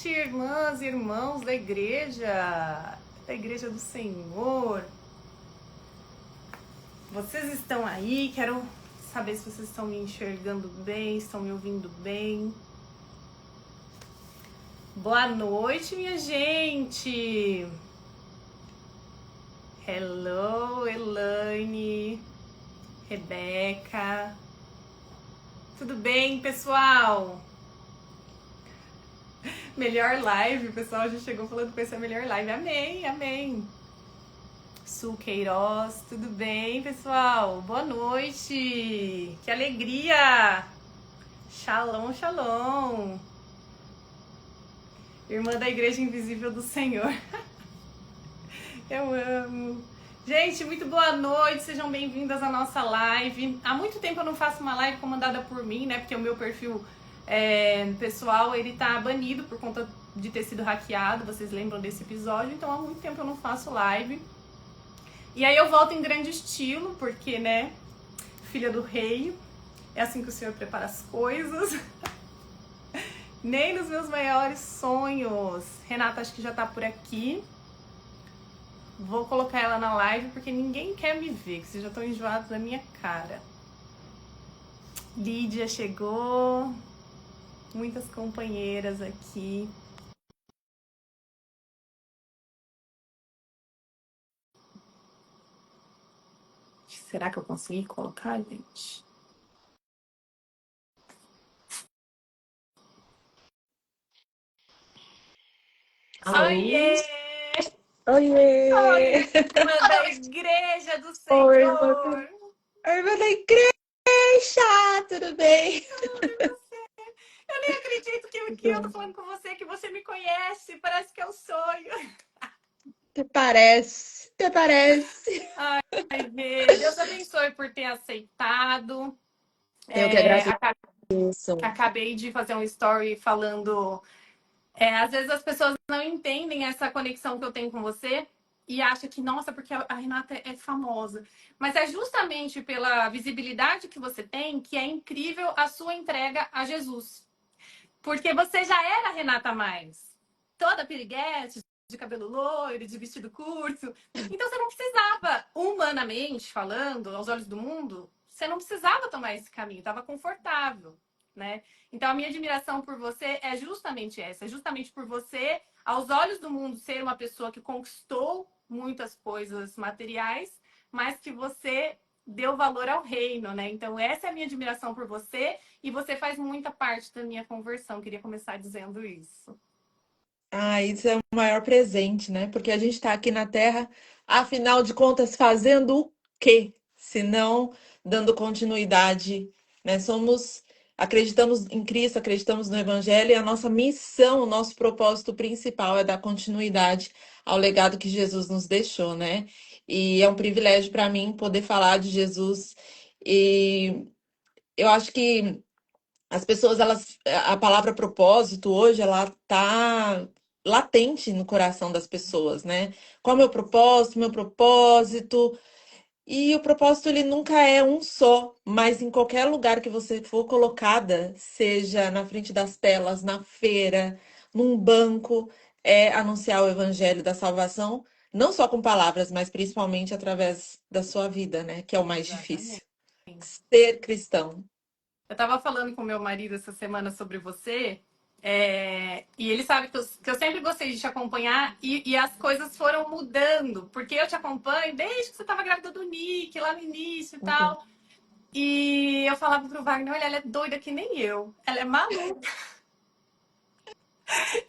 noite, irmãs e irmãos da Igreja do Senhor. Vocês estão aí? Quero saber se vocês estão me enxergando bem, estão me ouvindo bem. Boa noite, minha gente! Hello, Elaine, Rebeca. Tudo bem, pessoal? Melhor live, o pessoal já chegou falando que vai ser a melhor live. Amém, amém. Su Queiroz, tudo bem, pessoal? Boa noite! Que alegria! Shalom, shalom! Irmã da Igreja Invisível do Senhor. Eu amo! Gente, muito boa noite, sejam bem-vindas à nossa live. Há muito tempo eu não faço uma live comandada por mim, né? Porque o meu perfil pessoal, ele tá banido por conta de ter sido hackeado. Vocês lembram desse episódio? Então há muito tempo eu não faço live. E aí eu volto em grande estilo, porque, né, filha do rei, é assim que o Senhor prepara as coisas. Nem nos meus maiores sonhos. Renata, acho que já tá por aqui. Vou colocar ela na live, porque ninguém quer me ver, que vocês já estão enjoados da minha cara. Lídia chegou. Muitas companheiras aqui. Será que eu consegui colocar, gente? Oiê! Oiê! Oi, irmã da Igreja do Oi, Senhor! irmã da igreja! Tudo bem? Eu nem acredito que eu tô falando com você, que você me conhece. Parece que é um sonho. Até parece, até parece. Ai, Deus abençoe por ter aceitado. Eu que agradeço. Acabei de fazer um story falando. Às vezes as pessoas não entendem essa conexão que eu tenho com você e acham que, nossa, porque a Renata é famosa. Mas é justamente pela visibilidade que você tem que é incrível a sua entrega a Jesus. Porque você já era a Renata Mais. Toda piriguete, de cabelo loiro, de vestido curto. Então você não precisava, humanamente falando, aos olhos do mundo, você não precisava tomar esse caminho, estava confortável, né? Então a minha admiração por você é justamente essa, é justamente por você, aos olhos do mundo, ser uma pessoa que conquistou muitas coisas materiais, mas que você deu valor ao reino, né? Então essa é a minha admiração por você e você faz muita parte da minha conversão. Queria começar dizendo isso. Isso é o maior presente, né? Porque a gente está aqui na Terra, afinal de contas, fazendo o quê? Se não dando continuidade, né? Acreditamos em Cristo, acreditamos no Evangelho, e a nossa missão, o nosso propósito principal é dar continuidade ao legado que Jesus nos deixou, né? E é um privilégio para mim poder falar de Jesus. E eu acho que as pessoas, a palavra propósito hoje, ela tá latente no coração das pessoas, né? Qual é o meu propósito? Meu propósito. E o propósito, ele nunca é um só, mas em qualquer lugar que você for colocada, seja na frente das telas, na feira, num banco, é anunciar o evangelho da salvação, não só com palavras, mas principalmente através da sua vida, né? Que é o mais Exatamente. difícil. Ser cristão. Eu tava falando com meu marido essa semana sobre você, e ele sabe que eu sempre gostei de te acompanhar e as coisas foram mudando, porque eu te acompanho desde que você tava grávida do Nick, lá no início e Uhum. tal. E eu falava pro Wagner, olha, ela é doida que nem eu, ela é maluca.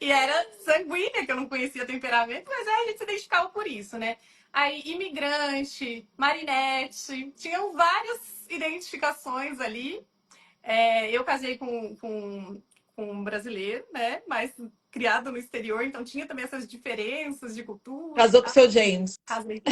E era sanguínea, que eu não conhecia temperamento, mas a gente se identificava por isso, né? Aí, imigrante, marinete, tinham várias identificações ali. Eu casei com um brasileiro, né? Mas criado no exterior, então tinha também essas diferenças de cultura e Casou com tal. seu James. Casei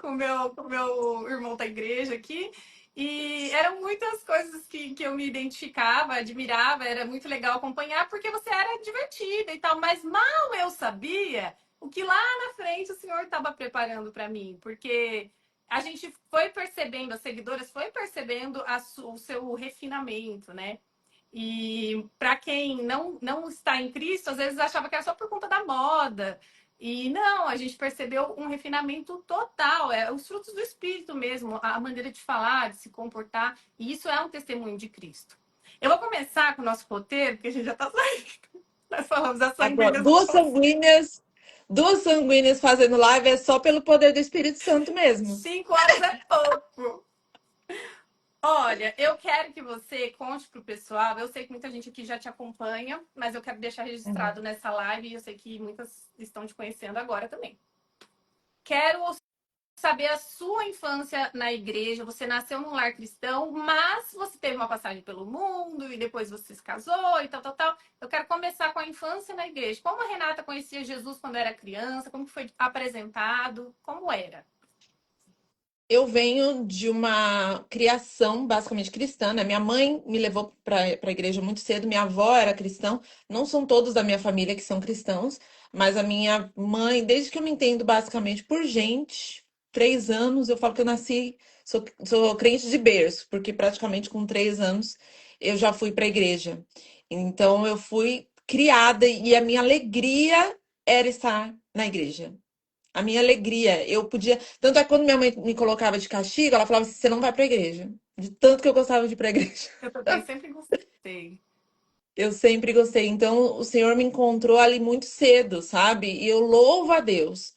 com meu irmão da igreja aqui. E eram muitas coisas que eu me identificava, admirava, era muito legal acompanhar, porque você era divertida e tal, mas mal eu sabia o que lá na frente o senhor estava preparando para mim, porque a gente foi percebendo, as seguidoras foi percebendo o seu refinamento, né? E para quem não está em Cristo, às vezes achava que era só por conta da moda. E não, a gente percebeu um refinamento total, é os frutos do Espírito mesmo, a maneira de falar, de se comportar. E isso é um testemunho de Cristo. Eu vou começar com o nosso roteiro, porque a gente já está saindo. Nós falamos das Agora, sanguíneas, vamos falar duas sanguíneas fazendo live é só pelo poder do Espírito Santo mesmo. 5 horas é pouco. Olha, eu quero que você conte pro pessoal. Eu sei que muita gente aqui já te acompanha, mas eu quero deixar Uhum. registrado nessa live e eu sei que muitas estão te conhecendo agora também. Quero saber a sua infância na igreja. Você nasceu num lar cristão, mas você teve uma passagem pelo mundo e depois você se casou e tal, tal, tal. Eu quero começar com a infância na igreja. Como a Renata conhecia Jesus quando era criança? Como foi apresentado? Como era? Eu venho de uma criação basicamente cristã, né? Minha mãe me levou para a igreja muito cedo, minha avó era cristã. Não são todos da minha família que são cristãos, mas a minha mãe, desde que eu me entendo basicamente por gente, 3 anos, eu falo que eu nasci, sou crente de berço, porque praticamente com 3 anos eu já fui para a igreja. Então eu fui criada e a minha alegria era estar na igreja. A minha alegria, eu podia. Tanto é que quando minha mãe me colocava de castigo, ela falava assim: você não vai pra igreja. De tanto que eu gostava de ir pra igreja. Eu também sempre gostei. Eu sempre gostei. Então, o Senhor me encontrou ali muito cedo, sabe? E eu louvo a Deus,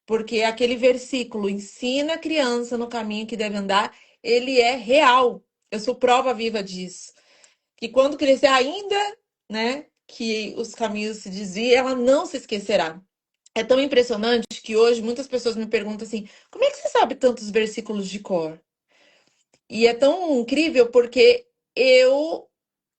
porque aquele versículo, ensina a criança no caminho que deve andar, ele é real. Eu sou prova viva disso. Que quando crescer ainda, né, que os caminhos se desviem, ela não se esquecerá. É tão impressionante que hoje muitas pessoas me perguntam assim: como é que você sabe tantos versículos de cor? E é tão incrível porque eu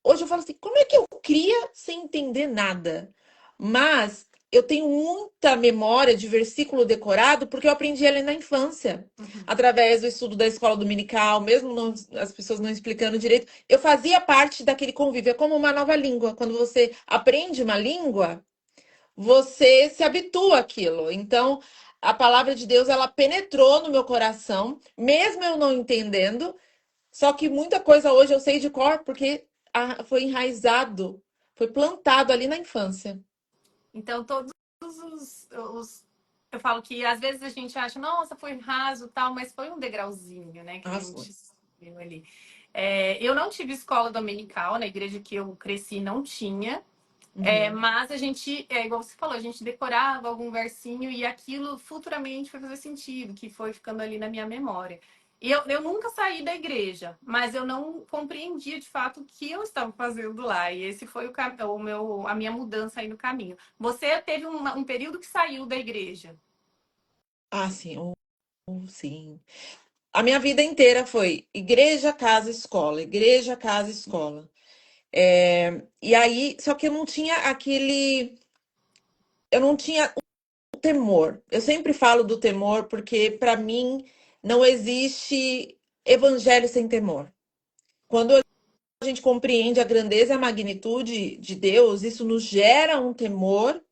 hoje eu falo assim: como é que eu cria sem entender nada? Mas eu tenho muita memória de versículo decorado porque eu aprendi ele na infância, Uhum. através do estudo da escola dominical, mesmo as pessoas não explicando direito, eu fazia parte daquele convívio. É como uma nova língua. Quando você aprende uma língua, você se habitua àquilo. Então, a palavra de Deus, ela penetrou no meu coração, mesmo eu não entendendo, só que muita coisa hoje eu sei de cor porque foi enraizado, foi plantado ali na infância. Então, todos os. Eu falo que às vezes a gente acha, nossa, foi raso tal, mas foi um degrauzinho, né, que a Ah, foi. gente viu ali. É, eu não tive escola dominical, na igreja que eu cresci não tinha. Uhum. Mas a gente, igual você falou, a gente decorava algum versinho e aquilo futuramente foi fazer sentido, que foi ficando ali na minha memória. E eu nunca saí da igreja, mas eu não compreendia de fato o que eu estava fazendo lá. E esse foi a minha mudança aí no caminho. Você teve um período que saiu da igreja. Ah, sim, sim. A minha vida inteira foi igreja, casa, escola, igreja, casa, escola. E aí, só que eu não tinha eu não tinha o temor. Eu sempre falo do temor porque para mim não existe evangelho sem temor. Quando a gente compreende a grandeza e a magnitude de Deus, isso nos gera um temor,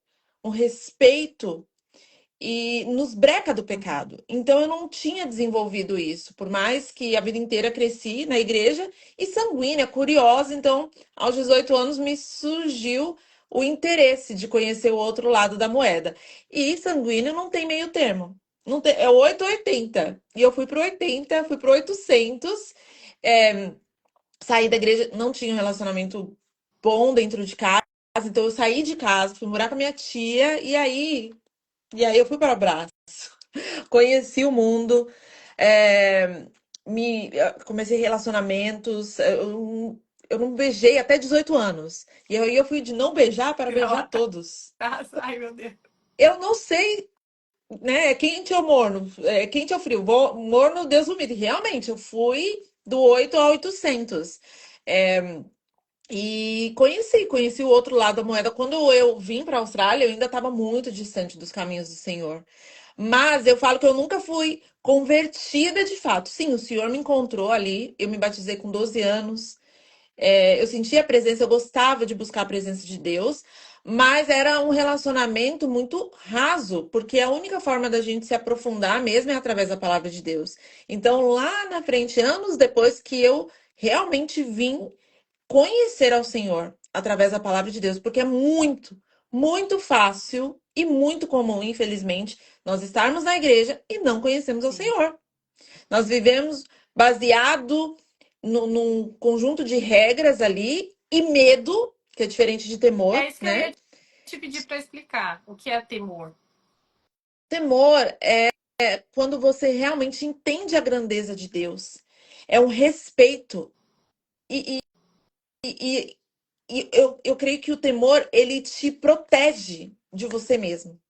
um respeito e nos breca do pecado. Então eu não tinha desenvolvido isso, por mais que a vida inteira cresci na igreja e sanguínea, curiosa, então aos 18 anos me surgiu o interesse de conhecer o outro lado da moeda. E sanguíneo não tem meio termo. Não tem, é 8 ou 80. E eu fui pro 80, fui pro 800. É, saí da igreja, não tinha um relacionamento bom dentro de casa, então eu saí de casa, fui morar com a minha tia e aí eu fui para o Brás, conheci o mundo, é, comecei relacionamentos, eu não beijei até 18 anos. E aí eu fui de não beijar para Vira beijar lá todos. atrás. Ai, meu Deus. Eu não sei, né? É quente ou morno, é quente ou frio. Morno, Deus o me livre. Realmente, eu fui do 8 a 800. É, e conheci o outro lado da moeda. Quando eu vim para a Austrália, eu ainda estava muito distante dos caminhos do Senhor. Mas eu falo que eu nunca fui convertida de fato. Sim, o Senhor me encontrou ali. Eu me batizei com 12 anos. Eu sentia a presença, eu gostava de buscar a presença de Deus. Mas era um relacionamento muito raso, porque a única forma da gente se aprofundar mesmo é através da palavra de Deus. Então, lá na frente, anos depois que eu realmente vim conhecer ao Senhor através da palavra de Deus, porque é muito, muito fácil e muito comum, infelizmente, nós estarmos na igreja e não conhecemos ao Sim. Senhor. Nós vivemos baseado num conjunto de regras ali e medo, que é diferente de temor, É isso que eu né? ia te pedir para explicar. O que é temor? Temor é quando você realmente entende a grandeza de Deus. É um respeito. E, e, eu creio que o temor, ele te protege de você mesmo.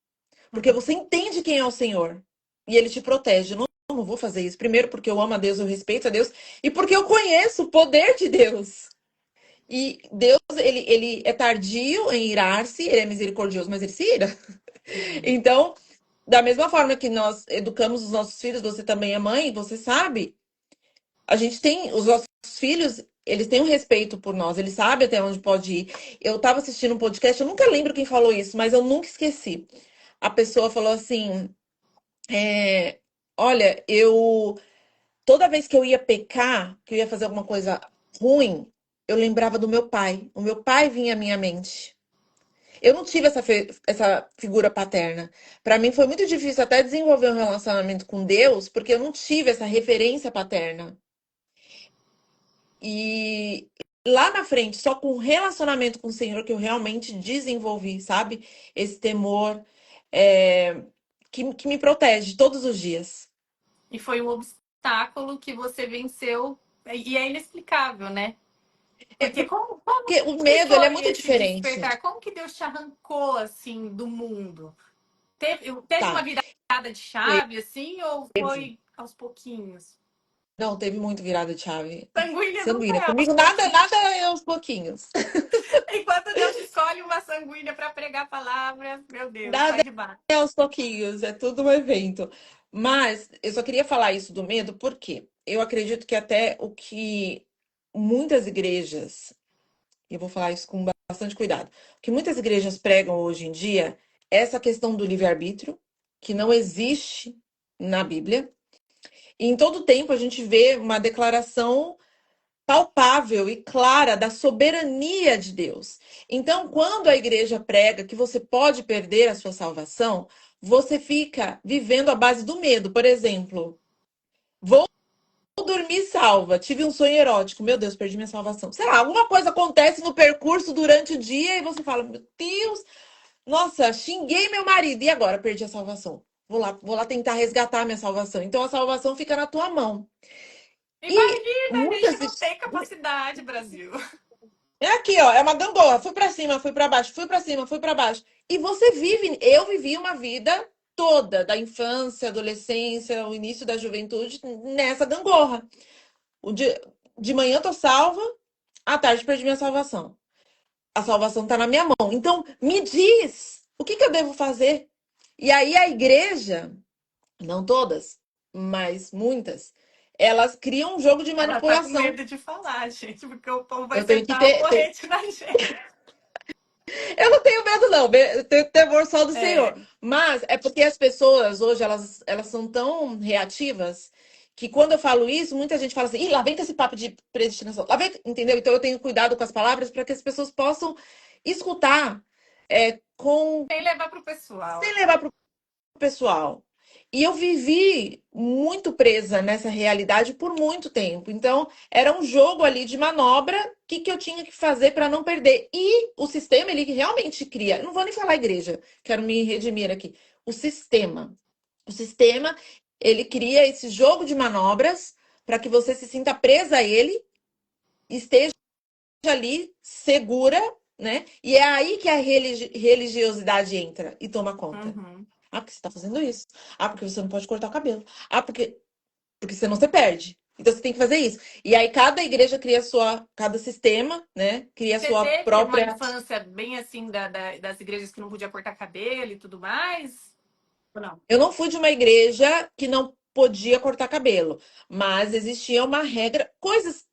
Porque Uhum. você entende quem é o Senhor. E ele te protege. Eu não vou fazer isso. Primeiro, porque eu amo a Deus, eu respeito a Deus. E porque eu conheço o poder de Deus. E Deus, ele é tardio em irar-se, ele é misericordioso, mas ele se ira. Sim. Então, da mesma forma que nós educamos os nossos filhos, você também é mãe, você sabe, a gente tem, os nossos filhos, eles têm um respeito por nós, eles sabem até onde pode ir. Eu estava assistindo um podcast, eu nunca lembro quem falou isso, mas eu nunca esqueci. A pessoa falou assim: é, olha, toda vez que eu ia pecar, que eu ia fazer alguma coisa ruim, eu lembrava do meu pai. O meu pai vinha à minha mente. Eu não tive essa figura paterna. Para mim foi muito difícil até desenvolver um relacionamento com Deus, porque eu não tive essa referência paterna. E lá na frente, só com o relacionamento com o Senhor que eu realmente desenvolvi, sabe? Esse temor é, que me protege todos os dias. E foi um obstáculo que você venceu e é inexplicável, né? É Porque como porque o que medo, ele é foi muito esse diferente. despertar? Como que Deus te arrancou assim do mundo? Teve uma Tá, virada de chave assim ou teve. foi aos pouquinhos? Não, teve muito virada de chave. Sanguínea nunca Sanguínea. é aos Comigo nada, pouquinhos. nada é aos pouquinhos. Enquanto Deus escolhe uma sanguínea para pregar a palavra, meu Deus, sai Nada de baixo. é aos pouquinhos, é tudo um evento. Mas eu só queria falar isso do medo, porque eu acredito que até o que muitas igrejas, e eu vou falar isso com bastante cuidado, o que muitas igrejas pregam hoje em dia é essa questão do livre-arbítrio, que não existe na Bíblia. E em todo tempo a gente vê uma declaração palpável e clara da soberania de Deus. Então, quando a igreja prega que você pode perder a sua salvação, você fica vivendo à base do medo. Por exemplo, vou dormir salva, tive um sonho erótico, meu Deus, perdi minha salvação. Sei lá, alguma coisa acontece no percurso durante o dia e você fala, meu Deus, nossa, xinguei meu marido e agora perdi a salvação. Vou lá tentar resgatar a minha salvação. Então a salvação fica na tua mão. E Imagina, a gente muitas não tem capacidade, Brasil. É aqui, ó, é uma gangorra. Fui pra cima, fui pra baixo, fui pra cima, fui pra baixo. E você vive, eu vivi uma vida toda, da infância, adolescência, o início da juventude, nessa gangorra. O de manhã eu tô salva, à tarde perdi minha salvação. A salvação tá na minha mão. Então, me diz, o que que eu devo fazer? E aí a igreja, não todas, mas muitas, elas criam um jogo de Ela tá com manipulação. medo de falar, gente, porque o povo vai Eu tenho que sentar o ter, porrete na gente. eu não tenho medo, não. Eu tenho temor só do Senhor. É, Mas é porque as pessoas hoje, elas são tão reativas que quando eu falo isso, muita gente fala assim, ih, lá vem com esse papo de predestinação. Lá vem, entendeu? Então eu tenho cuidado com as palavras para que as pessoas possam escutar sem levar pro sem pessoal. levar para pessoal. E eu vivi muito presa nessa realidade por muito tempo. Então, era um jogo ali de manobra, o que, que eu tinha que fazer para não perder. E o sistema, ele realmente cria. Não vou nem falar igreja, quero me redimir aqui. O sistema. O sistema, ele cria esse jogo de manobras para que você se sinta presa a ele, esteja ali segura, né? E é aí que a religiosidade entra e toma conta. Uhum. Ah, porque você tá fazendo isso. Ah, porque você não pode cortar o cabelo. Ah, porque senão você perde. Então você tem que fazer isso. E aí cada igreja cria a sua, cada sistema, né? Cria a Você sua teve uma própria. infância bem assim das igrejas que não podia cortar cabelo e tudo mais? Ou não? Eu não fui de uma igreja que não podia cortar cabelo, mas existia uma regra,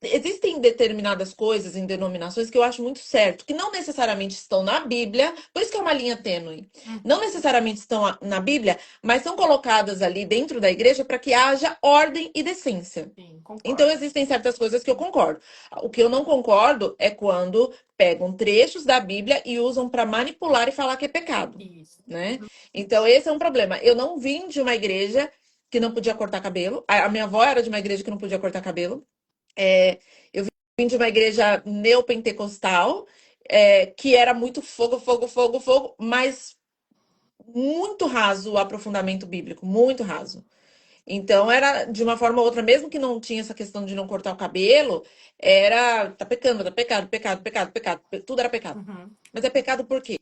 existem determinadas coisas em denominações que eu acho muito certo, que não necessariamente estão na Bíblia, por isso que é uma linha tênue. Não necessariamente estão na Bíblia, mas são colocadas ali dentro da igreja para que haja ordem e decência. Sim, Então, concordo. existem certas coisas que eu concordo. O que eu não concordo é quando pegam trechos da Bíblia e usam para manipular e falar que é pecado, Isso. né? Então, esse é um problema. Eu não vim de uma igreja que não podia cortar cabelo. A minha avó era de uma igreja que não podia cortar cabelo. Eu vim de uma igreja neopentecostal, que era muito fogo, fogo, fogo, fogo, mas muito raso o aprofundamento bíblico, muito raso. Então, era de uma forma ou outra, mesmo que não tinha essa questão de não cortar o cabelo, era tá pecando, tá pecado, pecado, pecado, pecado, tudo era pecado. Uhum. Mas é pecado por quê?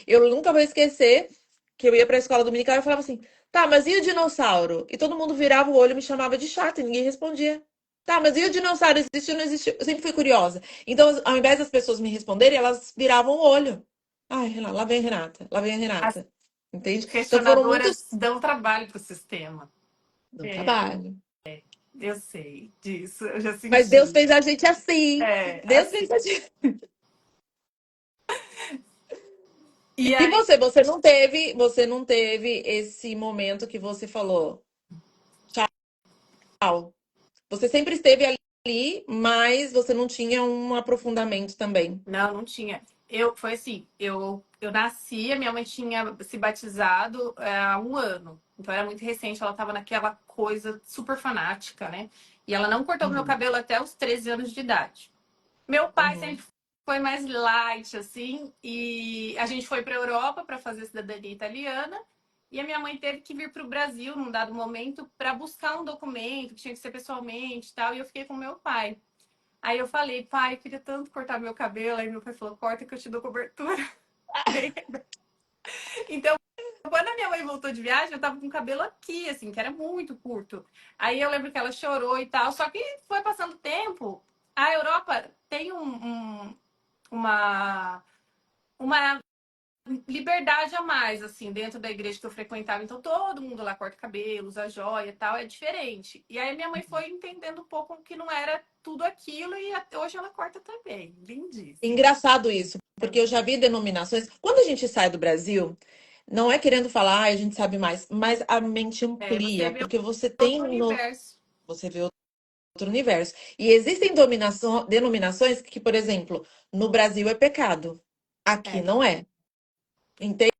Eu nunca vou esquecer que eu ia pra escola dominical e eu falava assim: tá, mas e o dinossauro? E todo mundo virava o olho e me chamava de chata e ninguém respondia. Tá, mas e o dinossauro? Existiu ou não existiu? Eu sempre fui curiosa. Então, ao invés das pessoas me responderem, elas viravam o olho. Ai, Renata, lá vem a Renata, lá vem a As Renata. Entende? Então foram questionadoras muitos. dão trabalho para o sistema. Não É, trabalho. eu sei disso, eu já Mas Deus senti. fez a gente assim. É, Deus assim. fez a gente. E E aí, você não teve esse momento que você falou, tchau. Você sempre esteve ali, mas você não tinha um aprofundamento também. não, não tinha. Foi assim, eu nasci, a minha mãe tinha se batizado há um ano. Então era muito recente, ela estava naquela coisa super fanática, né? E ela não cortou meu Uhum, cabelo até os 13 anos de idade. Meu pai uhum, sempre foi mais light, assim, e a gente foi para a Europa para fazer cidadania italiana. E a minha mãe teve que vir para o Brasil num dado momento para buscar um documento que tinha que ser pessoalmente e tal. E eu fiquei com meu pai. Aí eu falei, pai, eu queria tanto cortar meu cabelo. Aí meu pai falou, corta que eu te dou cobertura. Então, quando a minha mãe voltou de viagem, eu tava com o cabelo aqui, assim, que era muito curto. Aí eu lembro que ela chorou e tal. Só que foi passando tempo. A Europa tem uma, uma liberdade a mais, assim, dentro da igreja que eu frequentava. Então, todo mundo lá corta cabelo, usa joia e tal, é diferente. E aí minha mãe foi entendendo um pouco que não era tudo aquilo e hoje ela corta também. Lindíssimo. Engraçado isso, porque eu já vi denominações. Quando a gente sai do Brasil, não é querendo falar, a gente sabe mais, mas a mente Você amplia, vê porque você outro tem universo. você vê outro universo. E existem denominações que, por exemplo, no Brasil é pecado, aqui É. não é. Entende?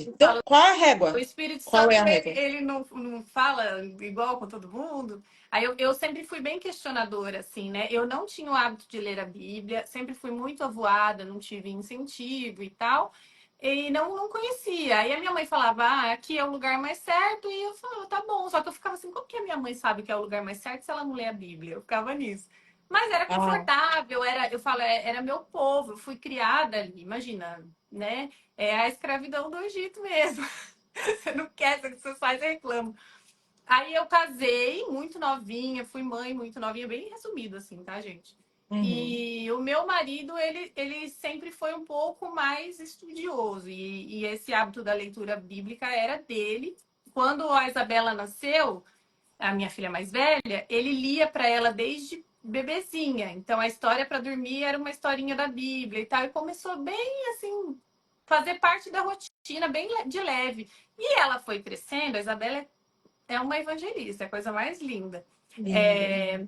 Eu Então, falo, qual é a o régua? Espírito Qual é Santo, a régua? ele não fala igual com todo mundo. Aí eu sempre fui bem questionadora, assim, né? Eu não tinha o hábito de ler a Bíblia, sempre fui muito avoada, não tive incentivo e tal. E não conhecia. Aí a minha mãe falava, ah, aqui é o lugar mais certo. E eu falava, tá bom. Só que eu ficava assim, como que a minha mãe sabe que é o lugar mais certo se ela não lê a Bíblia? Eu ficava nisso. Mas era Ah, confortável, eu falo, era meu povo, eu fui criada ali, imagina, né? É a escravidão do Egito mesmo. Você não quer, você faz e reclama. Aí eu casei muito novinha, fui mãe muito novinha, bem resumido assim, tá, gente? uhum. E o meu marido, ele sempre foi um pouco mais estudioso. E esse hábito da leitura bíblica era dele. Quando a Isabela nasceu, a minha filha mais velha, ele lia para ela desde bebezinha. Então a história para dormir era uma historinha da Bíblia e tal. E começou bem assim, fazer parte da rotina, bem de leve. E ela foi crescendo, a Isabela é uma evangelista, é a coisa mais linda. Lindo. É,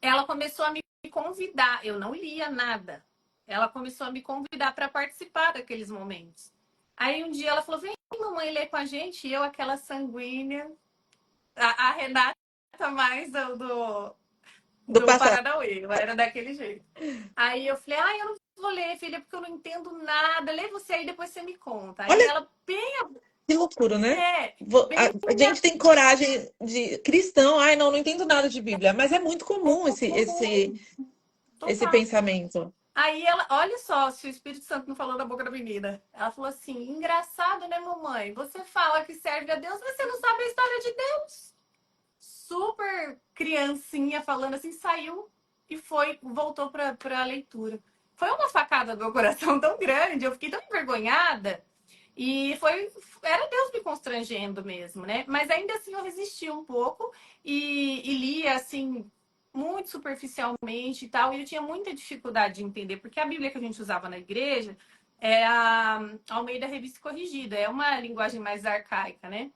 ela começou a me convidar, eu não lia nada. Ela começou a me convidar para participar daqueles momentos. Aí um dia ela falou: vem, mamãe, ler com a gente. E eu, aquela sanguínea, a Renata mais Do do passado. Paranauê, ela era daquele jeito. Aí eu falei: eu não vou ler, filha, porque eu não entendo nada. Lê você aí, depois você me conta. Aí Olha ela, bem, que loucura, né? bem A gente tem coragem de cristão. Ai, não, não entendo nada de Bíblia, mas é muito comum esse total. pensamento. Aí ela, olha só, se o Espírito Santo não falou da boca da menina. Ela falou assim: engraçado, né, mamãe? Você fala que serve a Deus, mas você não sabe a história de Deus. Super criancinha falando assim, saiu e voltou para a leitura. Foi uma facada do meu coração tão grande, eu fiquei tão envergonhada. E foi, era Deus me constrangendo mesmo, né? Mas ainda assim eu resisti um pouco e lia assim muito superficialmente e tal, e eu tinha muita dificuldade de entender, porque a Bíblia que a gente usava na igreja é a Almeida Revista Corrigida, é uma linguagem mais arcaica, né?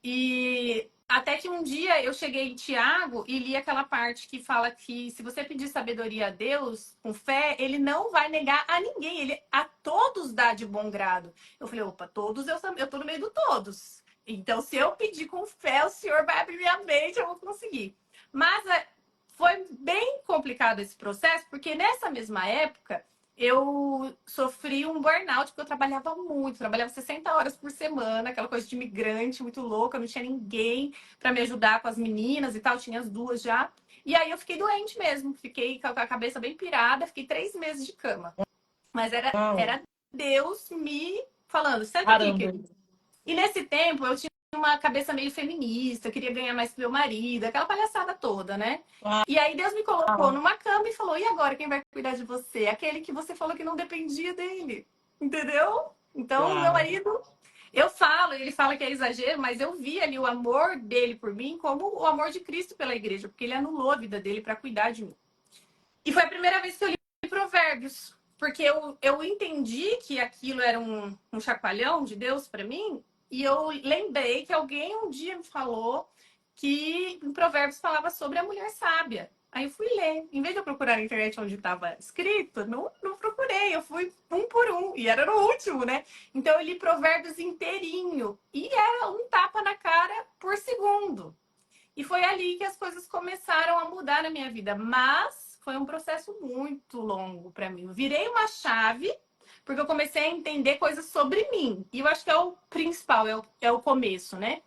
E até que um dia eu cheguei em Tiago e li aquela parte que fala que se você pedir sabedoria a Deus com fé, ele não vai negar a ninguém, ele a todos dá de bom grado. Eu falei, opa, todos eu tô no meio do todos. Então, se eu pedir com fé, o Senhor vai abrir minha mente, eu vou conseguir. Mas foi bem complicado esse processo, porque nessa mesma época eu sofri um burnout, porque eu trabalhava muito, trabalhava 60 horas por semana, aquela coisa de imigrante muito louca, não tinha ninguém para me ajudar com as meninas e tal, tinha as duas já. E aí eu fiquei doente mesmo, fiquei com a cabeça bem pirada, fiquei 3 meses de cama. Mas Uau, era Deus me falando, senta aqui, caramba. querido. E nesse tempo eu tinha uma cabeça meio feminista, eu queria ganhar mais que meu marido, aquela palhaçada toda, né? E aí Deus me colocou Uau, numa cama e falou: e agora quem vai cuidar de você? Aquele que você falou que não dependia dele. Entendeu? Então, meu uau. marido, eu falo, ele fala que é exagero, mas eu vi ali o amor dele por mim como o amor de Cristo pela igreja, porque ele anulou a vida dele para cuidar de mim. E foi a primeira vez que eu li Provérbios, porque eu entendi que aquilo era um chacoalhão de Deus para mim, e eu lembrei que alguém um dia me falou que em Provérbios falava sobre a mulher sábia. Aí eu fui ler. Em vez de eu procurar na internet onde estava escrito, não procurei. Eu fui um por um. E era no último, né? Então eu li Provérbios inteirinho. E era um tapa na cara por segundo. E foi ali que as coisas começaram a mudar na minha vida. Mas foi um processo muito longo para mim. Eu virei uma chave porque eu comecei a entender coisas sobre mim. E eu acho que é o principal, é o começo, né?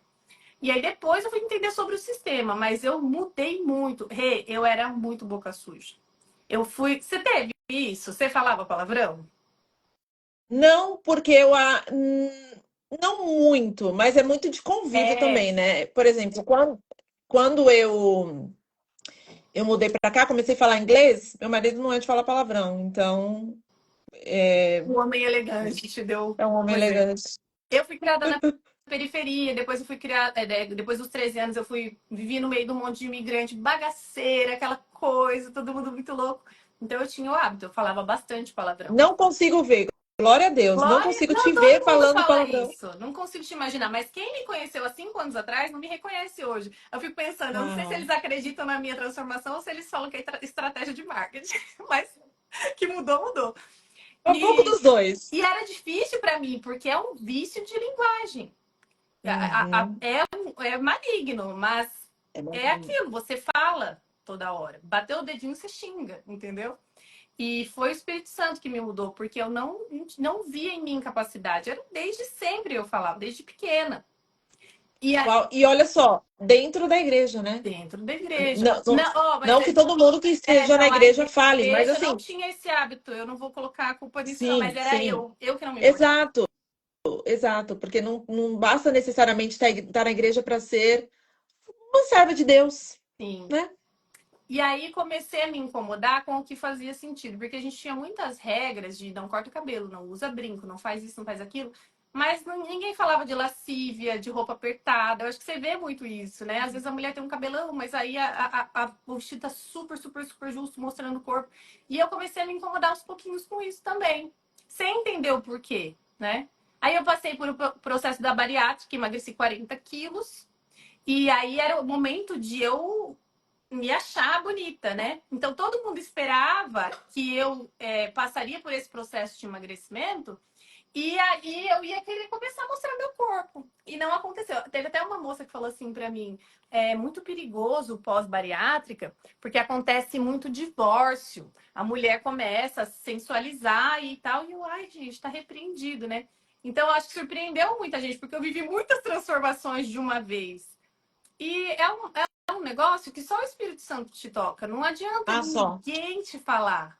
E aí depois eu fui entender sobre o sistema, mas eu mudei muito. Rê, eu era muito boca suja. Eu fui. Você teve isso? Você falava palavrão? Não, porque não muito, mas é muito de convívio É. também, né? Por exemplo, quando eu mudei para cá, comecei a falar inglês, meu marido não é de falar palavrão, então é, Um homem elegante te deu é um um homem exemplo. elegante. Eu fui criada na periferia, depois eu fui criada, depois dos 13 anos eu fui vivi no meio de um monte de imigrante, bagaceira, aquela coisa, todo mundo muito louco. Então eu tinha o hábito, eu falava bastante palavrão. Não consigo ver, glória a Deus, não Glória, consigo não, te ver todo mundo falando fala palavrão. isso. Não consigo te imaginar, mas quem me conheceu há 5 anos atrás não me reconhece hoje. Eu fico pensando, eu não sei se Uau. eles acreditam na minha transformação ou se eles falam que é estratégia de marketing, mas que mudou, mudou. É um pouco E, dos dois. e era difícil para mim, porque é um vício de linguagem. Uhum. É maligno, mas É é maligno. aquilo, você fala toda hora. Bateu o dedinho, você xinga, entendeu? E foi o Espírito Santo que me mudou, porque eu não via em mim capacidade. Era desde sempre eu falava, desde pequena. E Uau. E olha só, dentro da igreja, né? dentro da igreja. Não, não, Não, oh, mas não que todo mundo que esteja na não, a igreja fale, mas igreja não assim, tinha esse hábito. Eu não vou colocar a culpa nisso, não, mas sim, era sim. eu que não me importava. Exato, exato, porque não basta necessariamente estar na igreja para ser uma serva de Deus, Sim. né? E aí comecei a me incomodar com o que fazia sentido, porque a gente tinha muitas regras de não corta o cabelo, não usa brinco, não faz isso, não faz aquilo, mas ninguém falava de lascívia, de roupa apertada. Eu acho que você vê muito isso, né? Às vezes a mulher tem um cabelão, mas aí o vestido tá super, super, super justo, mostrando o corpo. E eu comecei a me incomodar uns pouquinhos com isso também, sem entender o porquê, né? Aí eu passei por o processo da bariátrica, emagreci 40 quilos, e aí era o momento de eu me achar bonita, né? Então todo mundo esperava que eu passaria por esse processo de emagrecimento e aí eu ia querer começar a mostrar meu corpo. E não aconteceu. Teve até uma moça que falou assim pra mim: é muito perigoso pós-bariátrica, porque acontece muito divórcio. A mulher começa a sensualizar e tal, e eu, ai, gente, tá repreendido, né? Então, eu acho que surpreendeu muita gente, porque eu vivi muitas transformações de uma vez. E é um negócio que só o Espírito Santo te toca. Não adianta Ah, só. ninguém te falar.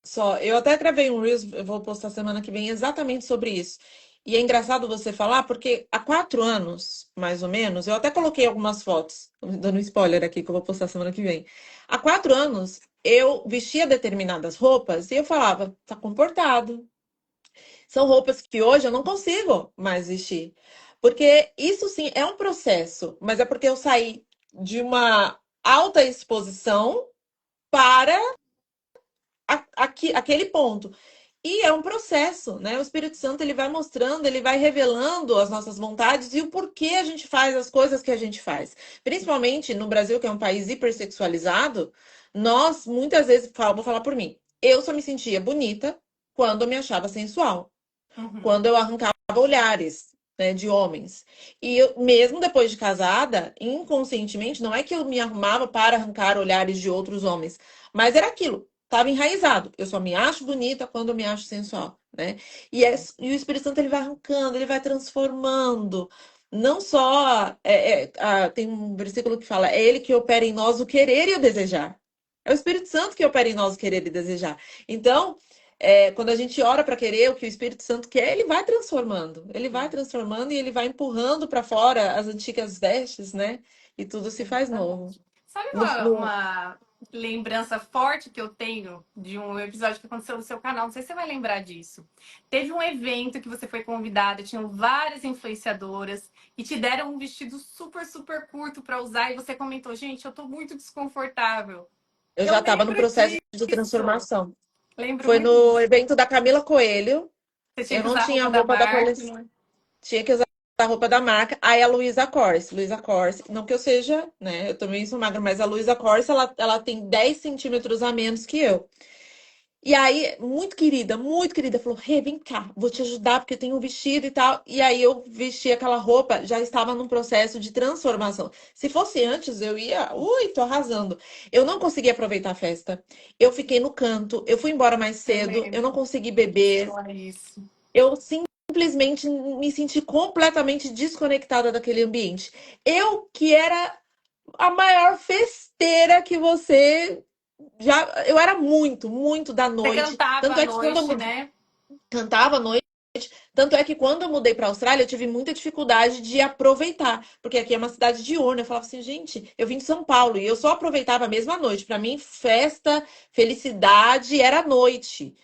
Só, eu até gravei um Reels, eu vou postar semana que vem exatamente sobre isso. E é engraçado você falar, porque há 4 anos, mais ou menos, eu até coloquei algumas fotos, dando spoiler aqui, que eu vou postar semana que vem. Há 4 anos, eu vestia determinadas roupas e eu falava, tá comportado. São roupas que hoje eu não consigo mais vestir. Porque isso sim é um processo, mas é porque eu saí de uma alta exposição para aquele ponto. E é um processo, né? O Espírito Santo ele vai mostrando, ele vai revelando as nossas vontades e o porquê a gente faz as coisas que a gente faz. Principalmente no Brasil, que é um país hipersexualizado, nós muitas vezes, vou falar por mim, eu só me sentia bonita quando eu me achava sensual, Uhum. quando eu arrancava olhares, né, de homens. E eu, mesmo depois de casada, inconscientemente, não é que eu me arrumava para arrancar olhares de outros homens, mas era aquilo, estava enraizado. Eu só me acho bonita quando eu me acho sensual, né? E o Espírito Santo ele vai arrancando, ele vai transformando. Não só tem um versículo que fala, é ele que opera em nós o querer e o desejar. É o Espírito Santo que opera em nós o querer e desejar. Então, quando a gente ora para querer o que o Espírito Santo quer, ele vai transformando. Ele vai transformando e ele vai empurrando para fora as antigas vestes, né? E tudo se faz novo. Exatamente. Sabe No, no- uma lembrança forte que eu tenho de um episódio que aconteceu no seu canal? Não sei se você vai lembrar disso. Teve um evento que você foi convidada, tinham várias influenciadoras e te deram um vestido super, super curto para usar e você comentou, gente, eu tô muito desconfortável. eu já Eu estava no lembro processo de disso. transformação. Lembro Foi muito no disso. evento da Camila Coelho. Você tinha Eu que não usar a tinha roupa da roupa da marca, coleção. não é? Tinha que usar a roupa da marca. Aí a Luísa Corse. Luísa Corse, não que eu seja, né? Eu também sou magra, mas a Luísa Corse, ela tem 10 centímetros a menos que eu. E aí, muito querida, falou: Rê, vem cá, vou te ajudar porque eu tenho um vestido e tal. E aí eu vesti aquela roupa, já estava num processo de transformação. Se fosse antes, eu ia, ui, tô arrasando. Eu não consegui aproveitar a festa. Eu fiquei no canto, eu fui embora mais Eu cedo, eu não lembro. consegui beber. Olha isso. Eu simplesmente me senti completamente desconectada daquele ambiente. Eu que era a maior festeira que você já. Eu era muito da Você noite. cantava Tanto à é que quando noite, eu né? cantava à noite, tanto é que quando eu mudei para a Austrália, eu tive muita dificuldade de aproveitar, porque aqui é uma cidade diurna. Eu falava assim, gente, eu vim de São Paulo e eu só aproveitava a mesma noite. Para mim, festa, felicidade era à noite.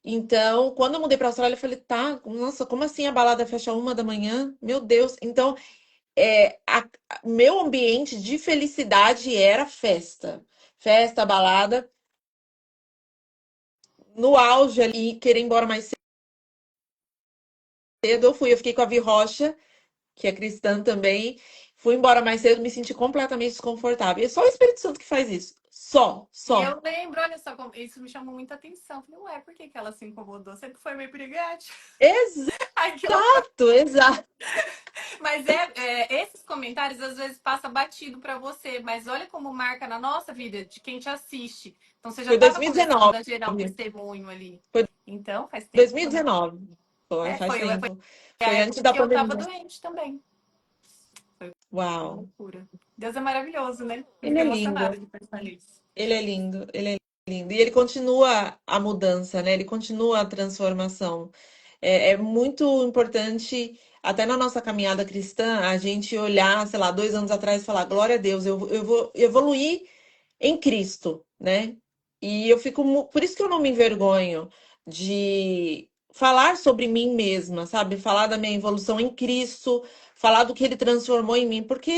Então, quando eu mudei para a Austrália, eu falei, tá, nossa, como assim a balada fecha 1 da manhã? Meu Deus. Então, meu ambiente de felicidade era festa. Festa, balada. No auge ali, querer ir embora mais cedo, eu fiquei com a Vi Rocha, que é cristã também. Fui embora mais cedo, me senti completamente desconfortável. E é só o Espírito Santo que faz isso. Só, E só. eu lembro, olha só, isso me chamou muita atenção. Falei, ué, por que que ela se incomodou? Sempre foi meio piriguete. Ai, que horror. Exato, exato. Mas esses comentários às vezes passa batido pra você, mas olha como marca na nossa vida de quem te assiste. Então você já Foi estava começando 2019. a gerar um testemunho ali. Foi Então faz tempo, né? 2019. Foi, É, faz foi tempo. a Foi antes época da que eu tava pandemia. doente também. Foi uma Uau. loucura. Deus é maravilhoso, né? Eu Ele fico é emocionada lindo. de pensar nisso. Ele é lindo. Ele é lindo. E ele continua a mudança, né? Ele continua a transformação. É muito importante, até na nossa caminhada cristã, a gente olhar, sei lá, 2 anos atrás e falar, glória a Deus, eu vou evoluir em Cristo, né? E eu fico, por isso que eu não me envergonho de falar sobre mim mesma, sabe? Falar da minha evolução em Cristo, falar do que ele transformou em mim, porque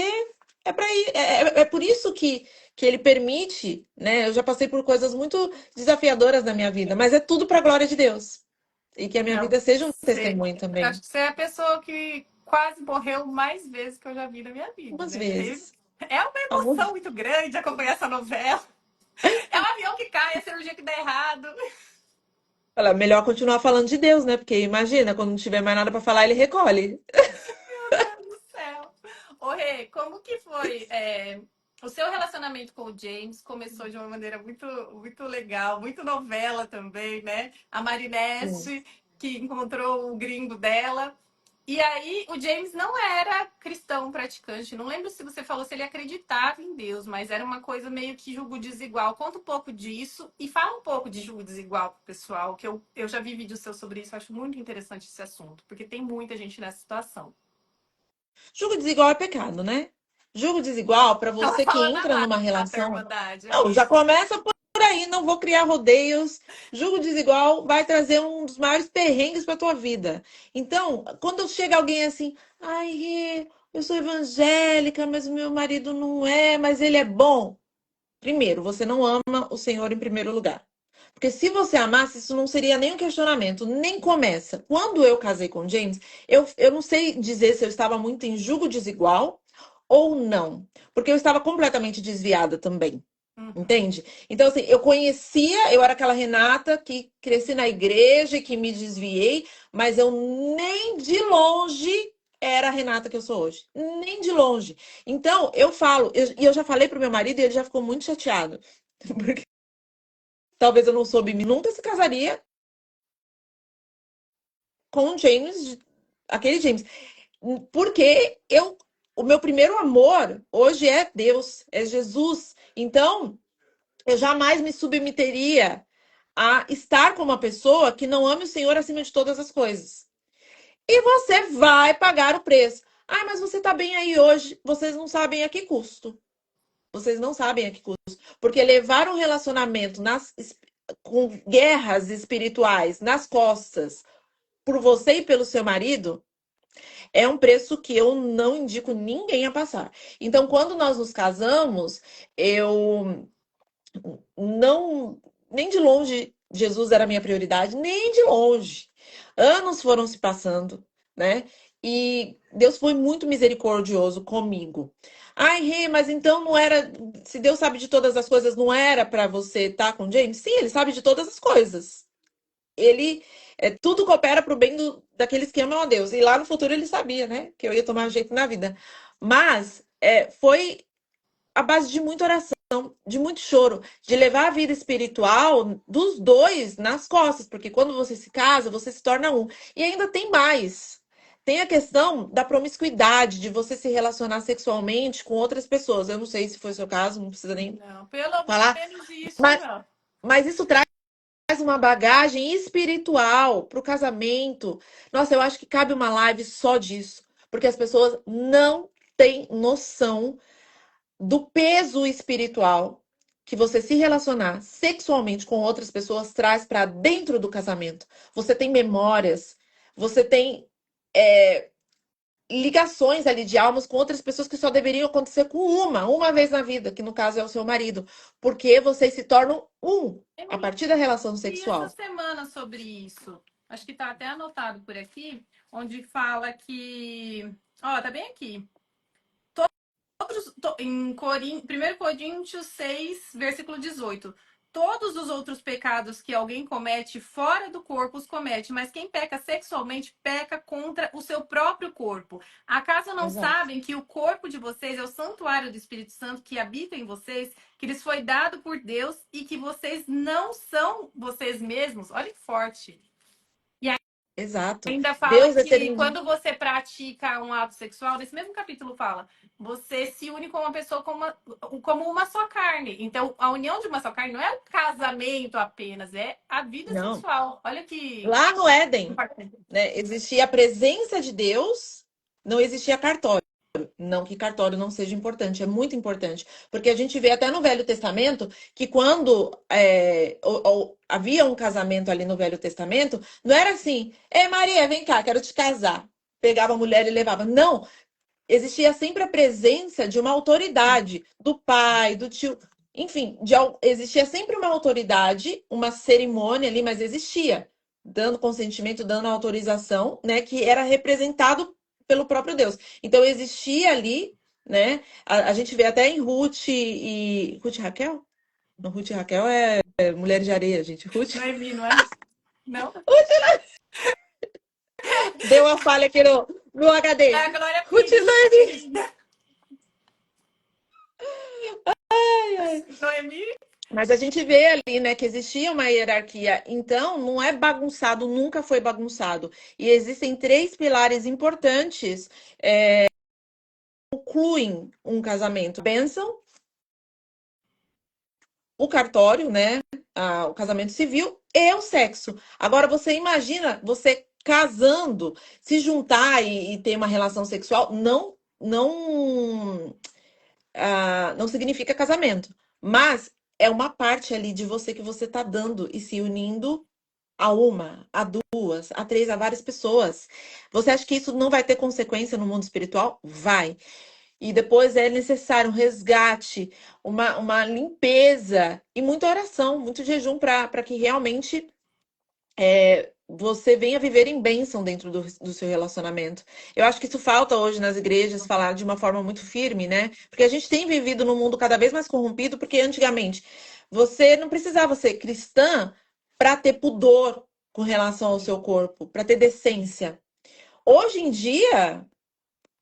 é para é por isso que ele permite, né? Eu já passei por coisas muito desafiadoras na minha vida, mas é tudo para a glória de Deus. E que a minha Não, vida seja um testemunho eu também. acho que você é a pessoa que quase morreu mais vezes que eu já vi na minha vida, Algumas né? vezes. É uma emoção Algumas... muito grande acompanhar essa novela. É um avião que cai, é a cirurgia que dá errado. Fala, melhor continuar falando de Deus, né? Porque imagina, quando não tiver mais nada para falar, ele recolhe. Meu Deus do céu. Ô, Rê, como que foi? O seu relacionamento com o James começou de uma maneira muito, muito legal, muito novela também, né? A Sim. Marinette, que encontrou o gringo dela. E aí, o James não era cristão praticante. Não lembro se você falou se ele acreditava em Deus, mas era uma coisa meio que julgo desigual. Conta um pouco disso e fala um pouco de julgo desigual pro pessoal, que eu já vi vídeos seus sobre isso. Acho muito interessante esse assunto, porque tem muita gente nessa situação. Julgo desigual é pecado, né? Julgo desigual para Ela você que falando a entra numa mata a relação. Irmandade Não, aqui. já começa por aí, não vou criar rodeios. Julgo desigual vai trazer um dos maiores perrengues para tua vida. Então, quando chega alguém assim, ai, Rê, eu sou evangélica, mas o meu marido não é, mas ele é bom. Primeiro, você não ama o Senhor em primeiro lugar. Porque se você amasse, isso não seria nem um questionamento, nem começa. Quando eu casei com o James, eu não sei dizer se eu estava muito em julgo desigual ou não. Porque eu estava completamente desviada também. Uhum. Entende? Então, assim, eu conhecia, eu era aquela Renata que cresci na igreja e que me desviei, mas eu nem de longe era a Renata que eu sou hoje. Nem de longe. Então, eu falo, e eu já falei pro meu marido e ele já ficou muito chateado. Porque talvez eu não soube, nunca se casaria com o James, aquele James. Porque o meu primeiro amor hoje é Deus, é Jesus. Então, eu jamais me submeteria a estar com uma pessoa que não ame o Senhor acima de todas as coisas. E você vai pagar o preço. Ah, mas você tá bem aí hoje. Vocês não sabem a que custo. Vocês não sabem a que custo. Porque levar um relacionamento com guerras espirituais nas costas por você e pelo seu marido é um preço que eu não indico ninguém a passar. Então, quando nós nos casamos, eu não, nem de longe Jesus era a minha prioridade, nem de longe. Anos foram se passando, né? E Deus foi muito misericordioso comigo. Ai, Rê, mas então não era. Se Deus sabe de todas as coisas, não era para você estar com James? Sim, ele sabe de todas as coisas. Ele. Tudo coopera para o bem daqueles que amam a Deus. E lá no futuro ele sabia, né? Que eu ia tomar jeito na vida. Mas foi a base de muita oração, de muito choro, de levar a vida espiritual dos dois nas costas, porque quando você se casa, você se torna um. E ainda tem mais. Tem a questão da promiscuidade, de você se relacionar sexualmente com outras pessoas. Eu não sei se foi o seu caso, não precisa nem Não, pelo falar, menos isso mas, não. mas isso traz uma bagagem espiritual para o casamento. Nossa, eu acho que cabe uma live só disso, porque as pessoas não têm noção do peso espiritual que você se relacionar sexualmente com outras pessoas traz para dentro do casamento. Você tem memórias, você tem é, ligações ali de almas com outras pessoas que só deveriam acontecer com uma vez na vida, que no caso é o seu marido, porque vocês se tornam um a Eu partir da relação li essa sexual. semana sobre isso. Acho que está até anotado por aqui, onde fala que. Ó, tá bem aqui. Em 1 Coríntios 6, versículo 18. Todos os outros pecados que alguém comete fora do corpo os comete, mas quem peca sexualmente peca contra o seu próprio corpo. Acaso não Exato. sabem que o corpo de vocês é o santuário do Espírito Santo que habita em vocês, que lhes foi dado por Deus e que vocês não são vocês mesmos? Olha que forte. Exato. Ainda fala Deus que determinou. quando você pratica um ato sexual, nesse mesmo capítulo fala, você se une com uma pessoa como uma só carne. Então, a união de uma só carne não é o casamento apenas, é a vida Não. sexual. Olha que Lá no Éden, impactante. né, existia a presença de Deus, não existia cartório. Não que cartório não seja importante, é muito importante. Porque a gente vê até no Velho Testamento que quando havia um casamento ali no Velho Testamento, não era assim, ei Maria, vem cá, quero te casar. Pegava a mulher e levava. Não, existia sempre a presença de uma autoridade, do pai, do tio, enfim, existia sempre uma autoridade, uma cerimônia ali, mas existia, dando consentimento, dando autorização, né, que era representado pelo próprio Deus. Então existia ali, né, a gente vê até em Ruth e Ruth e Raquel? Não, Ruth e Raquel é Mulher de Areia, gente. Ruth Noemi, não é? Não? deu a falha aqui no É HD. a Glória Ruth Pires. Noemi. Noemi? Mas a gente vê ali, né, que existia uma hierarquia. Então, não é bagunçado, nunca foi bagunçado. E existem três pilares importantes que concluem um casamento: bênção, o cartório, né, o casamento civil e o sexo. Agora, você imagina você casando, se juntar e ter uma relação sexual, não significa casamento. Mas é uma parte ali de você que você tá dando e se unindo a uma, a duas, a três, a várias pessoas. Você acha que isso não vai ter consequência no mundo espiritual? Vai. E depois é necessário um resgate, uma limpeza e muita oração, muito jejum para que realmente você venha viver em bênção dentro do seu relacionamento. Eu acho que isso falta hoje nas igrejas, falar de uma forma muito firme, né? Porque a gente tem vivido num mundo cada vez mais corrompido, porque antigamente você não precisava ser cristã para ter pudor com relação ao seu corpo, para ter decência. Hoje em dia,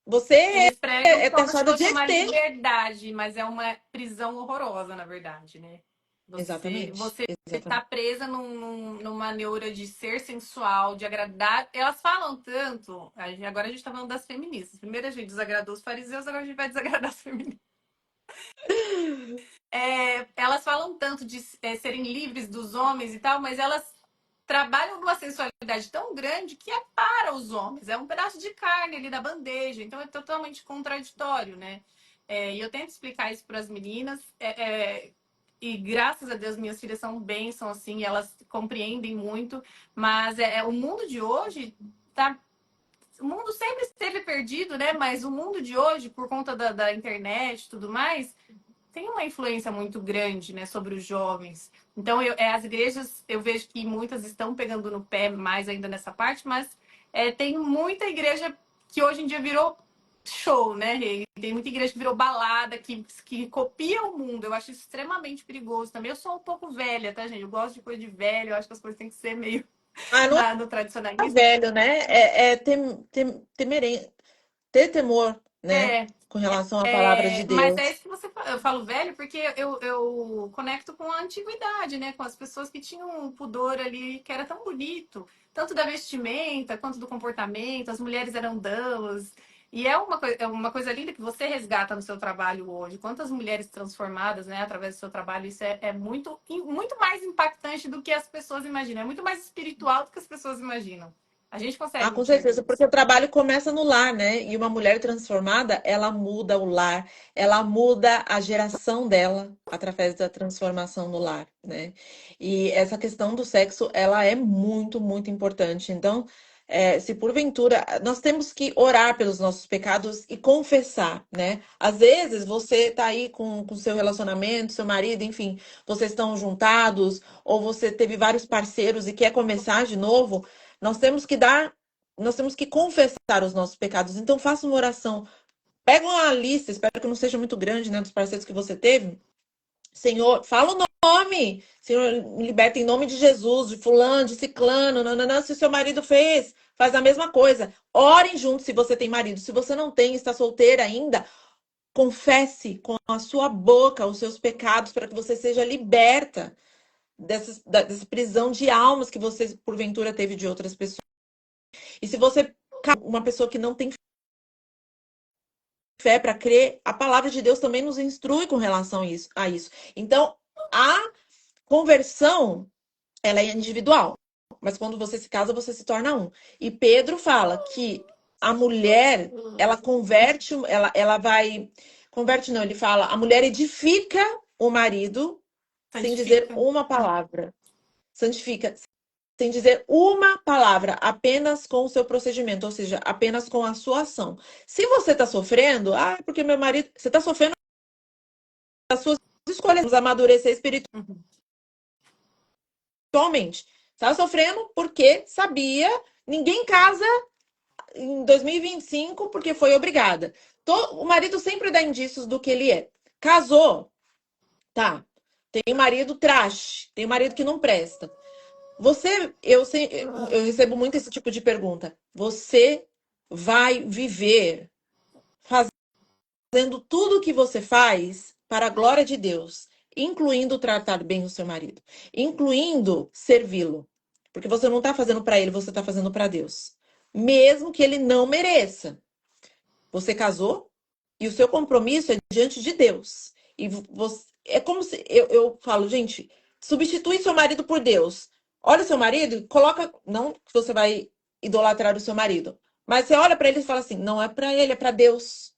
você Eles pregam é como se taxada de fosse uma ET. liberdade, mas é uma prisão horrorosa, na verdade, né? Você, Exatamente, você tá exatamente. presa numa neura de ser sensual, de agradar. Elas falam tanto. Agora a gente tá falando das feministas. Primeiro a gente desagradou os fariseus, agora a gente vai desagradar as feministas. Elas falam tanto de serem livres dos homens e tal, mas elas trabalham numa sensualidade tão grande que é para os homens. É um pedaço de carne ali da bandeja. Então é totalmente contraditório, né? E eu tento explicar isso para as meninas. E graças a Deus minhas filhas são bênção, assim, elas compreendem muito. Mas o mundo de hoje tá. O mundo sempre esteve perdido, né? Mas o mundo de hoje, por conta da internet e tudo mais, tem uma influência muito grande, né, sobre os jovens. Então, as igrejas, eu vejo que muitas estão pegando no pé mais ainda nessa parte, mas tem muita igreja que hoje em dia virou show, né, Rei? Tem muita igreja que virou balada, que copia o mundo. Eu acho isso extremamente perigoso também. Eu sou um pouco velha, tá, gente? Eu gosto de coisa de velho, eu acho que as coisas têm que ser meio Ah, não no é tradicionalismo. velho, né? Ter temor, né? É, Com relação à palavra de mas é Deus. isso que você fala. Eu falo velho porque eu conecto com a antiguidade, né? Com as pessoas que tinham um pudor ali que era tão bonito, tanto da vestimenta quanto do comportamento. As mulheres eram damas. E é uma coisa linda que você resgata no seu trabalho hoje. Quantas mulheres transformadas, né, através do seu trabalho, isso é muito, muito mais impactante do que as pessoas imaginam. É muito mais espiritual do que as pessoas imaginam. A gente Ah, consegue com enxergar certeza, porque isso. o trabalho começa no lar, né? E uma mulher transformada, ela muda o lar, ela muda a geração dela através da transformação no lar, né? E essa questão do sexo, ela é muito, muito importante. Então, se porventura, nós temos que orar pelos nossos pecados e confessar, né? Às vezes você tá aí com seu relacionamento, seu marido, enfim, vocês estão juntados, ou você teve vários parceiros e quer começar de novo. Nós temos que dar nós temos que confessar os nossos pecados. Então, faça uma oração. Pega uma lista, espero que não seja muito grande, né, dos parceiros que você teve. Senhor, fala o nome. Senhor, me liberta em nome de Jesus, de fulano, de ciclano. Não, não, não. Se o seu marido fez, faz a mesma coisa. Orem juntos se você tem marido. Se você não tem, está solteira ainda, confesse com a sua boca os seus pecados para que você seja liberta dessa prisão de almas que você, porventura, teve de outras pessoas. E se você uma pessoa que não tem fé para crer, a palavra de Deus também nos instrui com relação a isso. Então, a conversão, ela é individual, mas quando você se casa, você se torna um. E Pedro fala que a mulher, ela converte, ela vai converte não, ele fala, a mulher edifica o marido sem dizer Santifica. uma palavra. Santifica sem dizer uma palavra, apenas com o seu procedimento, ou seja, apenas com a sua ação. Se você está sofrendo, porque meu marido. Você está sofrendo das suas escolhas, vamos amadurecer Uhum. espiritualmente. Estava sofrendo porque sabia, ninguém casa em 2025 porque foi obrigada. O marido sempre dá indícios do que ele é. Casou, tá. Tem marido trash, tem marido que não presta. Eu recebo muito esse tipo de pergunta. Você vai viver fazendo tudo o que você faz para a glória de Deus, incluindo tratar bem o seu marido, incluindo servi-lo. Porque você não está fazendo para ele, você está fazendo para Deus. Mesmo que ele não mereça. Você casou e o seu compromisso é diante de Deus. E você, é como se eu falo, gente, substitui seu marido por Deus. Olha o seu marido e coloca. Não que você vai idolatrar o seu marido, mas você olha para ele e fala assim: não é para ele, é para Deus.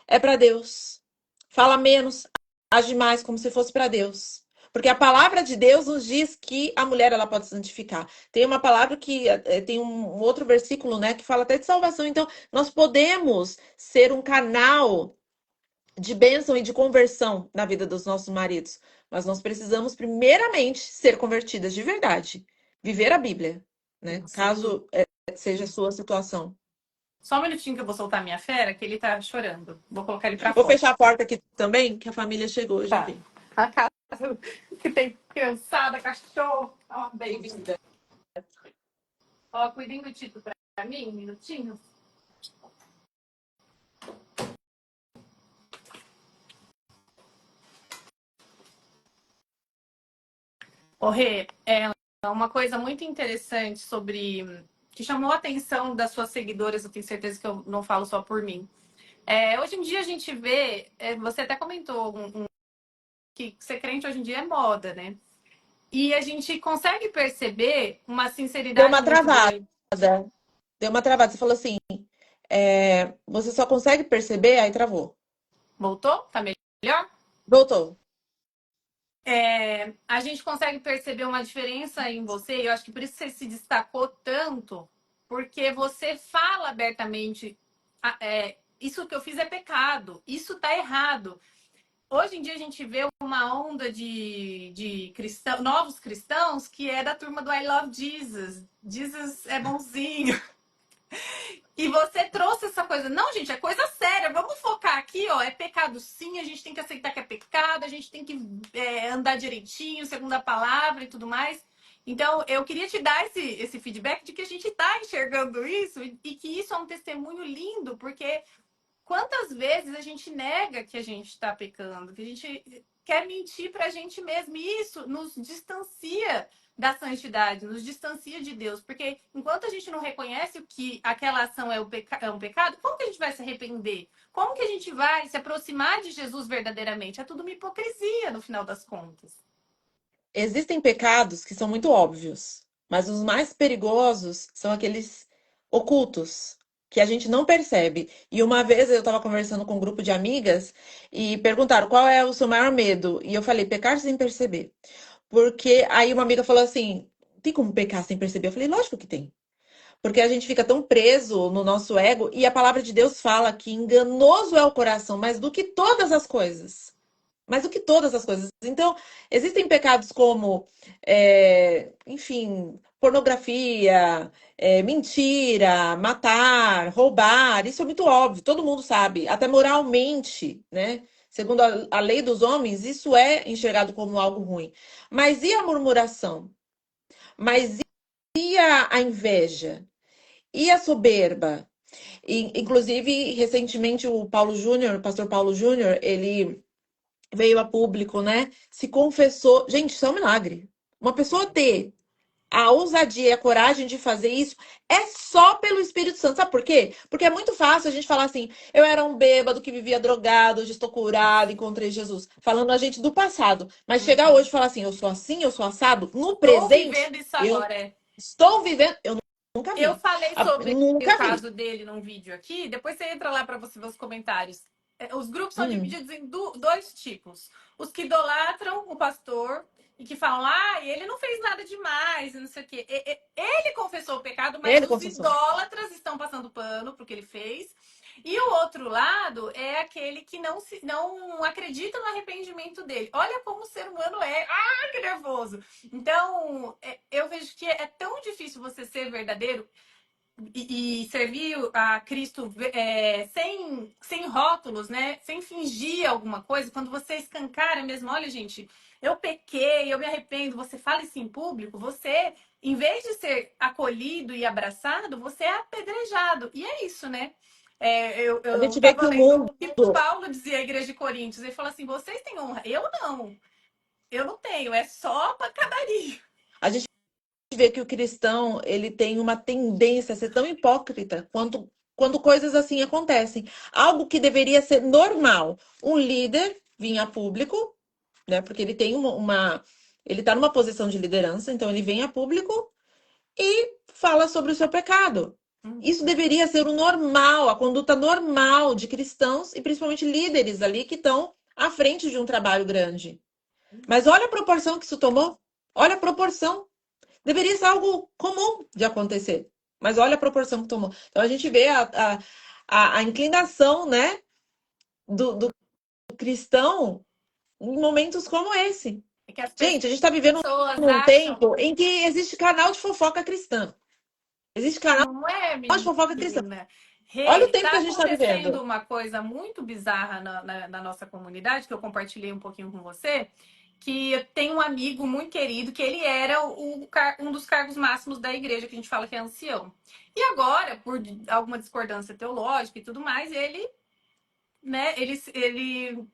É para Deus. Fala menos, age mais como se fosse para Deus. Porque a palavra de Deus nos diz que a mulher ela pode santificar. Tem uma palavra que tem um outro versículo, né, que fala até de salvação. Então, nós podemos ser um canal de bênção e de conversão na vida dos nossos maridos. Mas nós precisamos, primeiramente, ser convertidas de verdade. Viver a Bíblia, né? Sem dúvida. Caso seja a sua situação. Só um minutinho que eu vou soltar minha fera, que ele tá chorando. Vou colocar ele pra Vou fora. fechar a porta aqui também, que a família chegou, já Tá. vem. A casa que tem criançada, cachorro. Ó, bem-vinda. Ó, cuidem do Tito pra mim, um minutinho. Ô, Rê, uma coisa muito interessante sobre... que chamou a atenção das suas seguidoras, eu tenho certeza que eu não falo só por mim. Hoje em dia a gente vê... você até comentou que ser crente hoje em dia é moda, né? E a gente consegue perceber uma Deu sinceridade uma muito travada. grande. Deu uma travada. Você falou assim, você só consegue perceber, aí travou. Voltou? Tá melhor? Voltou. A gente consegue perceber uma diferença em você, e eu acho que por isso você se destacou tanto, porque você fala abertamente: isso que eu fiz é pecado, isso tá errado. Hoje em dia a gente vê uma onda de novos cristãos que é da turma do I Love Jesus. Jesus é bonzinho. E você trouxe essa coisa. Não, gente, é coisa séria. Vamos focar aqui, ó. É pecado sim, a gente tem que aceitar que é pecado, a gente tem que andar direitinho, segundo a palavra e tudo mais. Então, eu queria te dar esse feedback de que a gente está enxergando isso e que isso é um testemunho lindo, porque quantas vezes a gente nega que a gente está pecando, que a gente quer mentir para a gente mesmo. E isso nos distancia da santidade, nos distancia de Deus. Porque enquanto a gente não reconhece que aquela ação é um pecado, como que a gente vai se arrepender? Como que a gente vai se aproximar de Jesus verdadeiramente? É tudo uma hipocrisia, no final das contas. Existem pecados que são muito óbvios, mas os mais perigosos são aqueles ocultos, que a gente não percebe. E uma vez eu estava conversando com um grupo de amigas e perguntaram qual é o seu maior medo. E eu falei, pecar sem perceber. Porque aí uma amiga falou assim: tem como pecar sem perceber? Eu falei, lógico que tem. Porque a gente fica tão preso no nosso ego, e a palavra de Deus fala que enganoso é o coração, mais do que todas as coisas. Mais do que todas as coisas. Então, existem pecados como, enfim, pornografia, mentira, matar, roubar. Isso é muito óbvio, todo mundo sabe. Até moralmente, né? Segundo a lei dos homens, isso é enxergado como algo ruim. Mas e a murmuração? Mas e a inveja? E a soberba? Inclusive, recentemente, o Paulo Júnior, o pastor Paulo Júnior, ele veio a público, né? Se confessou. Gente, isso é um milagre. Uma pessoa ter a ousadia e a coragem de fazer isso é só pelo Espírito Santo. Sabe por quê? Porque é muito fácil a gente falar assim: eu era um bêbado que vivia drogado, hoje estou curado, encontrei Jesus. Falando a gente do passado. Mas chegar hoje e falar assim: eu sou assim, eu sou assado, no Estou presente, vivendo isso eu agora, é. estou vivendo. Eu nunca Eu vi. falei sobre o Nunca vi. caso dele num vídeo aqui, depois você entra lá para você ver os comentários. Os grupos são Hum, divididos em dois tipos. Os que idolatram o pastor e que falam, ele não fez nada demais, e não sei o quê. Ele confessou o pecado, mas ele os confessou. idólatras estão passando pano pro que ele fez. E o outro lado é aquele que não acredita no arrependimento dele. Olha como o ser humano é. Ah, que nervoso! Então, eu vejo que é tão difícil você ser verdadeiro e servir a Cristo sem rótulos, né? Sem fingir alguma coisa. Quando você escancara mesmo, olha, gente, eu pequei, eu me arrependo. Você fala isso em público, você, em vez de ser acolhido e abraçado, você é apedrejado. E é isso, né? A Eu gente vê que tava o lendo mundo. o que Paulo dizia à igreja de Coríntios. Ele falou assim: vocês têm honra. Eu não. Eu não tenho. É só pancadaria. A gente vê que o cristão ele tem uma tendência a ser tão hipócrita quando coisas assim acontecem. Algo que deveria ser normal. Um líder vir a público, né? Porque ele tem ele está numa posição de liderança, então ele vem a público e fala sobre o seu pecado. Isso deveria ser o normal, a conduta normal de cristãos e principalmente líderes ali que estão à frente de um trabalho grande. Mas olha a proporção que isso tomou. Olha a proporção. Deveria ser algo comum de acontecer. Mas olha a proporção que tomou. Então a gente vê a inclinação, né, do cristão em momentos como esse. É que as Gente, a gente está vivendo pessoas num acham, tempo em que existe canal de fofoca cristã. Existe canal não é, de fofoca cristã. menina? Olha o Rei, tempo que tá a gente está acontecendo vivendo. uma coisa muito bizarra na nossa comunidade, que eu compartilhei um pouquinho com você, que eu tenho um amigo muito querido, que ele era um dos cargos máximos da igreja, que a gente fala que é ancião. E agora, por alguma discordância teológica e tudo mais, ele meio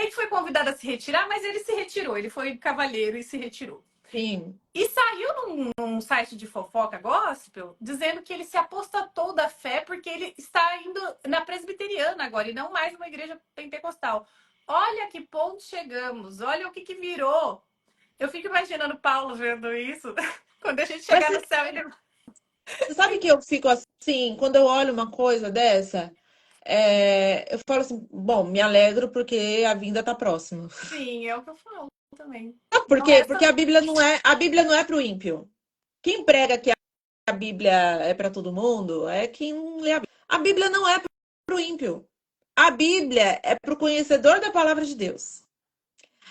que foi convidado a se retirar, mas ele se retirou. Ele foi cavalheiro e se retirou. Sim, E saiu num site de fofoca gospel dizendo que ele se apostatou da fé porque ele está indo na presbiteriana agora e não mais numa igreja pentecostal. Olha que ponto chegamos, olha o que virou. Eu fico imaginando Paulo vendo isso. Quando a gente mas chegar no céu, ele. você sabe que eu fico assim, quando eu olho uma coisa dessa, eu falo assim, bom, me alegro porque a vinda tá próxima. Sim, é o que eu falo também. Sabe por Não quê? resta. Porque a Bíblia não é para o ímpio. Quem prega que a Bíblia é para todo mundo é quem não lê a Bíblia. A Bíblia não é para o ímpio. A Bíblia é para o conhecedor da palavra de Deus.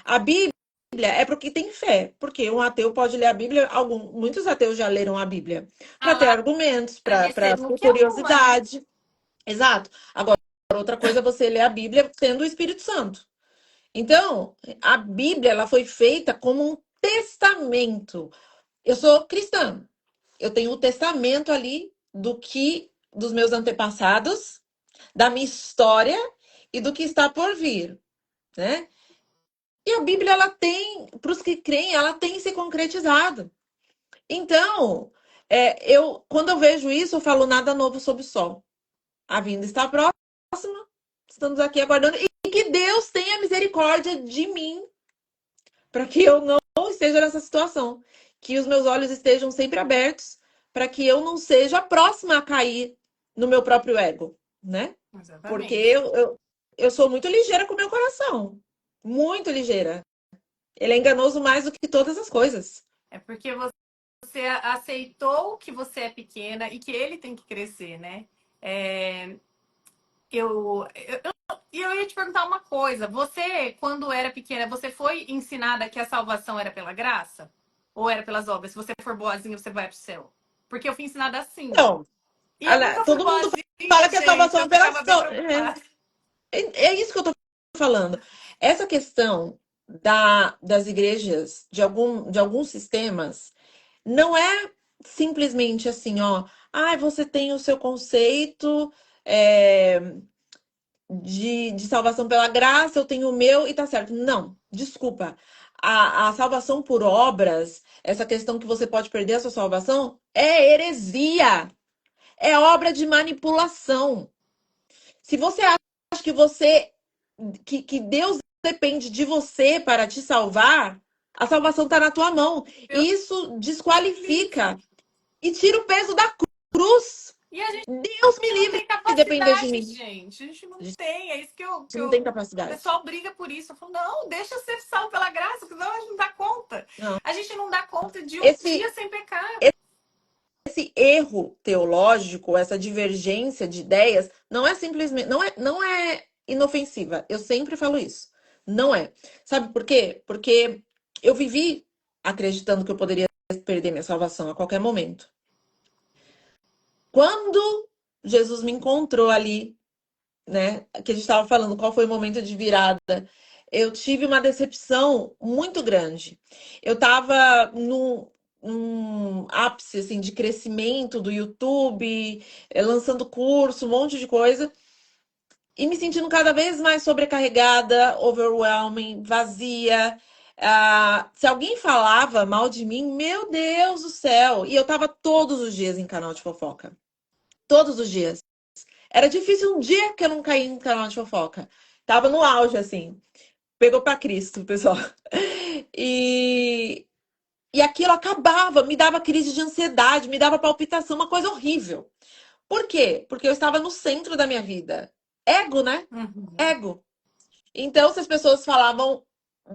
A Bíblia é para o que tem fé, porque um ateu pode ler a Bíblia, muitos ateus já leram a Bíblia para ter Ah, argumentos, para para descer no ter que é uma, né? curiosidade. Exato. Agora, outra coisa é você ler a Bíblia tendo o Espírito Santo. Então, a Bíblia ela foi feita como um testamento. Eu sou cristã. Eu tenho o testamento ali dos meus antepassados, da minha história e do que está por vir, né? E a Bíblia ela tem, para os que creem, ela tem se concretizado. Então, quando eu vejo isso, eu falo nada novo sob o sol. A vinda está próxima, estamos aqui aguardando e que Deus tenha misericórdia de mim para que eu não esteja nessa situação, que os meus olhos estejam sempre abertos para que eu não seja a próxima a cair no meu próprio ego, né? Porque Exatamente. eu sou muito ligeira com o meu coração, muito ligeira. Ele é enganoso mais do que todas as coisas. É porque você aceitou que você é pequena e que ele tem que crescer, né? É, e eu ia te perguntar uma coisa. Você, quando era pequena, você foi ensinada que a salvação era pela graça? Ou era pelas obras? Se você for boazinha, você vai pro céu? Porque eu fui ensinada assim. Então, E eu nunca fui todo mundo boazinha, fala que a gente. salvação Eu é pela ficava bem ação. preocupada. É isso que eu tô falando. Essa questão das igrejas, de alguns sistemas, não é simplesmente assim, ó. Ah, você tem o seu conceito é, de salvação pela graça, eu tenho o meu e tá certo. Não, desculpa. A salvação por obras, essa questão que você pode perder a sua salvação, é heresia. É obra de manipulação. Se você acha que Deus depende de você para te salvar, a salvação está na tua mão. Deus E isso me livre. desqualifica e tira o peso da cruz. E a gente Deus me não livre tem de depender de capacidade, mim. gente. A gente A não gente tem. É isso não tem o capacidade. pessoal briga por isso. Eu falo, não, deixa ser salvo pela graça, senão a gente não dá conta. Não. A gente não dá conta de um Esse, dia sem pecar. esse erro teológico, essa divergência de ideias, não é simplesmente, não é inofensiva. Eu sempre falo isso. Não é. Sabe por quê? Porque eu vivi acreditando que eu poderia perder minha salvação a qualquer momento. Quando Jesus me encontrou ali, né, que a gente estava falando, qual foi o momento de virada, eu tive uma decepção muito grande. Eu estava num ápice assim, de crescimento do YouTube, lançando curso, um monte de coisa, e me sentindo cada vez mais sobrecarregada, overwhelming, vazia. Se alguém falava mal de mim, meu Deus do céu! E eu tava todos os dias em canal de fofoca. Todos os dias. Era difícil um dia que eu não caí em canal de fofoca. Tava no auge, assim. Pegou pra Cristo, pessoal. E, e aquilo acabava, me dava crise de ansiedade, me dava palpitação, uma coisa horrível. Por quê? Porque eu estava no centro da minha vida. Ego, né? Uhum. Ego. Então, se as pessoas falavam.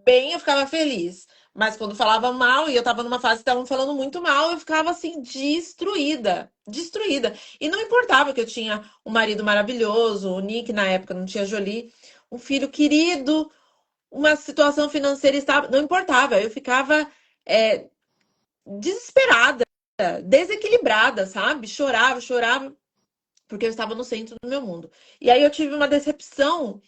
bem, eu ficava feliz. Mas quando falava mal, e eu tava numa fase que estavam falando muito mal, eu ficava assim, destruída. Destruída. E não importava que eu tinha um marido maravilhoso, o Nick na época, não tinha Jolie, um filho querido, uma situação financeira estável, não importava. Eu ficava desesperada, desequilibrada, sabe? Chorava, chorava, porque eu estava no centro do meu mundo. E aí eu tive uma decepção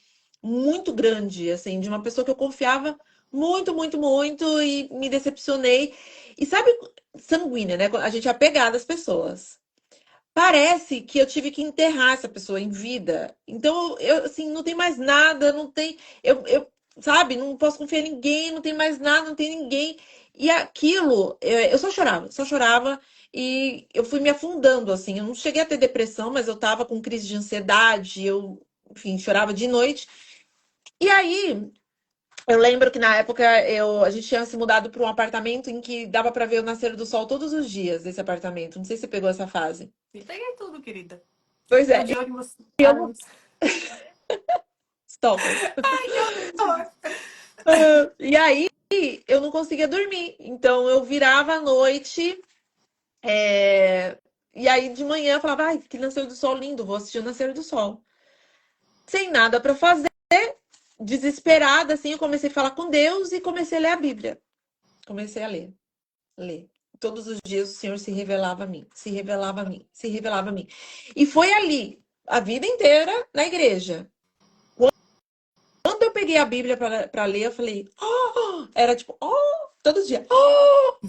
muito grande, assim, de uma pessoa que eu confiava muito, muito, muito e me decepcionei. E sabe, sanguínea, né? A gente é apegada às pessoas. Parece que eu tive que enterrar essa pessoa em vida. Então, eu, assim, não tem mais nada, não tem. Sabe, não posso confiar em ninguém, não tem mais nada, não tem ninguém. E aquilo, eu só chorava e eu fui me afundando, assim. Eu não cheguei a ter depressão, mas eu tava com crise de ansiedade, eu, enfim, chorava de noite. E aí, eu lembro que na época a gente tinha se mudado para um apartamento em que dava para ver o nascer do sol todos os dias desse apartamento. Não sei se você pegou essa fase. E peguei tudo, querida. Pois Tô é, de olho em você. eu Ah, não. não. Stalker. Horror. E aí eu não conseguia dormir. Então eu virava à noite. E aí de manhã eu falava, ai, que nascer do sol lindo, vou assistir o nascer do sol. Sem nada para fazer, desesperada, assim, eu comecei a falar com Deus e comecei a ler a Bíblia. Comecei a ler, ler. Todos os dias o Senhor se revelava a mim, se revelava a mim, se revelava a mim. E foi ali, a vida inteira, na igreja. Quando eu peguei a Bíblia para ler, eu falei, oh! Era tipo, oh! Todo dia, oh!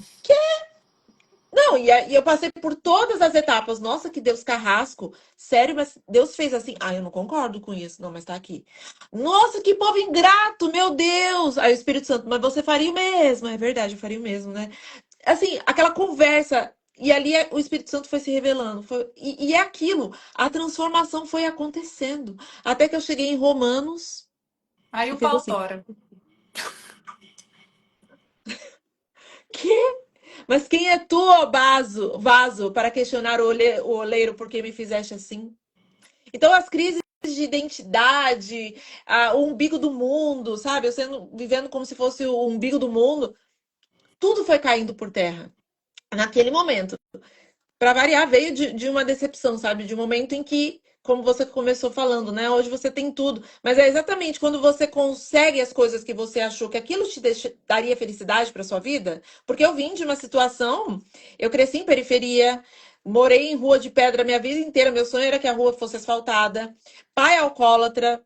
Não, e eu passei por todas as etapas. Nossa, que Deus carrasco. Sério, mas Deus fez assim. Ah, eu não concordo com isso. Não, mas tá aqui. Nossa, que povo ingrato, meu Deus. Aí o Espírito Santo, mas você faria o mesmo. É verdade, eu faria o mesmo, né? Assim, aquela conversa. E ali o Espírito Santo foi se revelando. E é aquilo. A transformação foi acontecendo. Até que eu cheguei em Romanos Aí e o fez pau assim. tora. Quê? Mas quem é tu, ó vaso, para questionar o oleiro porque me fizeste assim? Então, as crises de identidade, o umbigo do mundo, sabe? Eu vivendo como se fosse o umbigo do mundo, tudo foi caindo por terra naquele momento. Para variar, veio de uma decepção, sabe? De um momento em que, como você começou falando, né? Hoje você tem tudo. Mas é exatamente quando você consegue as coisas que você achou que aquilo daria felicidade para sua vida. Porque eu vim de uma situação, eu cresci em periferia, morei em rua de pedra minha vida inteira. Meu sonho era que a rua fosse asfaltada. Pai alcoólatra,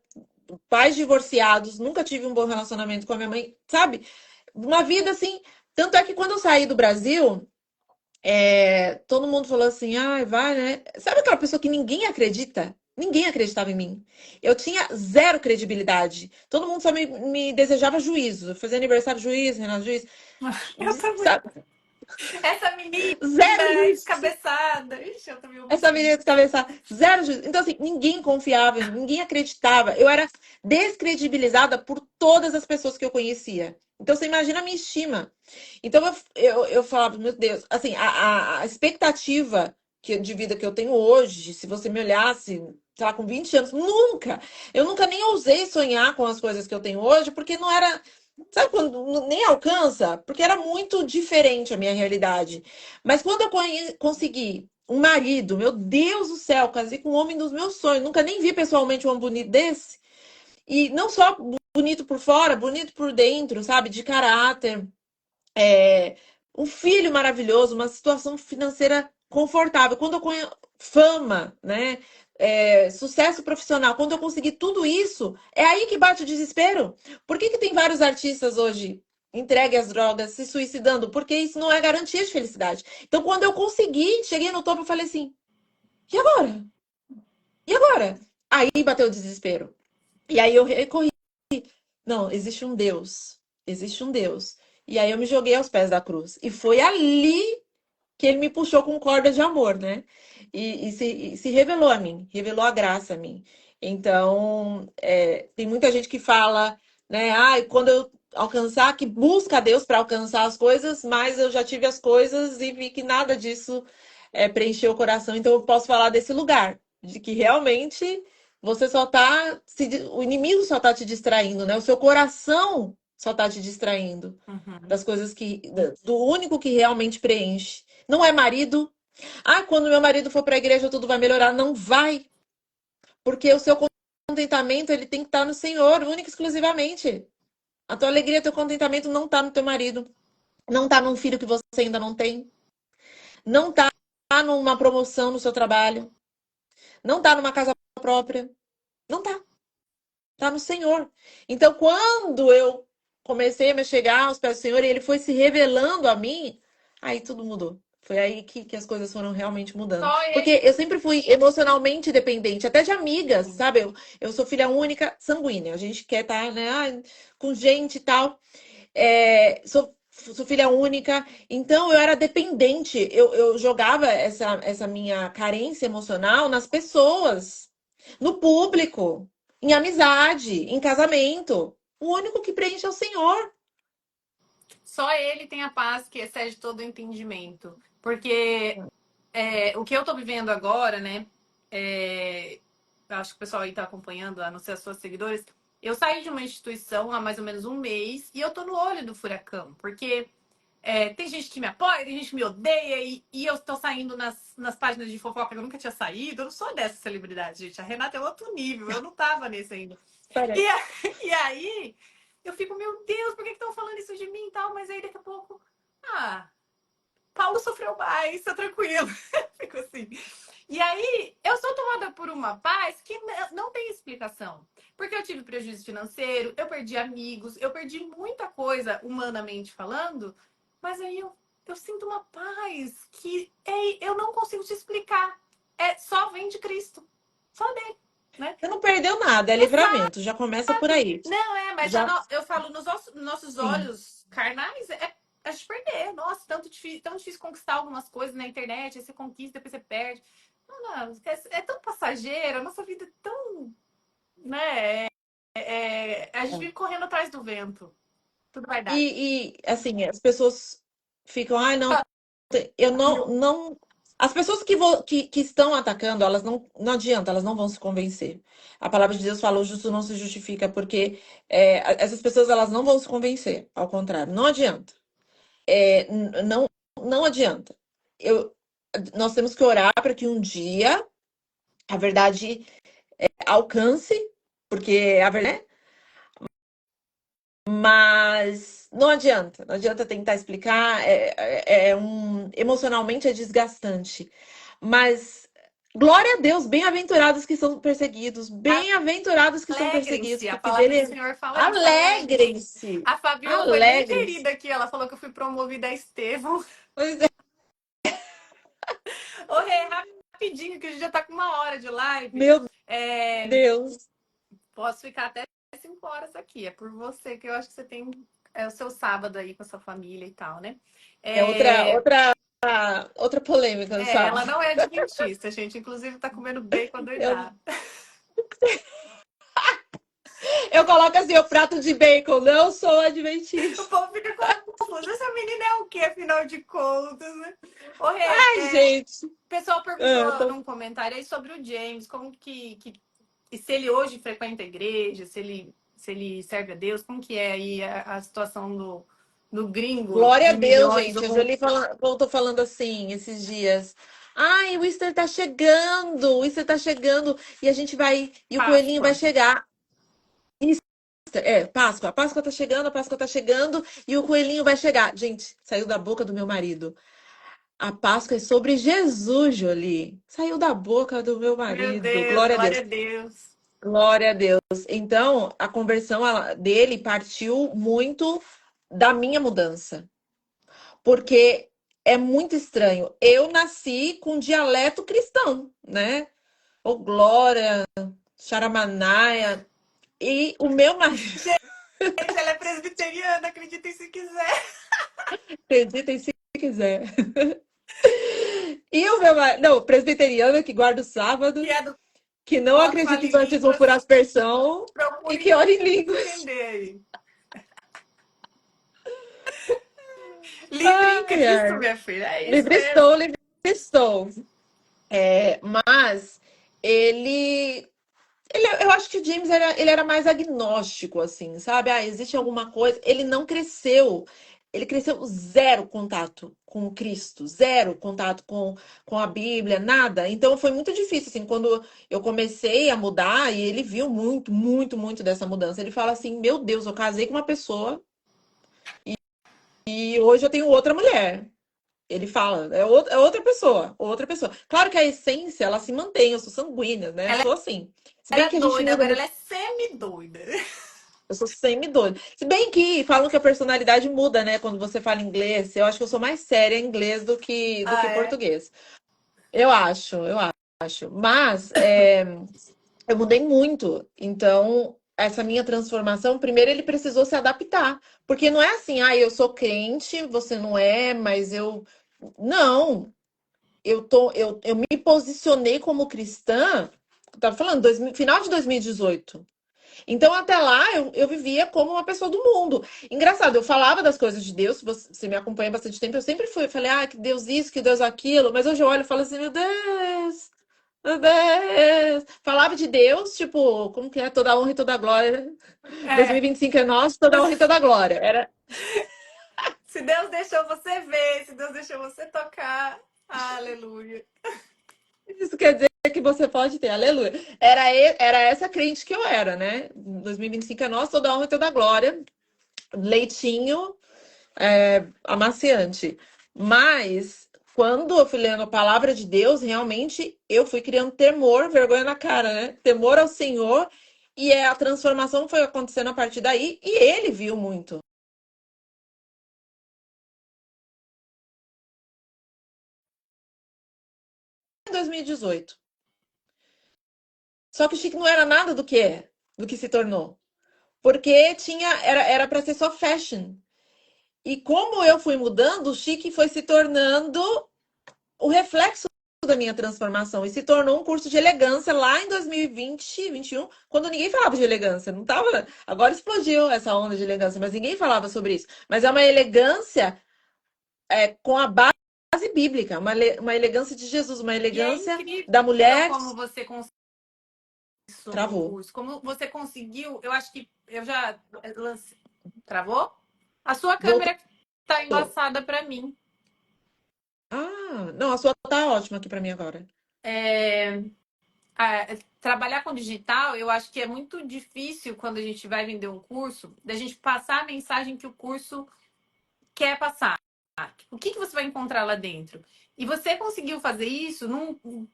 pais divorciados, nunca tive um bom relacionamento com a minha mãe, sabe? Uma vida assim. Tanto é que quando eu saí do Brasil. Todo mundo falou assim, ai, vai, né? Sabe aquela pessoa que ninguém acredita? Ninguém acreditava em mim. Eu tinha zero credibilidade. Todo mundo só me desejava juízo. Eu fazia aniversário juiz, Renato Juiz. Eu também. Sabe? Essa menina Zero juízo. descabeçada. Ixi, eu também ouvi isso Essa muito. menina descabeçada. Zero juízo. Então, assim, ninguém confiava, ninguém acreditava. Eu era descredibilizada por todas as pessoas que eu conhecia. Então, você imagina a minha estima. Então eu falava, meu Deus, assim, a expectativa de vida que eu tenho hoje, se você me olhasse, sei lá, com 20 anos, nunca! Eu nunca nem ousei sonhar com as coisas que eu tenho hoje, porque não era. Sabe quando nem alcança? Porque era muito diferente a minha realidade. Mas quando eu consegui um marido, meu Deus do céu, casei com o homem dos meus sonhos, nunca nem vi pessoalmente um homem bonito desse. E não só bonito por fora, bonito por dentro, sabe? De caráter um filho maravilhoso, uma situação financeira confortável. Quando eu conheço fama, né? Sucesso profissional, quando eu consegui tudo isso, é aí que bate o desespero. Por que tem vários artistas hoje entregue às drogas, se suicidando? Porque isso não é garantia de felicidade. Então, quando eu consegui, cheguei no topo, eu falei assim: e agora? E agora? Aí bateu o desespero. E aí eu recorri. Não, existe um Deus. Existe um Deus. E aí eu me joguei aos pés da cruz. E foi ali que ele me puxou com corda de amor, né? E se revelou a mim, revelou a graça a mim. Então, tem muita gente que fala, né? Ah, quando eu alcançar, que busca Deus para alcançar as coisas, mas eu já tive as coisas e vi que nada disso preencheu o coração. Então, eu posso falar desse lugar, de que realmente você só tá, o inimigo só tá te distraindo, né? O seu coração só tá te distraindo Uhum. das coisas do único que realmente preenche. Não é marido. Ah, quando meu marido for para a igreja tudo vai melhorar. Não vai, porque o seu contentamento ele tem que estar no Senhor, único e exclusivamente. A tua alegria, teu contentamento não tá no teu marido, não tá num filho que você ainda não tem, não tá numa promoção no seu trabalho, não tá numa casa própria, não tá. Tá no Senhor. Então, quando eu comecei a me chegar aos pés do Senhor e ele foi se revelando a mim, aí tudo mudou. Foi aí que as coisas foram realmente mudando. Só Porque ele. eu sempre fui emocionalmente dependente, até de amigas, sabe? Eu sou filha única, sanguínea. A gente quer estar, né, com gente e tal. Sou filha única, então eu era dependente. Eu jogava essa minha carência emocional nas pessoas, no público, em amizade, em casamento. O único que preenche é o Senhor. Só ele tem a paz que excede todo o entendimento. Porque o que eu tô vivendo agora, né? Acho que o pessoal aí tá acompanhando, a não ser as suas seguidores. Eu saí de uma instituição há mais ou menos um mês e eu tô no olho do furacão, porque tem gente que me apoia, tem gente que me odeia, e eu tô saindo nas páginas de fofoca que eu nunca tinha saído. Eu não sou dessa celebridade, gente. A Renata é outro nível, eu não tava nesse ainda. E, Parece. e aí eu fico, meu Deus, por que estão falando isso de mim e tal? Mas aí daqui a pouco, ah, Paulo sofreu mais, tá tranquilo. Fico assim. E aí, eu sou tomada por uma paz que não tem explicação. Porque eu tive prejuízo financeiro, eu perdi amigos, eu perdi muita coisa, humanamente falando, mas aí eu sinto uma paz que eu não consigo te explicar. Só vem de Cristo. Só dele, né? Você não perdeu nada, é Exato. livramento. Já começa por aí. Não, mas Já, eu falo, nos nossos sim. olhos carnais, é a gente perder. Nossa, tão difícil conquistar algumas coisas na internet, aí você conquista, depois você perde. Não, é tão passageiro, a nossa vida é tão, né? A gente vive correndo atrás do vento. Tudo vai dar. Assim, as pessoas ficam, ai, não, eu não. As pessoas que estão atacando, elas não adianta, elas não vão se convencer. A palavra de Deus fala, o justo não se justifica, porque essas pessoas elas não vão se convencer. Ao contrário, não adianta. Não adianta. Eu, nós temos que orar para que um dia a verdade alcance, porque a verdade, mas não adianta, não adianta tentar explicar, emocionalmente é desgastante. Mas glória a Deus, bem-aventurados que são perseguidos, bem-aventurados que são perseguidos, Alegrem-se. A porque palavra do dele Senhor fala isso. Alegrem-se. alegrem-se, A Fabiola foi bem alegrem-se. querida aqui. Ela falou que eu fui promovida a Estevão. Pois é, Ô, Rê, rapidinho, que a gente já tá com 1 hora de live. meu É, Deus. posso ficar até 5 horas aqui. É por você que eu acho que você tem o seu sábado aí com a sua família e tal, né? É É, outra polêmica, ela sabe? não é adventista, gente. Inclusive, tá comendo bacon Eu, doidado. eu coloco assim o prato de bacon, não sou O adventista. povo fica confuso. Essa menina é o quê, afinal de contas, né? Ô, Rê, Ai, gente. o pessoal perguntou Ah, num comentário aí sobre o James, como e se ele hoje frequenta a igreja, se ele serve a Deus, como que é aí a situação do gringo glória a de Deus, milhões do gente. A mundo? Jolie voltou falando assim esses dias. Ai, o Easter tá chegando, o Easter tá chegando. E a gente vai. E o coelhinho vai Páscoa. chegar. Easter, Páscoa. A Páscoa tá chegando, a Páscoa tá chegando. E o coelhinho vai chegar. Gente, saiu da boca do meu marido. A Páscoa é sobre Jesus, Jolie. Saiu da boca do meu Meu marido. Deus, Glória a glória Deus. a Deus. Glória a Deus. Então, a conversão dele partiu muito da minha mudança. Porque é muito estranho. Eu nasci com dialeto cristão, né? Ô, Glória, Charamanaia. E o meu marido, Gente, ela é presbiteriana, acreditem se quiser. acreditem se quiser. E o meu marido, não, presbiteriano que guarda o Que sábado, é do que não Coloque acredita Fala em em batismo por Línguas. aspersão e Procure que ora em línguas. entender aí. Livre em Ai, Cristo, ai. minha filha. É isso Livre mesmo. estou, livre estou. Mas ele Eu acho que o James ele era mais agnóstico, assim, sabe? Ah, existe alguma coisa. Ele não cresceu. Ele cresceu zero contato com o Cristo, zero contato com a Bíblia, nada. Então foi muito difícil, assim, quando eu comecei a mudar e ele viu muito, muito, muito dessa mudança. Ele fala assim: Meu Deus, eu casei com uma pessoa e hoje eu tenho outra mulher. Ele fala, é outra pessoa, outra pessoa. Claro que a essência, ela se mantém, eu sou sanguínea, né? Eu Ela sou assim. Se bem era que a gente doida, muda agora muito. ela é semi-doida. Eu sou semi-doida. Se bem que falam que a personalidade muda, né? Quando você fala inglês. Eu acho que eu sou mais séria em inglês do que Ah, é? português. Eu acho. Mas eu mudei muito. Então, essa minha transformação, primeiro ele precisou se adaptar. Porque não é assim, ah, eu sou crente, você não é, mas eu. Não. Eu me posicionei como cristã, tava falando, final de 2018. Então, até lá, eu vivia como uma pessoa do mundo. Engraçado, eu falava das coisas de Deus, você me acompanha há bastante tempo, eu sempre falei, ah, que Deus isso, que Deus aquilo, mas hoje eu olho e falo assim, meu Deus. Falava de Deus, tipo, como que é? Toda honra e toda glória. É. 2025 é nosso, toda honra e toda glória. Era Se Deus deixou você ver, se Deus deixou você tocar, aleluia. isso quer dizer que você pode ter, aleluia. Era essa crente que eu era, né? 2025 é nosso, toda honra e toda glória. Leitinho, amaciante. Mas quando eu fui lendo a palavra de Deus, realmente eu fui criando temor, vergonha na cara, né? Temor ao Senhor. E a transformação foi acontecendo a partir daí. E ele viu muito. Em 2018. Só que o Chique não era nada do que se tornou. Porque era para ser só fashion. E como eu fui mudando, o Chique foi se tornando o reflexo da minha transformação e se tornou um curso de elegância lá em 2020, 21, quando ninguém falava de elegância, não tava, agora explodiu essa onda de elegância, mas ninguém falava sobre isso. Mas é uma elegância com a base bíblica, uma elegância de Jesus, uma E é elegância incrível da mulher. como você conseguiu isso no Travou. curso. Como você conseguiu, eu acho que eu já lancei. Travou? A sua Voltou. câmera tá embaçada para mim. Ah, não, a sua tá ótima aqui para mim agora. É, trabalhar com digital, eu acho que é muito difícil quando a gente vai vender um curso, da gente passar a mensagem que o curso quer passar. O que você vai encontrar lá dentro? E você conseguiu fazer isso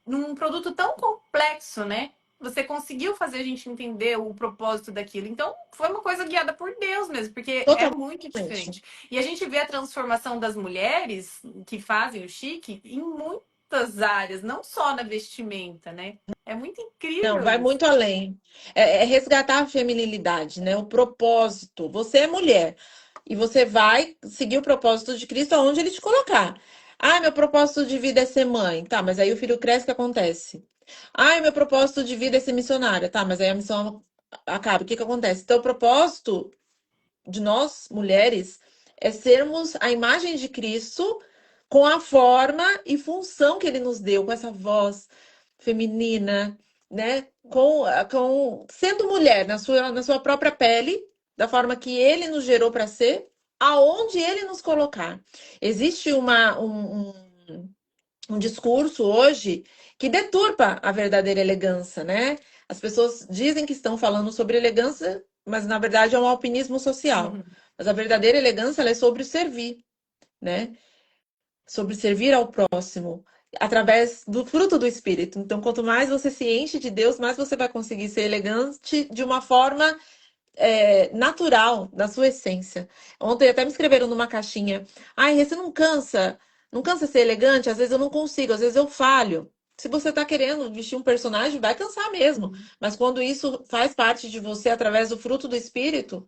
num produto tão complexo, né? Você conseguiu fazer a gente entender o propósito daquilo. Então, foi uma coisa guiada por Deus mesmo, porque é muito Totalmente. diferente. E a gente vê a transformação das mulheres que fazem o chique em muitas áreas, não só na vestimenta, né? É muito Não, incrível vai isso. muito além. É resgatar a feminilidade, né? O propósito. Você é mulher e você vai seguir o propósito de Cristo aonde ele te colocar. Ah, meu propósito de vida é ser mãe. Tá, mas aí o filho cresce, o que acontece? Ah, meu propósito de vida é ser missionária. Tá, mas aí a missão acaba. O que que acontece? Então, o propósito de nós, mulheres, é sermos a imagem de Cristo com a forma e função que ele nos deu, com essa voz feminina, né? Com sendo mulher na sua própria pele, da forma que ele nos gerou para ser, aonde ele nos colocar. Existe um discurso hoje que deturpa a verdadeira elegância, né? As pessoas dizem que estão falando sobre elegância, mas na verdade é um alpinismo social. Uhum. Mas a verdadeira elegância ela é sobre servir, né? Sobre servir ao próximo através do fruto do espírito. Então, quanto mais você se enche de Deus, mais você vai conseguir ser elegante de uma forma natural, da sua essência. Ontem até me escreveram numa caixinha: Ai, você não cansa? Não cansa ser elegante? Às vezes eu não consigo, às vezes eu falho. Se você tá querendo vestir um personagem, vai cansar mesmo. Mas quando isso faz parte de você através do fruto do espírito,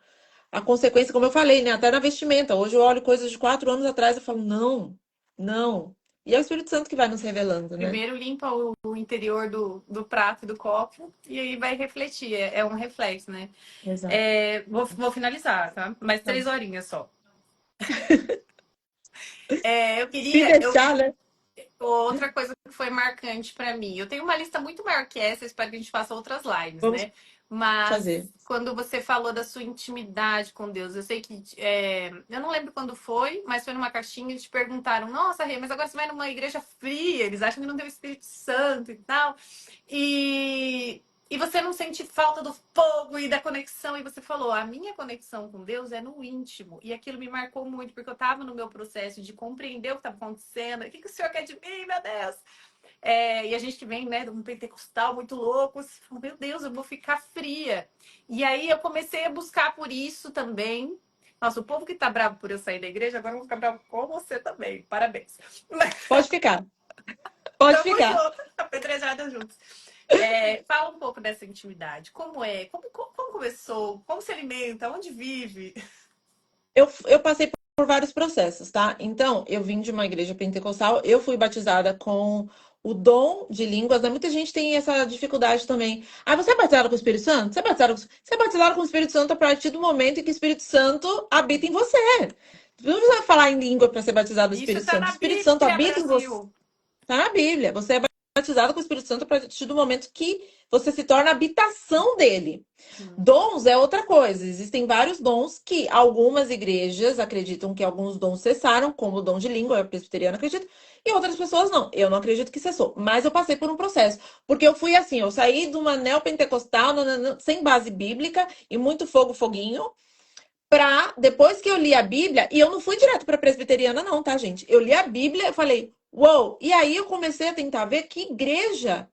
a consequência, como eu falei, né? Até na vestimenta. Hoje eu olho coisas de 4 anos atrás e falo, não, não. E é o Espírito Santo que vai nos revelando, né? Primeiro limpa o interior do prato e do copo e aí vai refletir. É um reflexo, né? Exato. Vou finalizar, tá? Mais Tá. 3 horinhas só. Eu Se queria. deixar, né? Outra coisa que foi marcante pra mim. Eu tenho uma lista muito maior que essa, espero que a gente faça outras lives, Vamos né? Mas fazer. quando você falou da sua intimidade com Deus, eu sei que eu não lembro quando foi, mas foi numa caixinha e te perguntaram: Nossa, Rê, mas agora você vai numa igreja fria, eles acham que não tem o Espírito Santo e tal. E, e você não sente falta do fogo e da conexão. E você falou: A minha conexão com Deus é no íntimo. E aquilo me marcou muito, porque eu estava no meu processo de compreender o que estava acontecendo. O que, que o Senhor quer de mim, meu Deus? E a gente que vem, né, de um pentecostal muito louco, você fala, meu Deus, eu vou ficar fria. E aí eu comecei a buscar por isso também. Nossa, o povo que tá bravo por eu sair da igreja, agora eu vou ficar bravo com você também. Parabéns. Pode ficar. Pode Tamo ficar. junto, apedrejada juntos. Fala um pouco dessa intimidade. Como é? Como começou? Como se alimenta? Onde vive? Eu passei por vários processos, tá? Então, eu vim de uma igreja pentecostal, eu fui batizada com o dom de línguas, né? Muita gente tem essa dificuldade também. Ah, você é batizado com o Espírito Santo? Você é batizado com o Espírito Santo a partir do momento em que o Espírito Santo habita em você. Você não precisa falar em língua para ser batizado do Isso Espírito tá Santo. O na Espírito Santo Bíblia, habita em você. Brasil. Tá na Bíblia. Você é batizado com o Espírito Santo a partir do momento que você se torna a habitação dele. Dons é outra coisa. Existem vários dons que algumas igrejas acreditam que alguns dons cessaram, como o dom de língua, a presbiteriana acredita, e outras pessoas não. Eu não acredito que cessou, mas eu passei por um processo. Porque eu fui assim, eu saí de uma neopentecostal sem base bíblica e muito fogo, foguinho, pra depois que eu li a Bíblia, e eu não fui direto pra presbiteriana não, tá, gente? Eu li a Bíblia, eu falei, uou! E aí eu comecei a tentar ver que igreja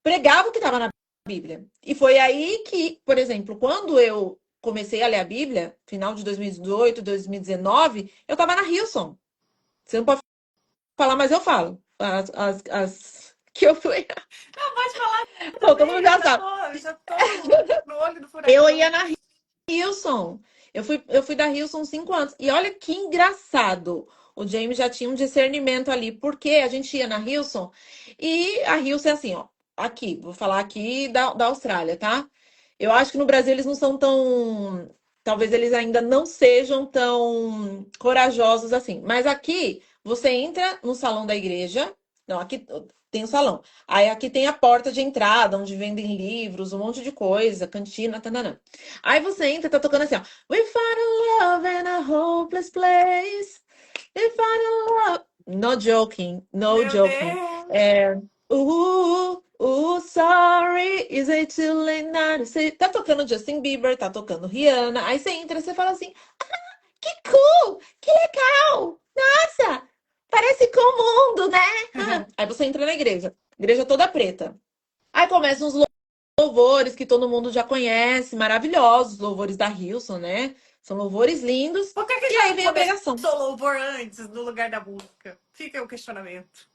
pregava o que estava na Bíblia. E foi aí que, por exemplo, quando eu comecei a ler a Bíblia, final de 2018, 2019, eu estava na Hillsong. Você não pode falar, mas eu falo. As que eu fui. Não, pode falar Bom, todo também, mundo já sabe. eu já tô no olho do Eu ia furacão. na Hilson. Eu fui da Hilson 5 anos. E olha que engraçado. O James já tinha um discernimento ali, porque a gente ia na Hilson e a Hilson é assim, ó. Aqui, vou falar aqui da Austrália, tá? Eu acho que no Brasil eles não são tão. Talvez eles ainda não sejam tão corajosos assim. Mas aqui, você entra no salão da igreja. Não, aqui tem o salão. Aí aqui tem a porta de entrada, onde vendem livros, um monte de coisa, cantina, tananã. Aí você entra, tá tocando assim, ó. We found a love in a hopeless place. We found a love. No joking, no Meu joking. Deus! É, sorry, is it too late now? Tá tocando Justin Bieber, tá tocando Rihanna. Aí você entra e você fala assim, que cool, que legal. Nossa, parece com o mundo, né? Aí você entra na igreja, igreja toda preta. Aí começam os louvores que todo mundo já conhece, maravilhosos, louvores da Hilson, né? São louvores lindos. Por que que E já aí não vem a pregação. começou louvor antes, no lugar da música? Fica aí o questionamento.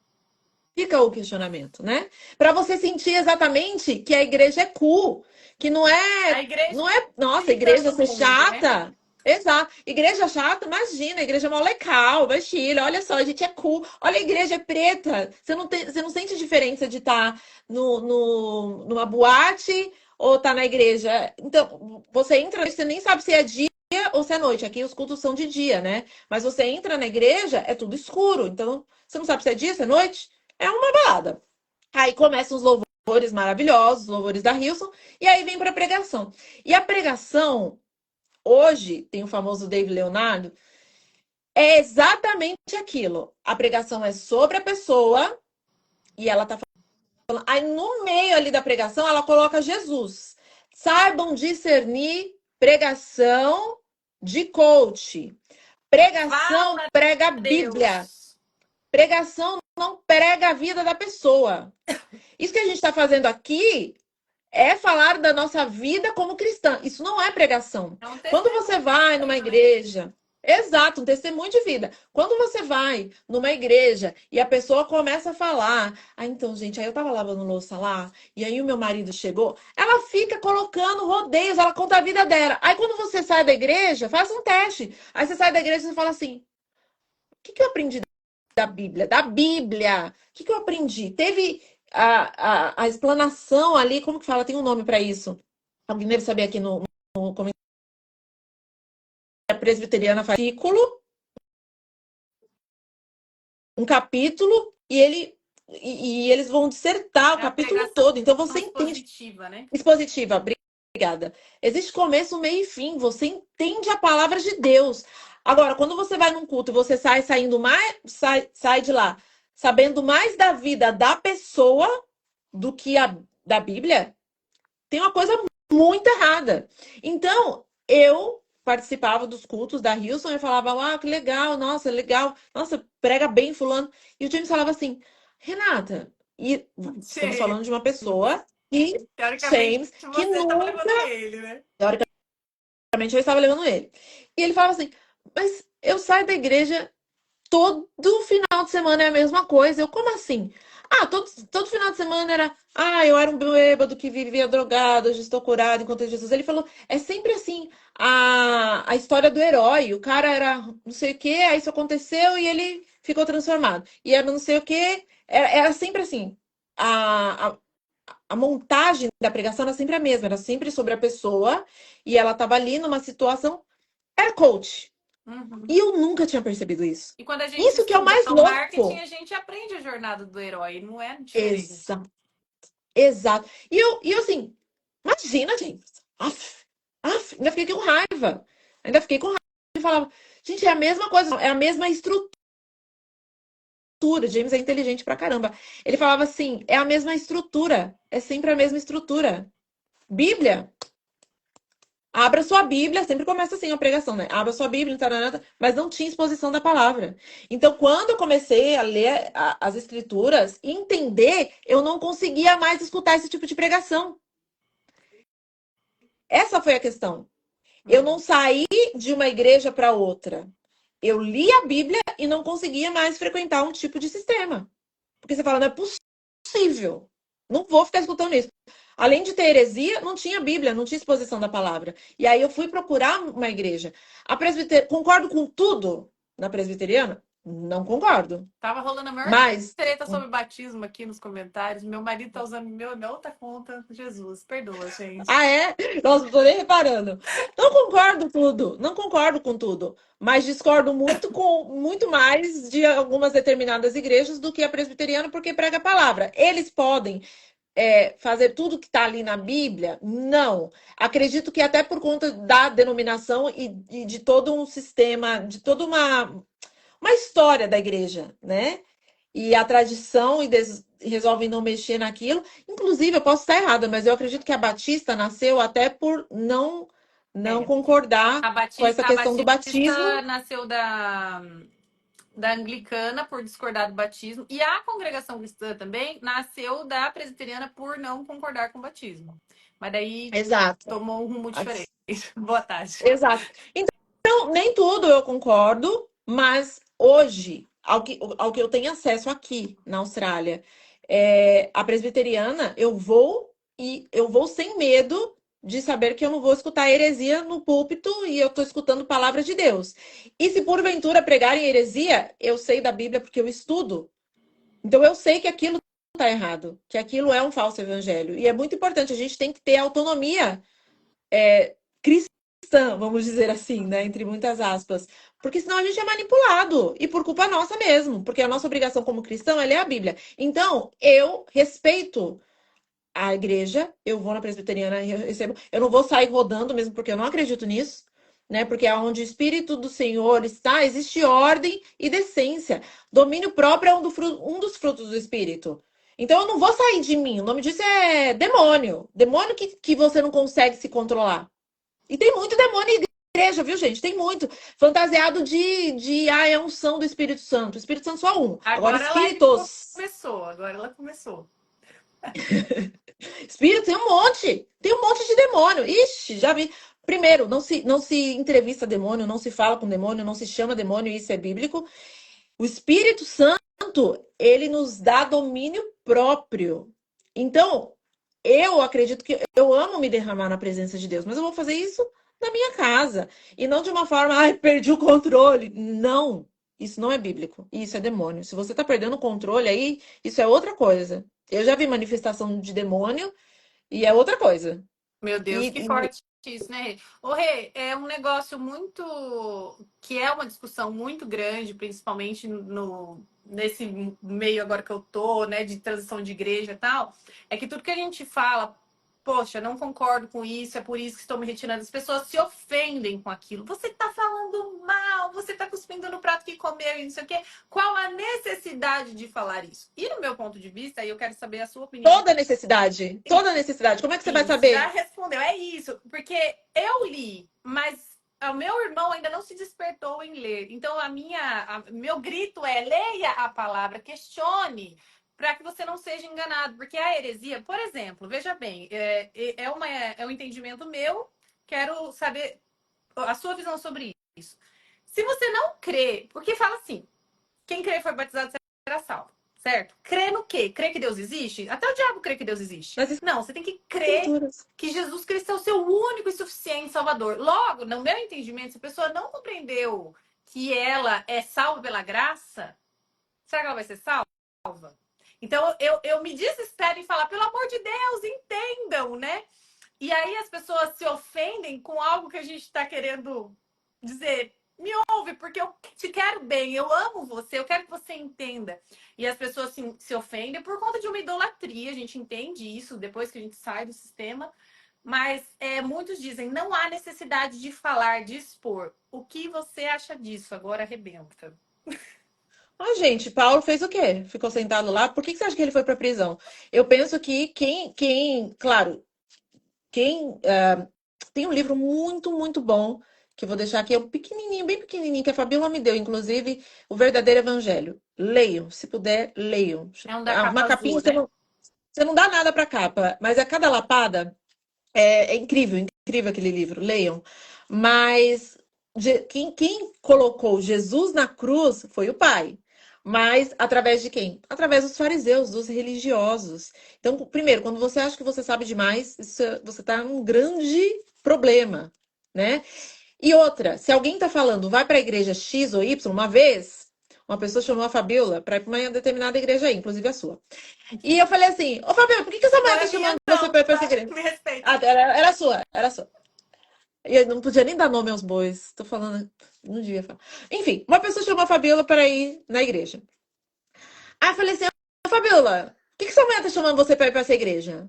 Fica o questionamento, né? Para você sentir exatamente que a igreja é cool, que não A é, igreja não é, nossa, igreja imitando o ser mundo, né? chata. Exato. Igreja chata, imagina, a igreja é mó legal, vai Chile, olha só, a gente é cool. Olha, a igreja é preta. Você não sente diferença de estar numa boate ou estar na igreja. Então, você entra, você nem sabe se é dia ou se é noite. Aqui os cultos são de dia, né? Mas você entra na igreja, é tudo escuro. Então, você não sabe se é dia, se é noite. É uma balada. Aí começam os louvores maravilhosos, os louvores da Hilson, e aí vem para a pregação. E a pregação, hoje, tem o famoso Dave Leonardo, é exatamente aquilo. A pregação é sobre a pessoa e ela tá falando. Aí no meio ali da pregação, ela coloca Jesus. Saibam discernir pregação de coach. Pregação Fala, prega a Bíblia. Deus! Pregação não prega a vida da pessoa. Isso que a gente está fazendo aqui é falar da nossa vida como cristã. Isso não é pregação. É um Quando você testemunho de vai numa vida, né? igreja, exato, um testemunho de vida. Quando você vai numa igreja e a pessoa começa a falar, então, gente, aí eu tava lavando louça lá, e aí o meu marido chegou, ela fica colocando rodeios, ela conta a vida dela. Aí quando você sai da igreja, faz um teste. Aí você sai da igreja e fala assim: o que eu aprendi da Bíblia? Da Bíblia. O que eu aprendi? Teve a explanação ali, como que fala? Tem um nome para isso. Alguém deve saber aqui no comentário. A presbiteriana faz ciclo. um capítulo e eles vão dissertar o É a capítulo pregação todo. Então você entende. expositiva, né? Expositiva, obrigada. Existe começo, meio e fim. Você entende a palavra de Deus. Agora, quando você vai num culto e você sai de lá sabendo mais da vida da pessoa do que da Bíblia, tem uma coisa muito errada. Então, eu participava dos cultos da Hilson e falava, que legal, nossa, prega bem fulano. E o James falava assim, Renata, e estamos James. falando de uma pessoa que, Teoricamente, James, que você estava nunca, levando ele, né? teoricamente, eu estava levando ele. E ele falava assim, mas eu saio da igreja todo final de semana é a mesma coisa. Eu, como assim? Todo final de semana eu era um bêbado que vivia drogado, hoje estou curado enquanto Jesus. Ele falou, é sempre assim, a história do herói. O cara era não sei o que, aí isso aconteceu e ele ficou transformado. E era não sei o que, era sempre assim. A montagem da pregação era sempre a mesma, era sempre sobre a pessoa e ela estava ali numa situação. Era coach. Uhum. E eu nunca tinha percebido isso. E quando a gente Isso que é o estuda mais o marketing, louco. a gente aprende a jornada do herói, não é diferente. Exato, exato. E eu assim, imagina, gente. Ainda fiquei com raiva. Ainda fiquei com raiva. E falava, gente, é a mesma coisa, é a mesma estrutura. James é inteligente pra caramba. Ele falava assim, é a mesma estrutura. É sempre a mesma estrutura. Bíblia, abra sua Bíblia, sempre começa assim a pregação, né? Abra sua Bíblia, taranata, mas não tinha exposição da palavra. Então, quando eu comecei a ler as escrituras e entender, eu não conseguia mais escutar esse tipo de pregação. Essa foi a questão. Eu não Uhum. saí de uma igreja para outra. Eu li a Bíblia e não conseguia mais frequentar um tipo de sistema. Porque você fala, não é possível. Não vou ficar escutando isso. Além de ter heresia, não tinha Bíblia, não tinha exposição da palavra. E aí eu fui procurar uma igreja. Concordo com tudo na presbiteriana? Não concordo. Tava rolando a maior Mas, treta sobre batismo aqui nos comentários. Meu marido tá usando minha outra conta. Jesus, perdoa, gente. é? Nossa, não tô nem reparando. Não concordo tudo, não concordo com tudo. Mas discordo muito mais de algumas determinadas igrejas do que a presbiteriana, porque prega a palavra. Eles podem fazer tudo que está ali na Bíblia? Não. Acredito que até por conta da denominação e de todo um sistema, de toda uma história da igreja, né? E a tradição resolvem não mexer naquilo. Inclusive, eu posso estar errada, mas eu acredito que a Batista nasceu até por não É. concordar A com essa Batista, a questão do Batista batismo. nasceu da anglicana por discordar do batismo. E a congregação cristã também nasceu da presbiteriana por não concordar com o batismo. Mas daí Exato. tomou um rumo diferente. Boa tarde. Exato. Então, nem tudo eu concordo, mas hoje, ao que eu tenho acesso aqui na Austrália, a presbiteriana, eu vou sem medo de saber que eu não vou escutar heresia no púlpito e eu estou escutando palavra de Deus. E se porventura pregarem heresia, eu sei da Bíblia porque eu estudo. Então eu sei que aquilo está errado, que aquilo é um falso evangelho. E é muito importante, a gente tem que ter autonomia cristã, vamos dizer assim, né? Entre muitas aspas. Porque senão a gente é manipulado. E por culpa nossa mesmo. Porque a nossa obrigação como cristão é ler a Bíblia. Então, eu respeito a igreja, eu vou na presbiteriana e eu recebo. Eu não vou sair rodando mesmo, porque eu não acredito nisso. Né? Porque onde o Espírito do Senhor está, existe ordem e decência. Domínio próprio é um dos frutos do Espírito. Então eu não vou sair de mim. O nome disso é demônio. Demônio que você não consegue se controlar. E tem muito demônio em igreja, viu, gente? Tem muito. Fantasiado é unção do Espírito Santo. O Espírito Santo só um. Agora, Agora ela espíritos. começou. Agora ela começou. Espírito tem um monte. Tem um monte de demônio. Ixi, já vi. Primeiro, não se entrevista demônio, não se fala com demônio, não se chama demônio, isso é bíblico. O Espírito Santo, ele nos dá domínio próprio. Então, eu acredito que eu amo me derramar na presença de Deus, mas eu vou fazer isso na minha casa. E não de uma forma, perdi o controle. Não, isso não é bíblico. Isso é demônio. Se você tá perdendo o controle aí, isso é outra coisa. Eu já vi manifestação de demônio e é outra coisa. Meu Deus, que E forte. isso, né, Rê? Ô, Rê, é um negócio muito... que é uma discussão muito grande, principalmente nesse meio agora que eu tô, né, de transição de igreja e tal, é que tudo que a gente fala, poxa, não concordo com isso, é por isso que estou me retirando. As pessoas se ofendem com aquilo. Você tá falando mal, você tá cuspindo no prato que comeu e não sei o quê. Qual a necessidade de falar isso? E no meu ponto de vista, aí eu quero saber a sua opinião. Toda necessidade. Toda necessidade. Como é que você vai Isso, já saber? respondeu. É isso, porque eu li, mas o meu irmão ainda não se despertou em ler. Então, meu grito é: leia a palavra, questione, para que você não seja enganado. Porque a heresia, por exemplo, veja bem, é um entendimento meu, quero saber a sua visão sobre isso. Se você não crê, porque fala assim: quem crê e foi batizado será salvo. Certo? Crê no quê? Crê que Deus existe? Até o diabo crê que Deus existe. Nas Não, você tem que crer escrituras. que Jesus Cristo é o seu único e suficiente Salvador. Logo, no meu entendimento, se a pessoa não compreendeu que ela é salva pela graça, será que ela vai ser salva? Então, eu me desespero em falar, pelo amor de Deus, entendam, né? E aí as pessoas se ofendem com algo que a gente está querendo dizer. Me ouve, porque eu te quero bem, eu amo você, eu quero que você entenda. E as pessoas se ofendem por conta de uma idolatria, a gente entende isso depois que a gente sai do sistema. Mas muitos dizem, não há necessidade de falar, de expor. O que você acha disso? Agora arrebenta. Ah, gente, Paulo fez o quê? Ficou sentado lá? Por que que você acha que ele foi para a prisão? Eu penso que claro, tem um livro muito, muito bom, que eu vou deixar aqui, é um pequenininho, bem pequenininho, que a Fabíola me deu, inclusive, O Verdadeiro Evangelho. Leiam, se puder, leiam. É um da capa Uma capinha, azul, né? você não dá nada para capa, mas a cada lapada é incrível, incrível aquele livro, leiam. Mas quem colocou Jesus na cruz foi o Pai. Mas através de quem? Através dos fariseus, dos religiosos. Então, primeiro, quando você acha que você sabe demais, você está num grande problema, né? E outra, se alguém está falando, vai para a igreja X ou Y, uma vez, uma pessoa chamou a Fabiola para ir para uma determinada igreja aí, inclusive a sua. E eu falei assim, ô Fabiola, por que que essa Não mulher tá é minha, chamando você não, para ir para essa tá? igreja? Me respeita. Ah, era sua, era sua. E eu não podia nem dar nome aos bois. Tô falando, não devia falar. Enfim, uma pessoa chamou a Fabiola para ir na igreja. Aí eu falei assim, ô Fabiola, por que que sua mulher tá chamando você para ir para essa igreja?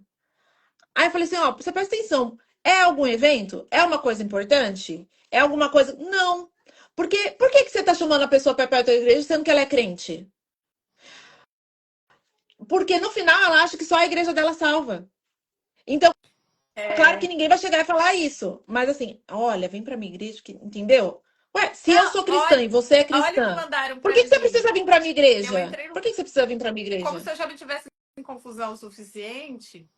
Aí eu falei assim, ó, você presta atenção. É algum evento? É uma coisa importante? É alguma coisa? Não. Por que que você tá chamando a pessoa para ir para a igreja sendo que ela é crente? Porque no final ela acha que só a igreja dela salva. Então, claro que É... ninguém vai chegar e falar isso. Mas assim, olha, vem pra minha igreja, entendeu? Ué, se eu Não, sou cristã olha, e você é olha o que cristã, mandaram por pra que que você mim. precisa vir pra minha Eu igreja? entrei Por no... que que você precisa vir pra minha Como igreja? se eu já não tivesse em confusão o suficiente.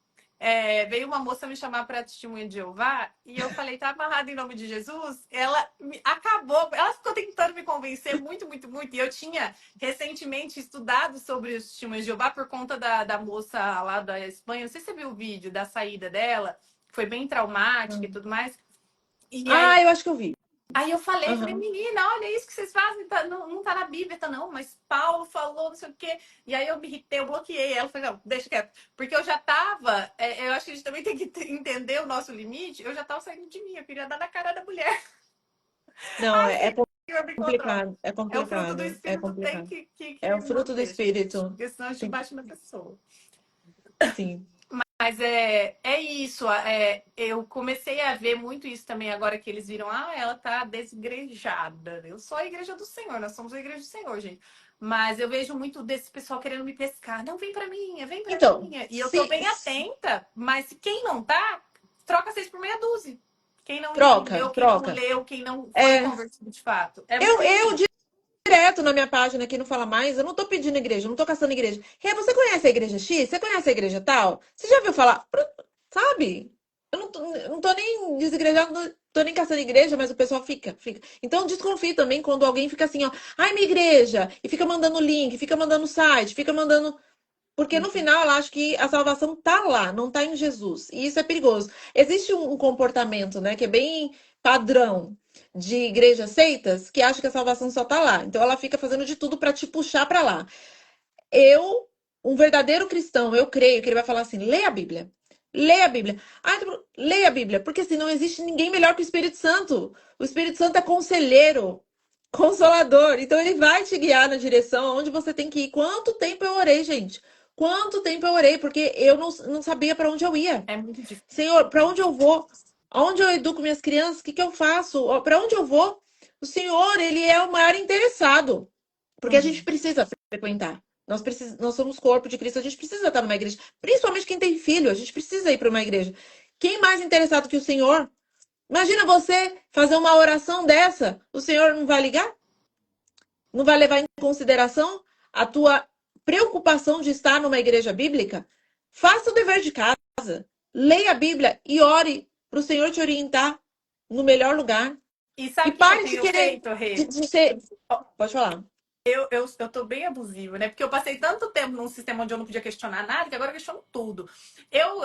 Veio uma moça me chamar para testemunha de Jeová e eu falei, tá amarrado em nome de Jesus. Ela acabou, ela ficou tentando me convencer muito, muito, muito. E eu tinha recentemente estudado sobre os testemunhos de Jeová por conta da moça lá da Espanha. Não sei se você viu o vídeo da saída dela, foi bem traumática e tudo mais. E Ah, aí eu acho que eu vi. Aí eu falei, Aham. menina, olha isso que vocês fazem, não tá na Bíblia, tá não, mas Paulo falou, não sei o quê. E aí eu me irritei, eu bloqueei ela, falei, não, deixa quieto. Porque eu já tava, eu acho que a gente também tem que entender o nosso limite, eu já tava saindo de mim, eu queria dar na cara da mulher. Não, Eu me controlo. complicado, é É o fruto do complicado, é espírito, tem complicado. que É o fruto do manter, gente. espírito. Porque senão a gente Tem, bate na pessoa. sim. Mas é isso. Eu comecei a ver muito isso também agora que eles viram, ela tá desigrejada. Eu sou a igreja do Senhor, nós somos a igreja do Senhor, gente. Mas eu vejo muito desse pessoal querendo me pescar. Não, vem pra mim, vem pra Então, mim. E eu tô bem se atenta, mas quem não tá, troca 6 por meia dúzia. Quem não troca, entendeu, quem não troca. leu, quem não foi É, convertido de fato. É muito eu isso. direto na minha página aqui não fala mais, eu não tô pedindo igreja, eu não tô caçando igreja. Rê, você conhece a igreja X? Você conhece a igreja tal? Você já ouviu falar? Sabe? Eu não tô nem desigrejando, não tô nem caçando igreja, mas o pessoal fica. Então, eu desconfio também quando alguém fica assim, ó, ai, minha igreja, e fica mandando link, fica mandando site, fica mandando. Porque no final, eu acho que a salvação tá lá, não tá em Jesus. E isso é perigoso. Existe um comportamento, né, que é bem padrão de igrejas seitas, que acha que a salvação só tá lá. Então, ela fica fazendo de tudo para te puxar para lá. Eu, um verdadeiro cristão, eu creio que ele vai falar assim: lê a Bíblia. Leia a Bíblia. Ah, leia a Bíblia, porque assim, não existe ninguém melhor que o Espírito Santo. O Espírito Santo é conselheiro, consolador. Então ele vai te guiar na direção onde você tem que ir. Quanto tempo eu orei, gente? Quanto tempo eu orei, porque eu não sabia para onde eu ia. É muito difícil. Senhor, para onde eu vou? Aonde eu educo minhas crianças? O que que eu faço? Para onde eu vou? O Senhor, ele é o maior interessado. Porque a gente Uhum. precisa frequentar. Nós somos corpo de Cristo, a gente precisa estar numa igreja. Principalmente quem tem filho, a gente precisa ir para uma igreja. Quem mais interessado que o Senhor? Imagina você fazer uma oração dessa, o Senhor não vai ligar? Não vai levar em consideração a tua preocupação de estar numa igreja bíblica? Faça o dever de casa. Leia a Bíblia e ore para o Senhor te orientar no melhor lugar. E E sabe o que que eu pare de tenho querer feito, Rê? de ser. Pode falar. Eu tô bem abusiva, né? Porque eu passei tanto tempo num sistema onde eu não podia questionar nada, que agora eu questiono tudo. Eu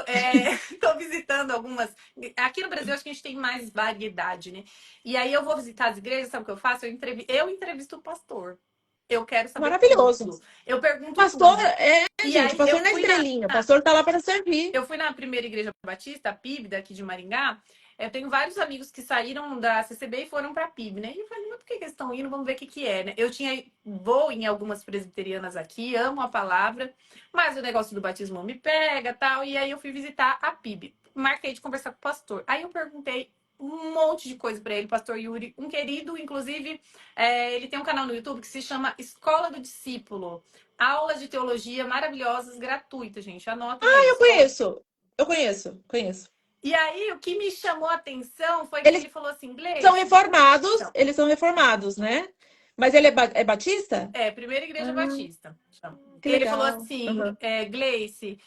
tô visitando algumas. Aqui no Brasil, acho que a gente tem mais variedade, né? E aí eu vou visitar as igrejas, sabe o que eu faço? Eu entrevisto o pastor. Eu quero saber Maravilhoso. tudo. Eu pergunto Pastor, tudo. E gente, aí eu pastor na fui na. estrelinha. Pastor tá lá para servir. Eu fui na primeira igreja batista, a PIB, daqui de Maringá. Eu tenho vários amigos que saíram da CCB e foram para a PIB, né? E eu falei, mas por que eles estão indo? Vamos ver o que que é, né? Vou em algumas presbiterianas aqui, amo a palavra, mas o negócio do batismo me pega, tal. E aí eu fui visitar a PIB. Marquei de conversar com o pastor. Aí eu perguntei um monte de coisa para ele, pastor Yuri, um querido, inclusive, ele tem um canal no YouTube que se chama Escola do Discípulo. Aulas de teologia maravilhosas, gratuitas, gente. Anotem aí, Eu Escola. conheço. Eu conheço. E aí, o que me chamou a atenção foi que Eles ele falou assim, são Gleice, reformados, então, eles são reformados, né? Mas ele é batista? Primeira Igreja Ah, Batista. Chama. que Ele falou legal. assim, Aham. Gleice,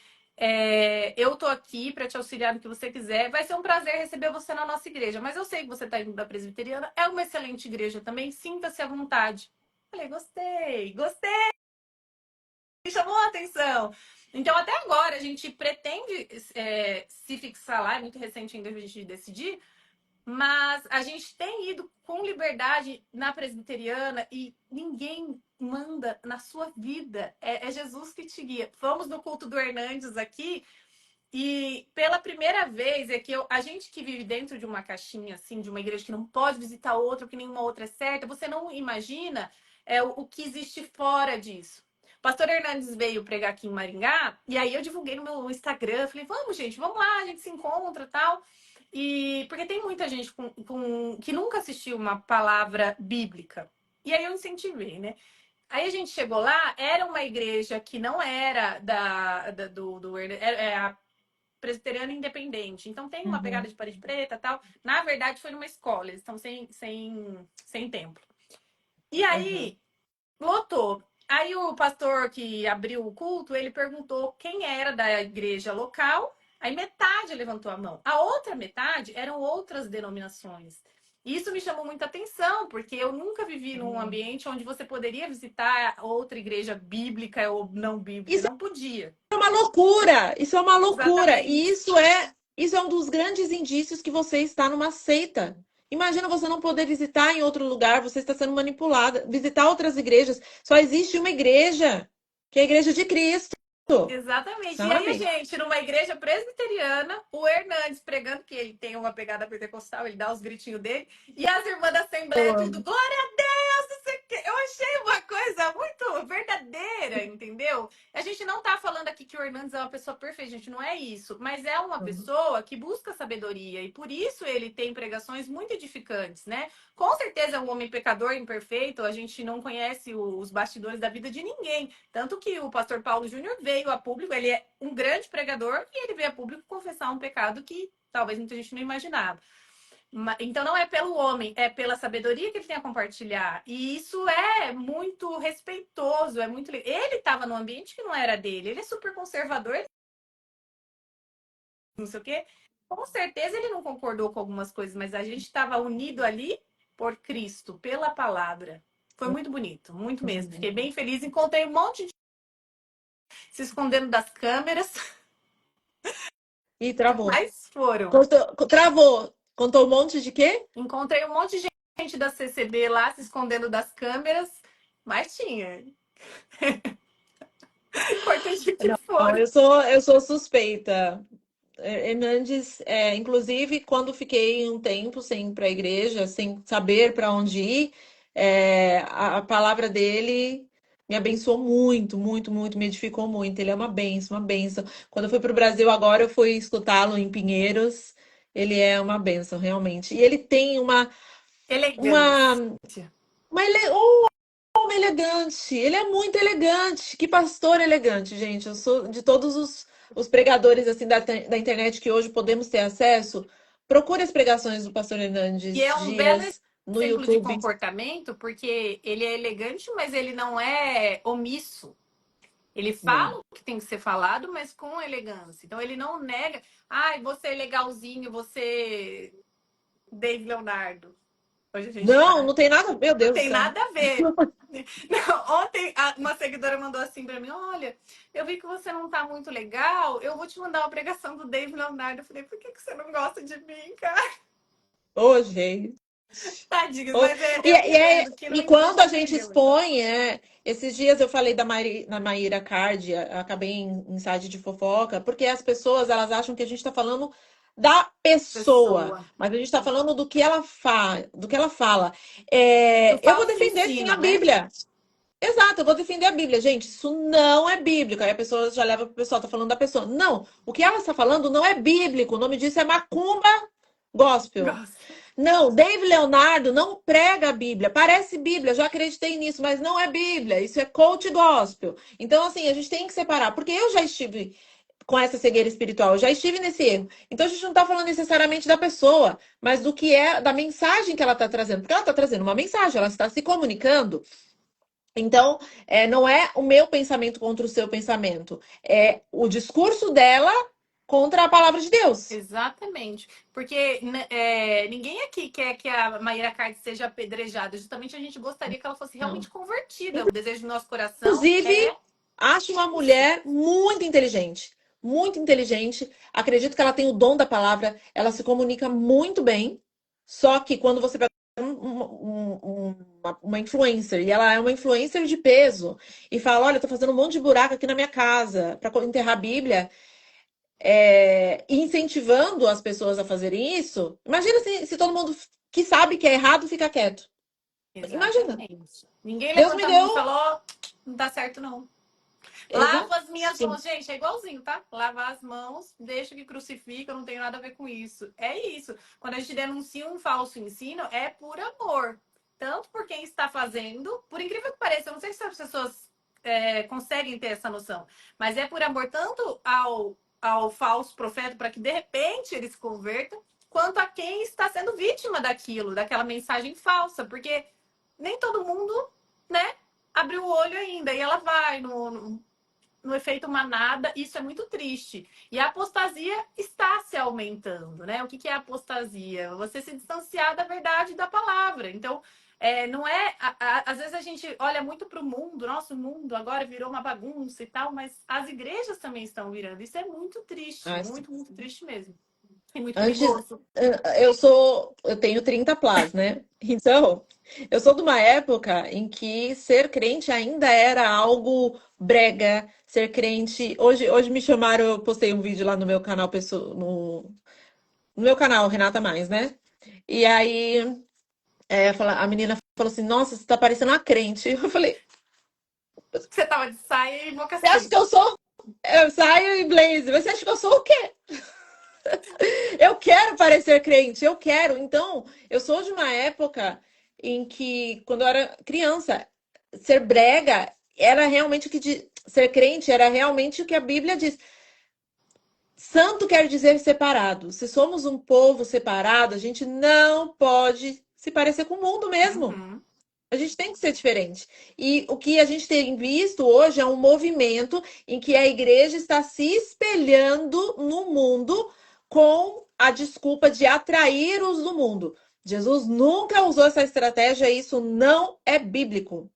eu tô aqui para te auxiliar no que você quiser. Vai ser um prazer receber você na nossa igreja. Mas eu sei que você está indo da presbiteriana. É uma excelente igreja também. Sinta-se à vontade. Falei, gostei. Me chamou a atenção. Então, até agora, a gente pretende se fixar lá, é muito recente ainda a gente decidir, mas a gente tem ido com liberdade na presbiteriana e ninguém manda na sua vida. É Jesus que te guia. Fomos no culto do Hernandes aqui e pela primeira vez é que a gente que vive dentro de uma caixinha, assim, de uma igreja que não pode visitar outra, que nenhuma outra é certa, você não imagina o que existe fora disso. O pastor Hernandes veio pregar aqui em Maringá, e aí eu divulguei no meu Instagram, falei, vamos, gente, vamos lá, a gente se encontra e tal. E porque tem muita gente que nunca assistiu uma palavra bíblica. E aí eu incentivei, né? Aí a gente chegou lá, era uma igreja que não era do a presbiteriana independente. Então tem uma pegada Uhum. de parede preta e tal. Na verdade, foi numa escola, eles estão sem templo. E Uhum. aí, lotou. Aí o pastor que abriu o culto, ele perguntou quem era da igreja local. Aí metade levantou a mão. A outra metade eram outras denominações. Isso me chamou muita atenção, porque eu nunca vivi num ambiente onde você poderia visitar outra igreja bíblica ou não bíblica. Isso Não podia. é uma loucura. Isso é uma loucura. E Exatamente. isso é um dos grandes indícios que você está numa seita. Imagina você não poder visitar em outro lugar, você está sendo manipulada. Visitar outras igrejas. Só existe uma igreja, que é a igreja de Cristo. Exatamente. E aí, Sabe? gente, numa igreja presbiteriana, o Hernandes pregando que ele tem uma pegada pentecostal, ele dá os gritinhos dele, e as irmãs da Eu Assembleia, tudo, amo. glória a Deus, não sei o quê. Eu achei uma coisa muito verdadeira, entendeu? A gente não tá falando aqui que o Hernandes é uma pessoa perfeita, gente, não é isso, mas é uma pessoa que busca sabedoria, e por isso ele tem pregações muito edificantes, né? Com certeza é um homem pecador, imperfeito, a gente não conhece os bastidores da vida de ninguém, tanto que o pastor Paulo Júnior veio a público, ele é um grande pregador e ele veio a público confessar um pecado que talvez muita gente não imaginava. Então não é pelo homem, é pela sabedoria que ele tem a compartilhar. E isso é muito respeitoso, é muito. Ele estava num ambiente que não era dele, ele é super conservador, não sei o quê. Com certeza ele não concordou com algumas coisas, mas a gente estava unido ali por Cristo, pela palavra. Foi muito bonito, muito mesmo. Fiquei bem feliz. Encontrei um monte de se escondendo das câmeras, E travou. mas foram. Travou. Contou um monte de quê? Encontrei um monte de gente da CCB lá se escondendo das câmeras, mas tinha. Importante que Não, foram. eu sou suspeita. Hernandes, inclusive, quando fiquei um tempo sem ir para a igreja, sem saber para onde ir, a palavra dele me abençoou muito, muito, muito, me edificou muito. Ele é uma bênção, uma bênção. Quando eu fui para o Brasil agora, eu fui escutá-lo em Pinheiros. Ele é uma bênção, realmente. E ele tem uma, Elegância. um homem elegante. Ele é muito elegante. Que pastor elegante, gente. Eu sou de todos os pregadores assim da internet que hoje podemos ter acesso. Procure as pregações do pastor E é Hernandes um belo Dias no exemplo de YouTube. comportamento, porque ele é elegante, mas ele não é omisso. Ele Não. fala o que tem que ser falado, mas com elegância. Então ele não nega, ai, você é legalzinho, você Dave Leonardo. Hoje a gente Não, tá. não tem nada. Meu Não Deus do tem céu. nada a ver. Não, ontem uma seguidora mandou assim pra mim: olha, eu vi que você não tá muito legal, eu vou te mandar uma pregação do Dave Leonardo. Eu falei, por que você não gosta de mim, cara? Ô, gente. Tadinho, Ô, mas eu entendo que e não quando a gente entendeu. Então. expõe, esses dias eu falei da Maíra Cardi, acabei em site de fofoca, porque as pessoas elas acham que a gente está falando da pessoa, Pessoa. mas a gente está falando do que ela do que ela fala. Do Eu vou falso defender sim a ensino, né? Bíblia. Exato, eu vou defender a Bíblia. Gente, isso não é bíblico. Aí a pessoa já leva para o pessoal, tá falando da pessoa. Não, o que ela está falando não é bíblico. O nome disso é macumba gospel. Gosto. Não, Dave Leonardo não prega a Bíblia. Parece Bíblia, já acreditei nisso, mas não é Bíblia. Isso é coach gospel. Então, assim, a gente tem que separar, porque eu já estive com essa cegueira espiritual, eu já estive nesse erro. Então, a gente não está falando necessariamente da pessoa, mas do que é, da mensagem que ela está trazendo. Porque ela está trazendo uma mensagem, ela está se comunicando. Então, não é o meu pensamento contra o seu pensamento, é o discurso dela contra a palavra de Deus. Exatamente. Porque ninguém aqui quer que a Maíra Cardi seja apedrejada. Justamente a gente gostaria que ela fosse Não. realmente convertida. O desejo do nosso coração Inclusive, é acho uma isso. mulher muito inteligente. Muito inteligente. Acredito que ela tem o dom da palavra. Ela se comunica muito bem. Só que quando você pega uma influencer e ela é uma influencer de peso e fala: Olha, eu tô fazendo um monte de buraco aqui na minha casa para enterrar a Bíblia, incentivando as pessoas a fazerem isso. Imagina se todo mundo que sabe que é errado fica quieto. Imagina. Exatamente. Ninguém Deus me levanta a mão e deu. falou, não tá certo não. Exato. Lavo as minhas mãos, gente, é igualzinho, tá? Lavar as mãos, deixa que crucifica, não tem nada a ver com isso. É isso. Quando a gente denuncia um falso ensino, é por amor. Tanto por quem está fazendo, por incrível que pareça, eu não sei se as pessoas conseguem ter essa noção, mas é por amor tanto ao falso profeta, para que de repente ele se converta, quanto a quem está sendo vítima daquilo, daquela mensagem falsa, porque nem todo mundo, né, abriu o olho ainda, e ela vai no efeito manada, isso é muito triste. E a apostasia está se aumentando, né? O que é apostasia? Você se distanciar da verdade da palavra. Então, não é. Às vezes a gente olha muito para o mundo, nosso mundo agora virou uma bagunça e tal, mas as igrejas também estão virando. Isso é muito triste, Ah, muito, muito triste mesmo. E muito antes, perigoso. eu tenho 30 plus, né? Então, eu sou de uma época em que ser crente ainda era algo brega, ser crente. Hoje me chamaram, eu postei um vídeo lá no meu canal, no meu canal, Renata Mais, né? E aí, a menina falou assim: Nossa, você tá parecendo uma crente. Eu falei: Você tava de saia e boca Você acha que seca. eu sou? Eu saio em blazer, mas você acha que eu sou o quê? Eu quero parecer crente, eu quero. Então, eu sou de uma época em que, quando eu era criança, ser brega era realmente ser crente era realmente o que a Bíblia diz. Santo quer dizer separado. Se somos um povo separado, a gente não pode se parecer com o mundo mesmo. Uhum. A gente tem que ser diferente. E o que a gente tem visto hoje é um movimento em que a igreja está se espelhando no mundo com a desculpa de atrair os do mundo. Jesus nunca usou essa estratégia, isso não é bíblico.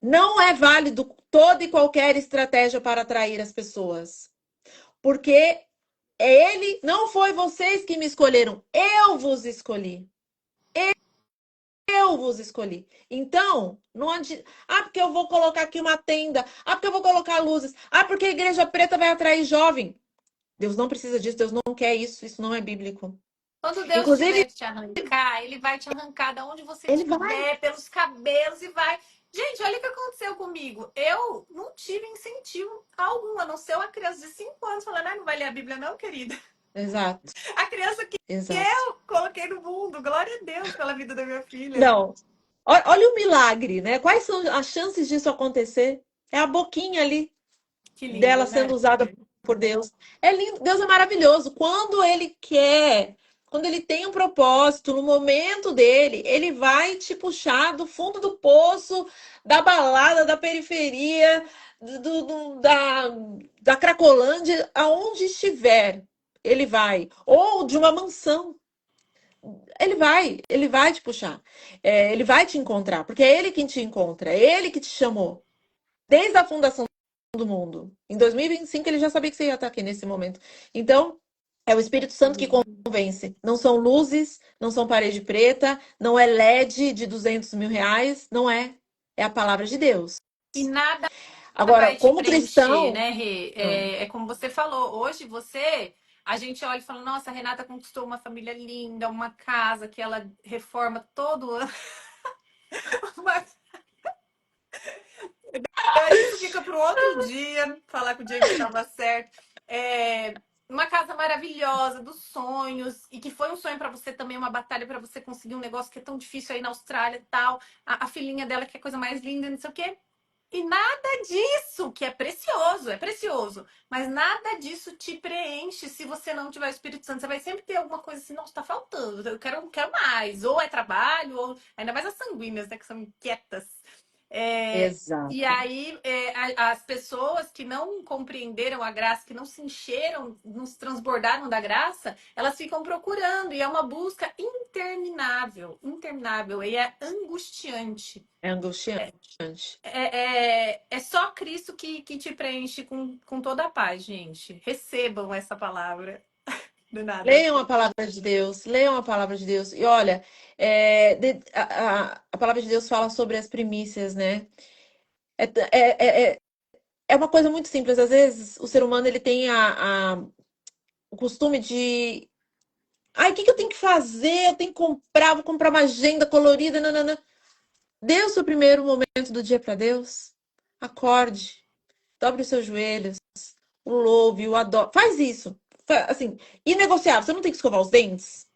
Não é válido toda e qualquer estratégia para atrair as pessoas. Porque ele não foi vocês que me escolheram, eu vos escolhi. Eu vos escolhi. Então, não adianta. Ah, porque eu vou colocar aqui uma tenda. Ah, porque eu vou colocar luzes. Ah, porque a igreja preta vai atrair jovem. Deus não precisa disso, Deus não quer isso, isso não é bíblico. Quando Deus Inclusive, tiver que te arrancar, ele vai te arrancar de onde você ele vai. estiver, pelos cabelos e vai. Gente, olha o que aconteceu comigo. Eu não tive incentivo algum, a não ser uma criança de 5 anos falando, ah, não vai ler a Bíblia, não, querida. Exato, A criança que exato. eu coloquei no mundo. Glória a Deus pela vida da minha filha. Não, olha o milagre, né? Quais são as chances disso acontecer? É a boquinha ali Que dela lindo, sendo né? usada por Deus. É lindo, Deus é maravilhoso. Quando Ele quer, quando Ele tem um propósito, no momento dele, Ele vai te puxar do fundo do poço, da balada, da periferia, da Cracolândia, aonde estiver, Ele vai. Ou de uma mansão. Ele vai te puxar. É, ele vai te encontrar, porque é ele quem te encontra, é ele que te chamou. Desde a fundação do mundo. Em 2025 ele já sabia que você ia estar aqui nesse momento. Então, é o Espírito Santo que convence. Não são luzes, não são parede preta, não é LED de R$ 200.000, não é. É a palavra de Deus. E nada Agora, vai te como preencher, cristão, né, Rê? não. É como você falou. Hoje você. A gente olha e fala, nossa, a Renata conquistou uma família linda, uma casa que ela reforma todo ano. Mas isso fica para um outro dia, falar que o James estava certo. É, uma casa maravilhosa, dos sonhos, e que foi um sonho para você também, uma batalha para você conseguir um negócio que é tão difícil aí na Austrália e tal. A filhinha dela, que é a coisa mais linda, não sei o quê. E nada disso, que é precioso, mas nada disso te preenche se você não tiver o Espírito Santo. Você vai sempre ter alguma coisa assim, nossa, tá faltando, eu quero mais. Ou é trabalho, ou ainda mais as sanguíneas, né, que são inquietas. E Exato. aí, as pessoas que não compreenderam a graça, que não se encheram, não se transbordaram da graça, elas ficam procurando, e é uma busca interminável, interminável, e é angustiante. É angustiante. É só Cristo que te preenche com toda a paz, gente. Recebam essa palavra. Do nada. Leiam a palavra de Deus, leiam a palavra de Deus. E olha, a palavra de Deus fala sobre as primícias, né? É, é uma coisa muito simples. Às vezes o ser humano ele tem o costume de. Ai, o que que eu tenho que fazer? Eu tenho que comprar, vou comprar uma agenda colorida. Nanana. Dê o seu primeiro momento do dia para Deus. Acorde, dobre os seus joelhos, o louve, o adore. Faz isso. Assim, inegociável. Você não tem que escovar os dentes.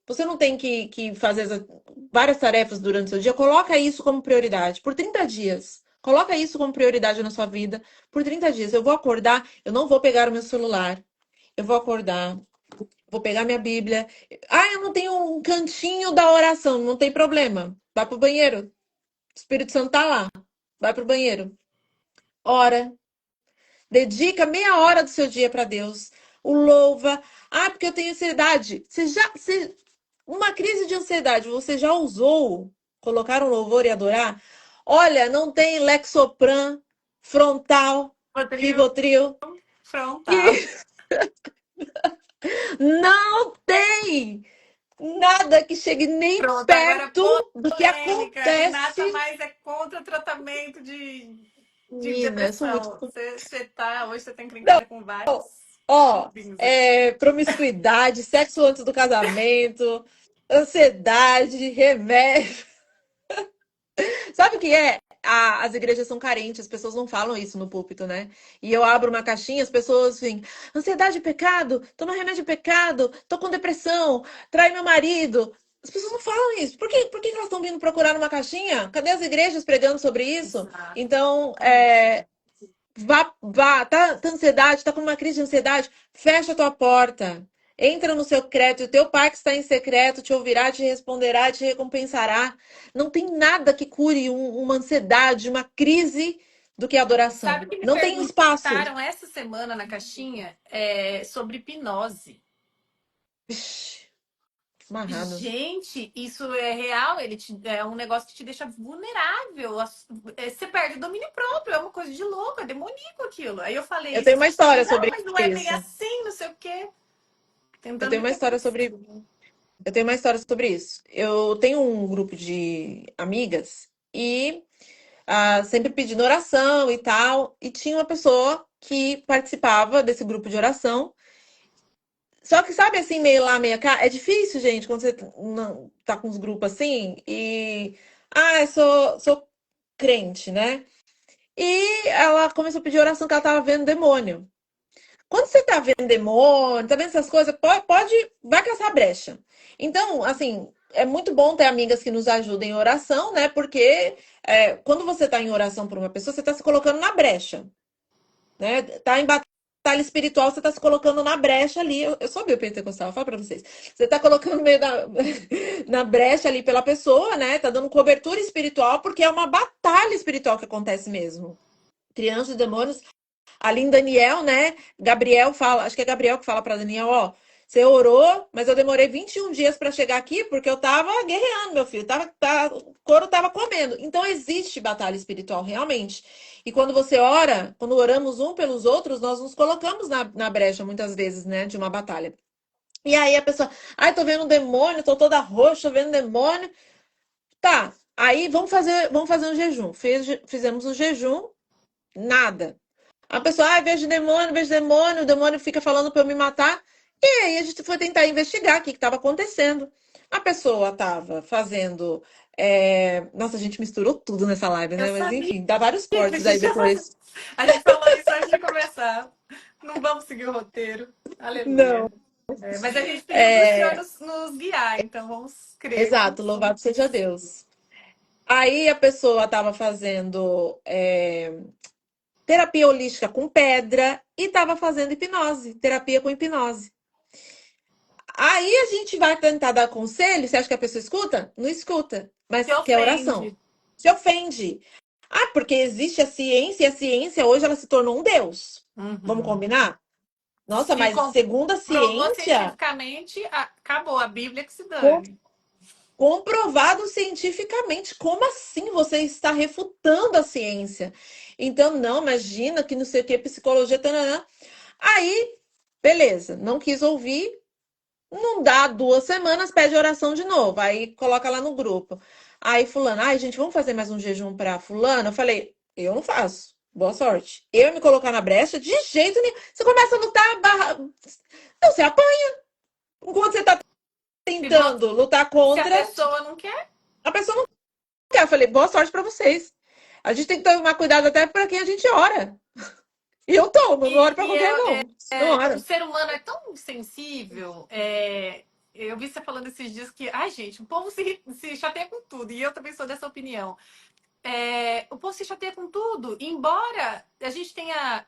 Você não tem que fazer várias tarefas durante o seu dia. Coloca isso como prioridade por 30 dias. Coloca isso como prioridade na sua vida por 30 dias. Eu vou acordar, eu não vou pegar o meu celular. Eu vou acordar, vou pegar minha Bíblia. Ah, eu não tenho um cantinho da oração. Não tem problema. Vai pro banheiro. O Espírito Santo tá lá. Vai pro banheiro. Ora. Dedica meia hora do seu dia para Deus. O louva. Ah, porque eu tenho ansiedade. Uma crise de ansiedade, você já usou colocar um louvor e adorar? Olha, não tem Lexopran, Frontal, Rodrigo Rivotril. frontal. Que não tem nada que chegue nem Pronto, agora perto do que polêmica. Renata acontece. mais é contra tratamento de Menina, eu sou muito. depressão. Hoje você tem encrencada com vários Ó, vinhos aqui. promiscuidade, sexo antes do casamento, ansiedade, remédio. Sabe o que é? As igrejas são carentes, as pessoas não falam isso no púlpito, né? E eu abro uma caixinha, as pessoas assim, ansiedade é pecado, toma remédio é pecado, tô com depressão, trai meu marido. As pessoas não falam isso. Por que elas estão vindo procurar numa caixinha? Cadê as igrejas pregando sobre isso? Então, Exatamente. tá ansiedade, tá com uma crise de ansiedade, fecha a tua porta. Entra no secreto, e o teu pai que está em secreto te ouvirá, te responderá, te recompensará. Não tem nada que cure uma ansiedade, uma crise do que a Sabe o adoração. que me Não tem espaço. perguntaram essa semana na caixinha? Sobre hipnose. Vixe, amarrado. Gente, isso é real? É um negócio que te deixa vulnerável. Você perde o domínio próprio, é uma coisa de louco, é demoníaco aquilo. Aí eu falei Eu isso, tenho as uma pessoas, história não, sobre mas não é bem isso. assim, não sei o quê. Eu Tentando tenho me uma história convencer. sobre Eu tenho uma história sobre isso. Eu tenho um grupo de amigas e sempre pedindo oração e tal. E tinha uma pessoa que participava desse grupo de oração. Só que sabe assim, meio lá, meio cá, é difícil, gente, quando você não tá com os grupos assim e. Ah, eu sou crente, né? E ela começou a pedir oração que ela tava vendo demônio. Quando você tá vendo demônio, tá vendo essas coisas, vai caçar brecha. Então, assim, é muito bom ter amigas que nos ajudem em oração, né? Porque quando você tá em oração por uma pessoa, você tá se colocando na brecha, né? Tá em batalha espiritual, você tá se colocando na brecha ali. Eu sou biopentecostal, eu falo pra vocês. Você tá colocando meio na brecha ali pela pessoa, né? Tá dando cobertura espiritual, porque é uma batalha espiritual que acontece mesmo. Crianças e demônios ali em Daniel, né? Gabriel fala, acho que é Gabriel que fala para Daniel, ó, você orou, mas eu demorei 21 dias para chegar aqui porque eu tava guerreando, meu filho, o couro tava comendo. Então existe batalha espiritual realmente. E quando você ora, quando oramos um pelos outros, nós nos colocamos na brecha muitas vezes, né, de uma batalha. E aí a pessoa, ai, tô vendo um demônio, tô toda roxa, tô vendo um demônio. Tá, aí vamos fazer um jejum. Fizemos um jejum, nada. A pessoa, vejo demônio, o demônio fica falando para eu me matar. E aí a gente foi tentar investigar o que estava acontecendo. A pessoa estava fazendo. Nossa, a gente misturou tudo nessa live, Eu né? Mas sabia enfim, dá vários que a cortes aí gente ia fazer. depois. A gente falou isso antes de começar. Não vamos seguir o roteiro. Não. Aleluia. Mas a gente pediu para o Senhor É, nos guiar, então vamos crer que exato, louvado seja Deus. Aí a pessoa estava fazendo terapia holística com pedra e estava fazendo hipnose, terapia com hipnose. Aí a gente vai tentar dar conselho, você acha que a pessoa escuta? Não escuta, se mas quer oração. ofende. Se ofende. Ah, porque existe a ciência e a ciência hoje ela se tornou um deus. Vamos Uhum. combinar? Nossa, Se mas segundo a comprovou ciência, cientificamente, acabou. A Bíblia que se com- dane. comprovado cientificamente, como assim você está refutando a ciência? Então, não, imagina que não sei o que, psicologia, tananã. Aí, beleza, não quis ouvir. Não dá 2 semanas, pede oração de novo. Aí coloca lá no grupo. Aí fulano, ai gente, vamos fazer mais um jejum pra fulano? Eu falei, eu não faço. Boa sorte. Eu me colocar na brecha, de jeito nenhum. Você começa a lutar, não, você apanha. Enquanto você tá Se, vo- tentando lutar se a contra, pessoa não quer, a pessoa não quer. Eu falei, boa sorte pra vocês. A gente tem que tomar cuidado até pra quem a gente ora. E eu tomo, não oro pra qualquer não. Não o oro. ser humano é tão sensível. Eu vi você falando esses dias que, ai, gente, o povo se chateia com tudo. E eu também sou dessa opinião. O povo se chateia com tudo. Embora a gente tenha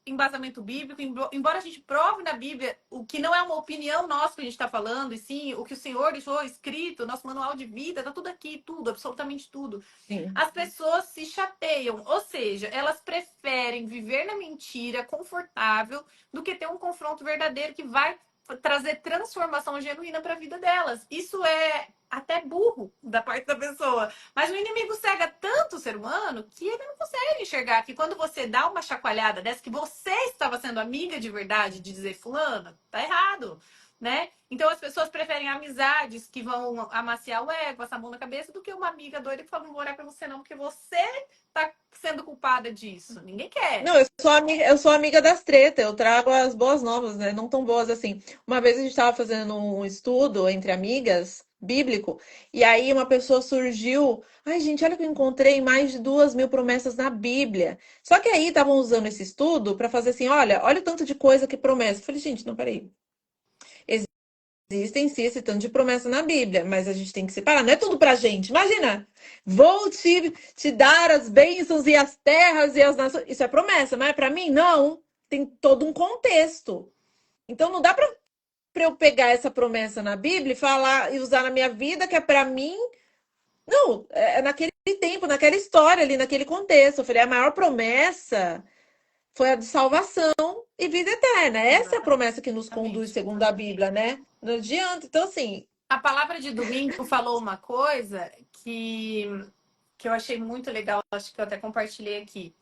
embasamento bíblico, embora a gente prove na Bíblia o que não é uma opinião nossa que a gente está falando, e sim o que o Senhor deixou escrito, nosso manual de vida, tá tudo aqui, tudo, absolutamente tudo. Sim. As pessoas se chateiam, ou seja, elas preferem viver na mentira confortável do que ter um confronto verdadeiro que vai trazer transformação genuína para a vida delas. Isso é até burro da parte da pessoa. Mas o inimigo cega tanto o ser humano que ele não consegue enxergar que quando você dá uma chacoalhada dessa, que você estava sendo amiga de verdade, de dizer, fulano, tá errado, né? Então as pessoas preferem amizades que vão amaciar o ego, passar a mão na cabeça, do que uma amiga doida que fala, não vou orar pra você não, porque você tá sendo culpada disso. Ninguém quer. Não, eu sou amiga das tretas, eu trago as boas novas, né? Não tão boas assim. Uma vez a gente estava fazendo um estudo entre amigas, bíblico, e aí uma pessoa surgiu. Ai, gente, olha que eu encontrei mais de 2.000 promessas na Bíblia. Só que aí estavam usando esse estudo para fazer assim: olha o tanto de coisa que promessa. Eu falei, gente, não, peraí. Existem sim esse tanto de promessa na Bíblia, mas a gente tem que separar, não é tudo pra gente. Imagina, vou te dar as bênçãos e as terras e as nações. Isso é promessa, mas para mim, não. Tem todo um contexto. Então não dá para eu pegar essa promessa na Bíblia e falar e usar na minha vida, que é para mim. Não, é naquele tempo, naquela história ali, naquele contexto. Eu falei, a maior promessa foi a de salvação e vida eterna. Essa é a promessa que nos conduz, Exatamente. segundo a Bíblia, né? Não adianta. Então, assim, A palavra de domingo falou uma coisa que eu achei muito legal, acho que eu até compartilhei aqui.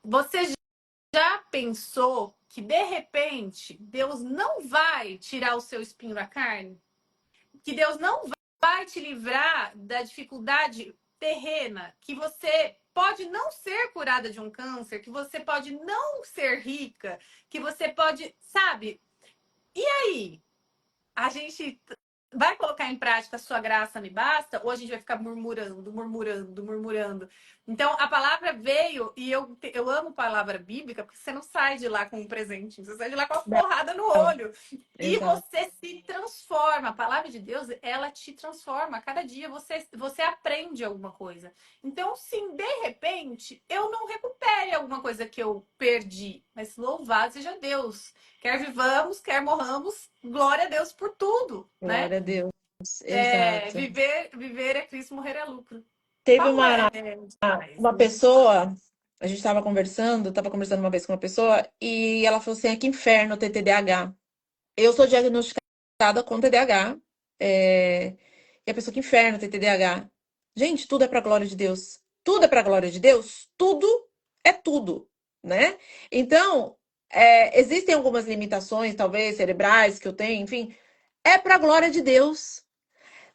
Você já pensou que de repente Deus não vai tirar o seu espinho da carne? Que Deus não vai te livrar da dificuldade terrena, que você pode não ser curada de um câncer, que você pode não ser rica, que você pode, sabe? aí, a gente vai colocar em prática a sua graça me basta, ou a gente vai ficar murmurando, murmurando, murmurando. Então, a palavra veio, e eu amo palavra bíblica, porque você não sai de lá com um presente, você sai de lá com uma porrada no Não, olho. E exato. você se transforma. A palavra de Deus, ela te transforma. Cada dia você aprende alguma coisa. Então, sim, de repente, eu não recupere alguma coisa que eu perdi, mas louvado seja Deus. Quer vivamos, quer morramos, glória a Deus por tudo, né? Glória a Deus. Exato. Viver é Cristo, morrer é lucro. Teve Paulo uma, é demais, uma né? pessoa, a gente estava conversando uma vez com uma pessoa, e ela falou assim: "Ah, que inferno ter TDAH. Eu sou diagnosticada com TDAH. é, E a pessoa, que inferno ter TDAH. Gente, tudo é para a glória de Deus. Tudo é para a glória de Deus. Tudo é tudo, né? Então, existem algumas limitações, talvez cerebrais, que eu tenho, enfim, é para a glória de Deus.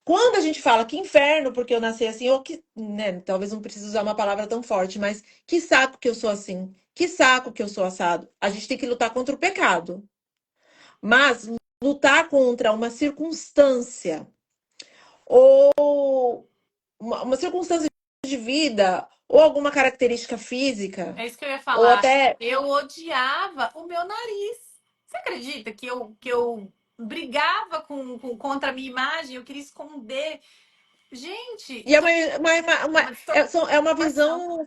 Quando a gente fala que inferno, porque eu nasci assim, ou que, né, talvez não precise usar uma palavra tão forte, mas que saco que eu sou assim, que saco que eu sou assado. A gente tem que lutar contra o pecado. Mas lutar contra uma circunstância ou uma circunstância de vida ou alguma característica física É isso que eu ia ou falar. até Eu odiava o meu nariz. Você acredita que eu brigava contra a minha imagem? Eu queria esconder. Gente, e é então uma é uma distorção. visão,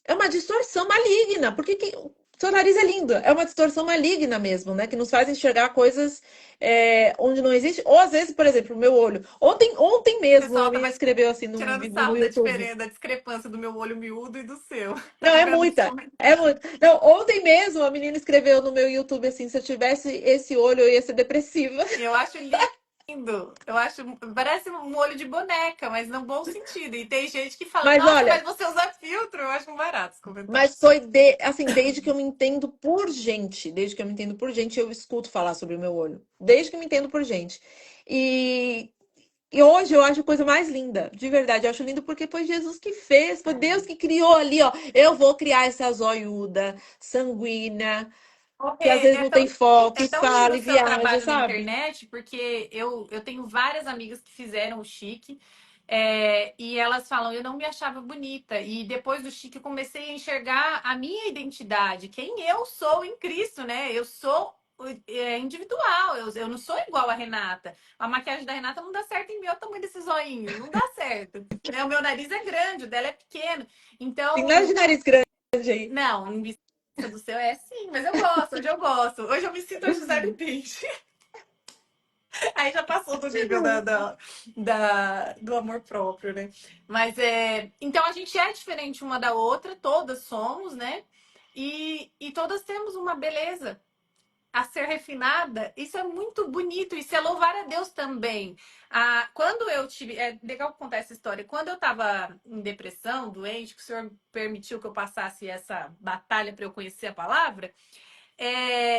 é uma distorção maligna, porque seu nariz é lindo, é uma distorção maligna mesmo, né? Que nos faz enxergar coisas onde não existe. Ou às vezes, por exemplo, o meu olho. Ontem O mesmo uma pessoal tava menina escreveu assim num tirando vídeo no sarro da YouTube. diferença, da discrepância do meu olho miúdo e do seu. Não, Tava é vendo nos muita. É comentários. muito. Não, ontem mesmo a menina escreveu no meu YouTube assim: se eu tivesse esse olho, eu ia ser depressiva. Eu acho lindo. Eu acho, parece um olho de boneca, mas no bom sentido. E tem gente que fala, Mas nossa, mas olha, você usa filtro. Eu acho um barato os mas comentários. foi assim, desde que eu me entendo por gente, desde que eu me entendo por gente, eu escuto falar sobre o meu olho. Desde que eu me entendo por gente. E, e hoje eu acho a coisa mais linda, de verdade. Eu acho lindo porque foi Jesus que fez, foi Deus que criou ali, ó. Eu vou criar essa zoiuda sanguínea, Ô, que às Rê, vezes não tem foco, é e tão lindo fala o e seu viaja, trabalho na sabe? internet, porque eu tenho várias amigas que fizeram o Chique, e elas falam, eu não me achava bonita. E depois do Chique eu comecei a enxergar a minha identidade, quem eu sou em Cristo, né? Eu sou individual, eu não sou igual a Renata. A maquiagem da Renata não dá certo em mim, olha o tamanho desse zoinho, não dá certo. Né? O meu nariz é grande, o dela é pequeno. Tem nada de Então, nariz grande aí. não, em vista do seu é sim, mas eu gosto, hoje eu gosto. Hoje eu me sinto a Gisele Bündchen. Aí já passou do nível do amor próprio, né? Mas então a gente é diferente uma da outra, todas somos, né? E todas temos uma beleza a ser refinada. Isso é muito bonito, isso é louvar a Deus também. Quando eu tive. É legal contar essa história. Quando eu estava em depressão, doente, que o Senhor permitiu que eu passasse essa batalha para eu conhecer a palavra,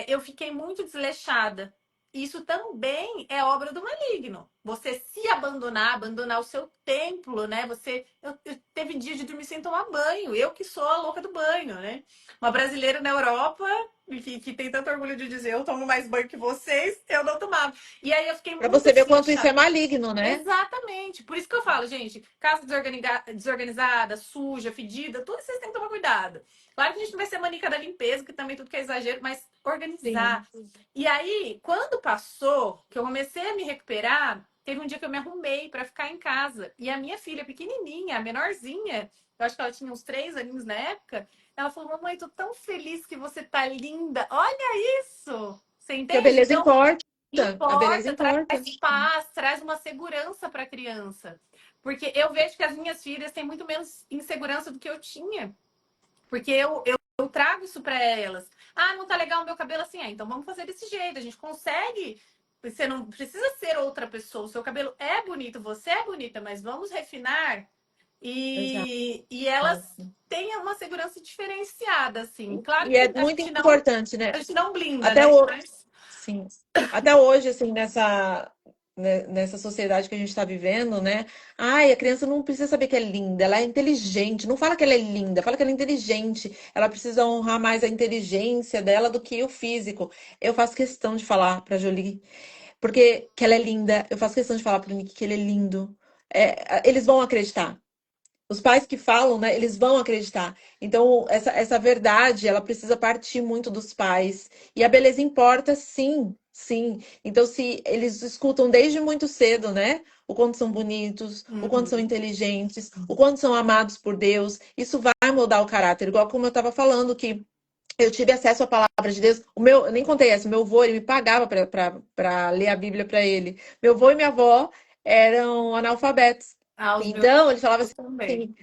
eu fiquei muito desleixada. Isso também é obra do maligno. Você se abandonar, abandonar o seu templo, né? Eu teve dia de dormir sem tomar banho. Eu que sou a louca do banho, né? Uma brasileira na Europa, enfim, que tem tanto orgulho de dizer eu tomo mais banho que vocês, eu não tomava. E aí eu fiquei Pra muito você ver o quanto isso é desleixada. maligno, né? Exatamente. Por isso que eu falo, gente, casa desorganizada, suja, fedida, tudo vocês têm que tomar cuidado. Claro que a gente não vai ser maníaca da limpeza, que também tudo que é exagero, mas Sim. organizar. E aí, quando passou, que eu comecei a me recuperar, teve um dia que eu me arrumei para ficar em casa. E a minha filha, pequenininha, a menorzinha, eu acho que ela tinha uns 3 aninhos na época, ela falou: Mamãe, tô tão feliz que você tá linda. Olha isso! Você Que a entende? beleza Então, importa. A beleza importa, traz importa. paz, traz uma segurança para a criança. Porque eu vejo que as minhas filhas têm muito menos insegurança do que eu tinha. Porque eu trago isso para elas. Ah, não tá legal o meu cabelo assim. Então vamos fazer desse jeito. A gente consegue. Você não precisa ser outra pessoa. O seu cabelo é bonito, você é bonita, mas vamos refinar. Exato. E elas têm uma segurança diferenciada, assim. Claro E que é muito gente não, importante, a né? gente não blinda, Até né? o... Mas Sim. Até hoje, assim, nessa. nessa sociedade que a gente está vivendo, né? Ai, a criança não precisa saber que é linda, ela é inteligente. Não fala que ela é linda, fala que ela é inteligente. Ela precisa honrar mais a inteligência dela do que o físico. Eu faço questão de falar para Jolie, porque que ela é linda. Eu faço questão de falar para o Nick que ele é lindo. Eles vão acreditar. Os pais que falam, né, eles vão acreditar. Então, essa verdade, ela precisa partir muito dos pais. E a beleza importa, sim, sim. Então, se eles escutam desde muito cedo, né, o quanto são bonitos, o quanto são Uhum. inteligentes, o quanto são amados por Deus, isso vai mudar o caráter. Igual como eu estava falando, que eu tive acesso à palavra de Deus. Eu nem contei essa, meu avô, ele me pagava para ler a Bíblia para ele. Meu avô e minha avó eram analfabetos. Ah, os meus Então, ele falava assim, também.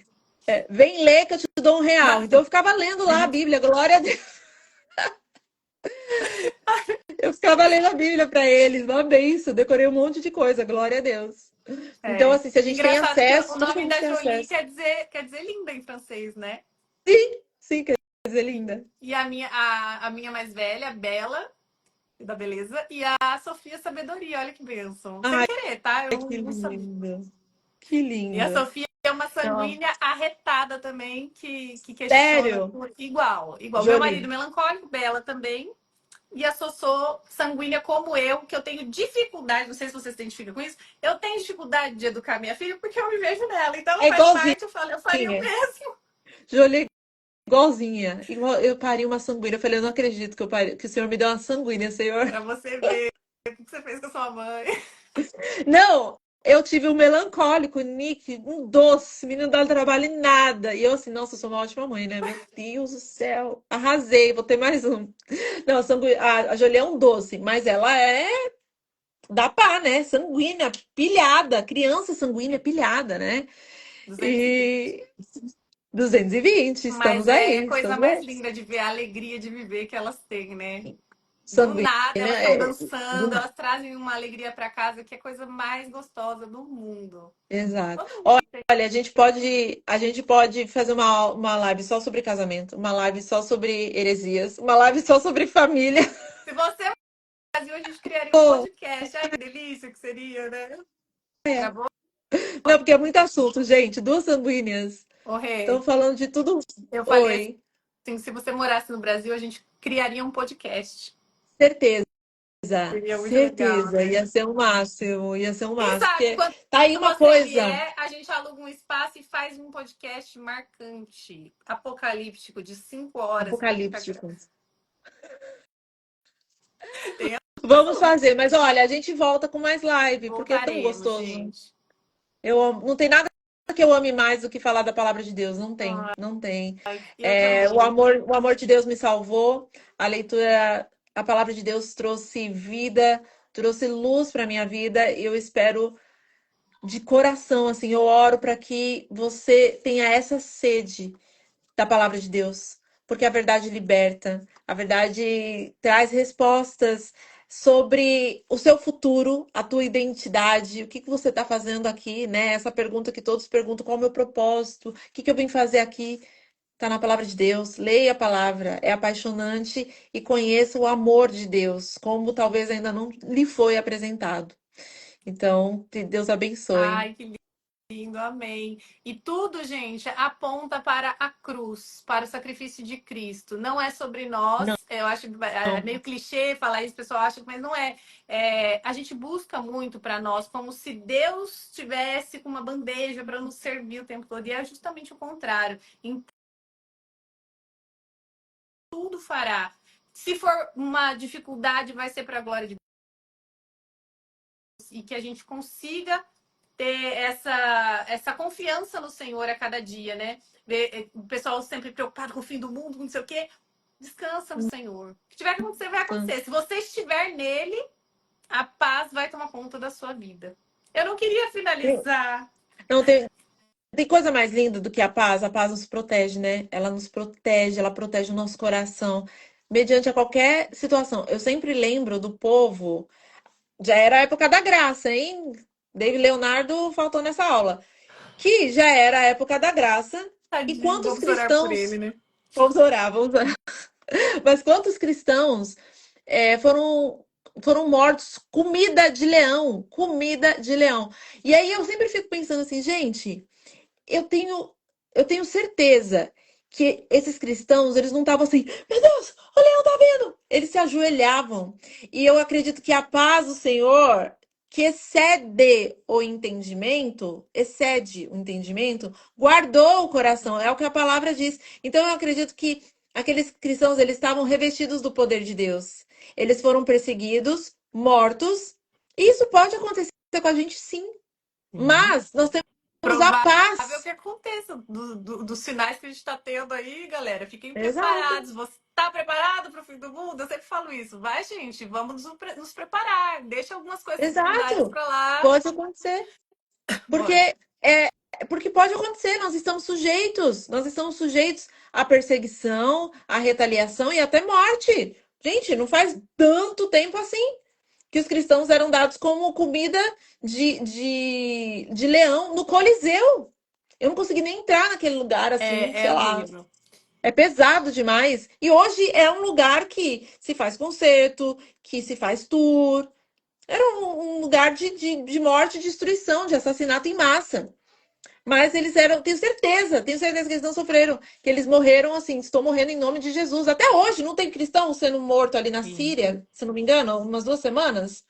vem ler que eu te dou R$ 1. Então eu ficava lendo lá a Bíblia, glória a Deus. Eu ficava lendo a Bíblia para eles, uma benção, decorei um monte de coisa, glória a Deus. Então, É. assim, se a gente tem Engraçado que o acesso, todo nome mundo da tem Jolie acesso. quer dizer linda em francês, né? Sim, quer dizer, linda. E a minha mais velha, Bela, da beleza, e a Sofia Sabedoria, olha que bênção. Sem Ai, querer, tá? Eu que não sabia. lindo. Que E a lindo. Sofia é uma Não. sanguínea arretada também, que questiona Sério, igual. Igual. Meu marido Jolie. melancólico, Bela também. E a Sossô sanguínea como eu, que eu tenho dificuldade, não sei se você se identifica com isso, eu tenho dificuldade de educar minha filha porque eu me vejo nela. Então ela É faz igualzinha. parte, eu falo, eu faria o mesmo. Jolie é igualzinha. Eu pari uma sanguínea. Eu falei, eu não acredito que, que o senhor me deu uma sanguínea, senhor. Pra você ver o que você fez com a sua mãe. Não, eu tive um melancólico, Nick, um doce, menino dá trabalho em nada. E eu assim, nossa, eu sou uma ótima mãe, né? Meu Deus do céu. Arrasei, vou ter mais um. Não, a Jolie é um doce, mas ela é da pá, né? Sanguínea, pilhada, criança sanguínea pilhada, né? 220. E 220, Mas estamos é a aí, coisa estamos mais aí. linda de ver, a alegria de viver que elas têm, né? Do Sanguínea, nada, elas estão dançando, do- elas trazem uma alegria para casa que é a coisa mais gostosa do mundo. exato. Todo mundo tem. Olha, a gente pode fazer uma live só sobre casamento, uma live só sobre heresias, uma live só sobre família. Se você no Brasil, a gente criaria um Pô, podcast. Ai, que delícia que seria, né? é. Gravou? Não, porque é muito assunto, gente. Duas sanguíneas. Ô, Estão Rê, falando de tudo. eu falei Oi, assim, se você morasse no Brasil, a gente criaria um podcast. certeza, Seria muito legal, certeza. né? Ia ser o máximo, ia ser o Quem máximo. sabe, Porque quando tá aí uma você coisa vier, a gente aluga um espaço e faz um podcast marcante, apocalíptico, de 5 horas pra ficar. apocalíptico. Tem Vamos assunto. fazer, mas olha, a gente volta com mais live, porque é tão Voltaremos, gostoso. gente. Não tem nada que eu ame mais do que falar da palavra de Deus. Não tem, não tem. Eu também. O amor de Deus me salvou. A leitura, a palavra de Deus trouxe vida, trouxe luz para minha vida. E eu espero de coração, assim, eu oro para que você tenha essa sede da palavra de Deus, porque a verdade liberta, a verdade traz respostas sobre o seu futuro, a tua identidade, o que que você está fazendo aqui, né? Essa pergunta que todos perguntam, qual é o meu propósito? O que que eu vim fazer aqui? Está na palavra de Deus. Leia a palavra, é apaixonante e conheça o amor de Deus, como talvez ainda não lhe foi apresentado. Então, que Deus abençoe. Ai, que lindo, amém. E tudo, gente, aponta para a cruz, para o sacrifício de Cristo. Não é sobre Não, nós. Eu acho meio clichê falar isso, o pessoal acha, mas não é. A gente busca muito para nós, como se Deus tivesse com uma bandeja para nos servir o tempo todo. E é justamente o contrário. Em tudo fará. Se for uma dificuldade, vai ser para a glória de Deus. E que a gente consiga ter essa confiança no Senhor a cada dia, né? O pessoal sempre preocupado com o fim do mundo, não sei o quê. Descansa no Senhor. O que tiver que acontecer, vai acontecer. Se você estiver nele, a paz vai tomar conta da sua vida. Eu não queria finalizar. não tem coisa mais linda do que a paz? A paz nos protege, né? Ela nos protege, ela protege o nosso coração, mediante a qualquer situação. Eu sempre lembro do povo, já era a época da graça, hein? David Leonardo faltou nessa aula. Que já era a época da graça. E Tadinho, quantos vamos orar por ele, cristãos. né? Vamos orar, vamos orar. Mas quantos cristãos foram. foram mortos, comida de leão, comida de leão. E aí eu sempre fico pensando assim, gente, eu tenho, eu tenho certeza que esses cristãos, eles não estavam assim, meu Deus, o leão tá vindo! Eles se ajoelhavam. E eu acredito que a paz do Senhor, que excede o entendimento, guardou o coração. É o que a palavra diz. Então eu acredito que aqueles cristãos, eles estavam revestidos do poder de Deus. Eles foram perseguidos, mortos. E isso pode acontecer com a gente, sim. Sim. Mas nós temos a Provável que paz. aconteça dos sinais que a gente está tendo aí, galera. Fiquem Exato, preparados. Você está preparado para o fim do mundo? Eu sempre falo isso. Vai, gente, vamos nos preparar. Deixa algumas coisas secundárias exato. para lá. Pode acontecer. Porque Pode. é, porque pode acontecer, nós estamos sujeitos à perseguição, à retaliação e até morte. Gente, não faz tanto tempo assim que os cristãos eram dados como comida de leão no Coliseu. Eu não consegui nem entrar naquele lugar assim, É sei lá. horrível. É pesado demais. E hoje é um lugar que se faz concerto, que se faz tour. Era um lugar de morte, de destruição, de assassinato em massa. Mas eles eram, tenho certeza que eles não sofreram, que eles morreram assim, estou morrendo em nome de Jesus. Até hoje, não tem cristão sendo morto ali na Sim. Síria, se não me engano, umas 2 semanas.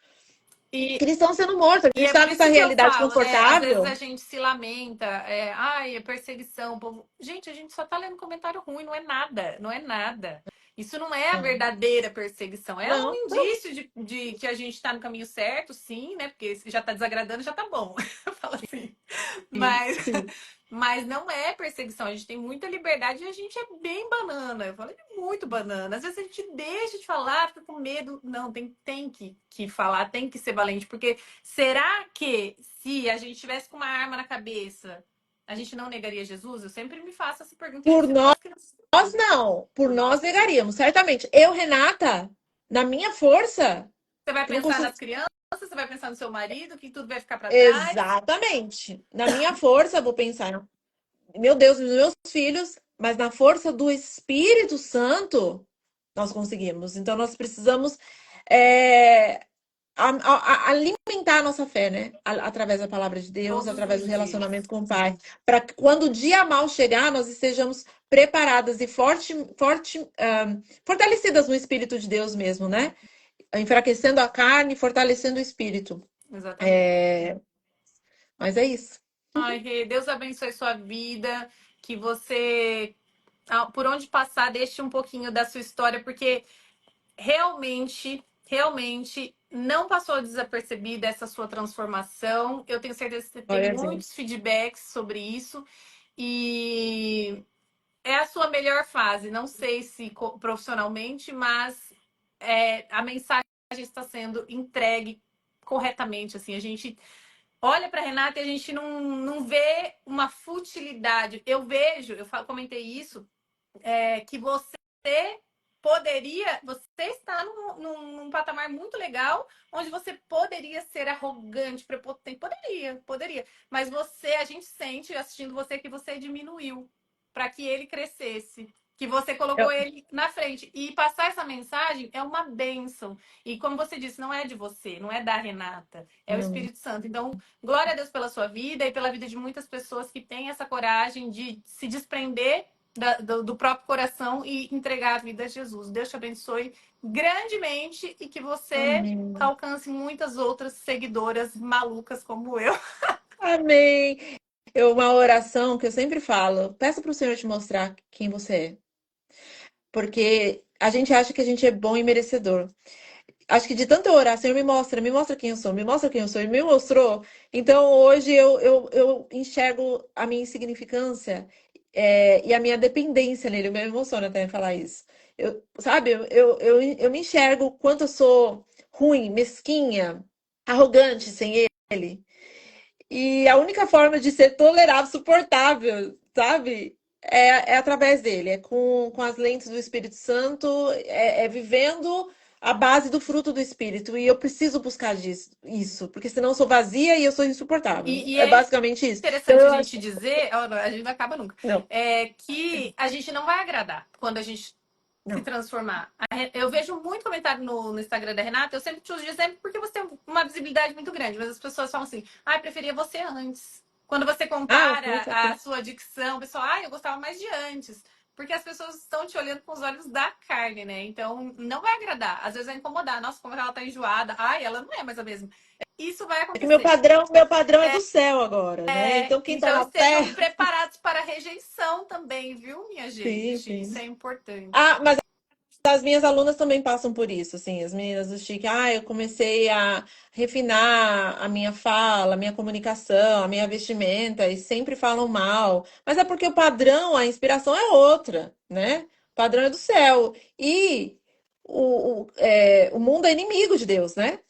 E, Cristãos sendo mortos. A E gente é está por nessa isso que eu realidade falo, né? Às vezes a confortável. gente se lamenta, ai, é perseguição, o povo. Gente, a gente só tá lendo comentário ruim, não é nada, não é nada. Isso não é a Não, verdadeira perseguição, é um não, não. indício de que a gente tá no caminho certo, sim, né? Porque se já tá desagradando, já tá bom. Eu falo assim. Sim, Mas, sim. mas não é perseguição, a gente tem muita liberdade e a gente é bem banana. Eu falo de muito banana. Às vezes a gente deixa de falar, fica com medo. Não, tem que falar, tem que ser valente, porque será que se a gente tivesse com uma arma na cabeça, a gente não negaria Jesus? Eu sempre me faço essa pergunta e Por ensino para nós, as crianças. não. Por Por nós nós, não. negaríamos, certamente. Eu, Renata, na minha força, Você vai que não pensar consigo. nas crianças, você vai pensar no seu marido, que tudo vai ficar para trás. Exatamente. Na minha força, eu vou pensar, meu Deus, nos meus filhos, mas na força do Espírito Santo, nós conseguimos. Então, nós precisamos é, alimentar a nossa fé, né? Através da palavra de Deus, Todos através os do dias. relacionamento com o Pai. Para que quando o dia mal chegar, nós estejamos preparadas e fortalecidas no Espírito de Deus mesmo, né? Enfraquecendo a carne, fortalecendo o Espírito. Exatamente. É, mas é isso. Ai, Rê, Deus abençoe sua vida, que você, por onde passar, deixe um pouquinho da sua história, porque realmente não passou desapercebida essa sua transformação. Eu tenho certeza que você tem Glória a Deus. muitos feedbacks sobre isso e é a sua melhor fase. Não sei se profissionalmente, mas a mensagem está sendo entregue corretamente. Assim, a gente olha para Renata e a gente não vê uma futilidade. Eu vejo, comentei isso, que você você está num patamar muito legal, onde você poderia ser arrogante, prepotente, poderia, mas a gente sente assistindo você que você diminuiu para que ele crescesse, que você colocou Eu, ele na frente e passar essa mensagem é uma bênção. E como você disse, não é de você, não é da Renata, é o não. Espírito Santo. Então, glória a Deus pela sua vida e pela vida de muitas pessoas que têm essa coragem de se desprender do próprio coração e entregar a vida a Jesus. Deus te abençoe grandemente e que você Amém. alcance muitas outras seguidoras malucas como eu. Amém. Uma oração que eu sempre falo: peça para o Senhor te mostrar quem você é. Porque a gente acha que a gente é bom e merecedor. Acho que de tanto eu orar, Senhor, me mostra quem eu sou, me mostra quem eu sou, e me mostrou. Então hoje eu enxergo a minha insignificância, e a minha dependência nele. Me emociona até falar isso. Sabe, eu me enxergo o quanto eu sou ruim, mesquinha, arrogante sem ele. E a única forma de ser tolerável, suportável, sabe? É através dele, é com as lentes do Espírito Santo, é vivendo a base do fruto do Espírito. E eu preciso buscar isso, porque senão eu sou vazia e eu sou insuportável. E É é basicamente isso. Então interessante a eu acho. gente dizer, ó, a gente não acaba nunca, Não. que a gente não vai agradar quando a gente se transformar. Eu vejo muito comentário no Instagram da Renata, eu sempre te uso de exemplo porque você tem uma visibilidade muito grande, mas as pessoas falam assim, preferia você antes. Quando você Com compara a certeza. sua dicção, o pessoal, eu gostava mais de antes. Porque as pessoas estão te olhando com os olhos da carne, né? Então, não vai agradar. Às vezes vai incomodar. Nossa, como ela tá enjoada. Ela não é mais a mesma. Isso vai É que acontecer. meu padrão é do céu agora, né? Então quem tá Então, na estejam terra, preparados para a rejeição também, viu, minha sim, gente? sim. Isso é importante. Ah, mas as minhas alunas também passam por isso, assim, as meninas do Chique. Eu comecei a refinar a minha fala, a minha comunicação, a minha vestimenta, e sempre falam mal. Mas é porque o padrão, a inspiração é outra, né? O padrão é do céu. E o mundo é inimigo de Deus, né?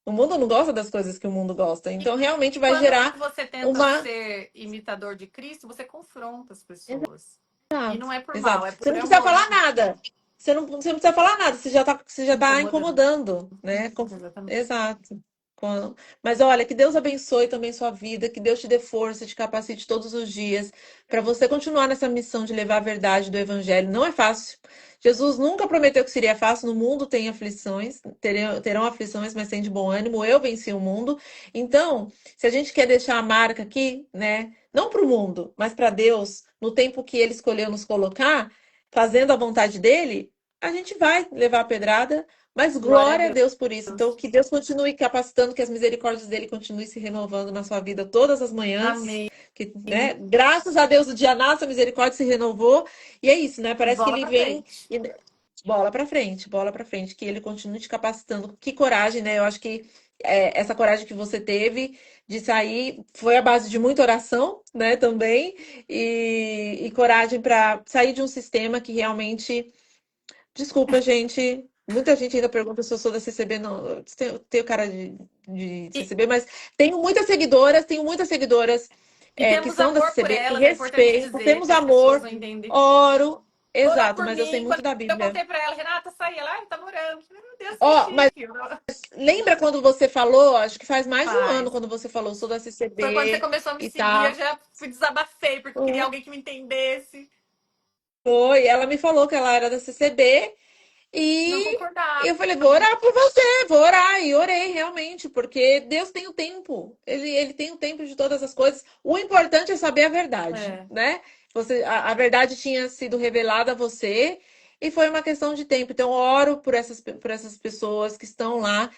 O mundo não gosta das coisas que o mundo gosta. Então, realmente E vai quando gerar você tenta uma. ser imitador de Cristo, você confronta as pessoas. E Exato, não é por mal, exato. é Você por não precisa amor. falar nada. Você não precisa falar nada, você já tá Incomodando. incomodando, né? Exatamente. Exato. Mas olha, que Deus abençoe também sua vida, que Deus te dê força, te capacite todos os dias para você continuar nessa missão de levar a verdade do Evangelho. Não é fácil. Jesus nunca prometeu que seria fácil. No mundo tem aflições, terão aflições, mas tem de bom ânimo. Eu venci o mundo. Então, se a gente quer deixar a marca aqui, né? Não para o mundo, mas para Deus, no tempo que Ele escolheu nos colocar, fazendo a vontade dele, a gente vai levar a pedrada, mas Glória a glória a Deus. Deus por isso. Então, que Deus continue capacitando, que as misericórdias dele continuem se renovando na sua vida todas as manhãs. Amém. Que, né, graças a Deus, o dia nasce, a misericórdia se renovou. E é isso, né? E Parece que bola ele pra vem frente. e bola para frente, que ele continue te capacitando. Que coragem, né? Eu acho que essa coragem que você teve de sair foi a base de muita oração, né? Também, e coragem para sair de um sistema que realmente. Desculpa, gente. Muita gente ainda pergunta se eu sou da CCB. Não, eu tenho cara de E, CCB, mas tenho muitas seguidoras e que temos são da amor por CCB, que elas, é importante respeitam, dizer, temos que as pessoas amor, não entendem. oro, Orou exato, por mas eu sei mim. muito Quando da eu Bíblia. contei pra ela, Renata, sai. Ela, tá morando. Eu falei, meu Deus, que Ó, mas chique. lembra quando você falou, acho que faz mais de um ano, Faz. quando você falou, sou da Foi quando você CCB começou a me e seguir, eu tal. já fui desabafei, porque eu queria alguém que me entendesse. Foi, ela me falou que ela era da CCB. Não E concordava. eu falei, vou orar por você, vou orar. E orei realmente, porque Deus tem o tempo. Ele tem o tempo de todas as coisas. O importante é saber a verdade, É. né? A verdade tinha sido revelada a você e foi uma questão de tempo. Então, eu oro por essas pessoas que estão lá.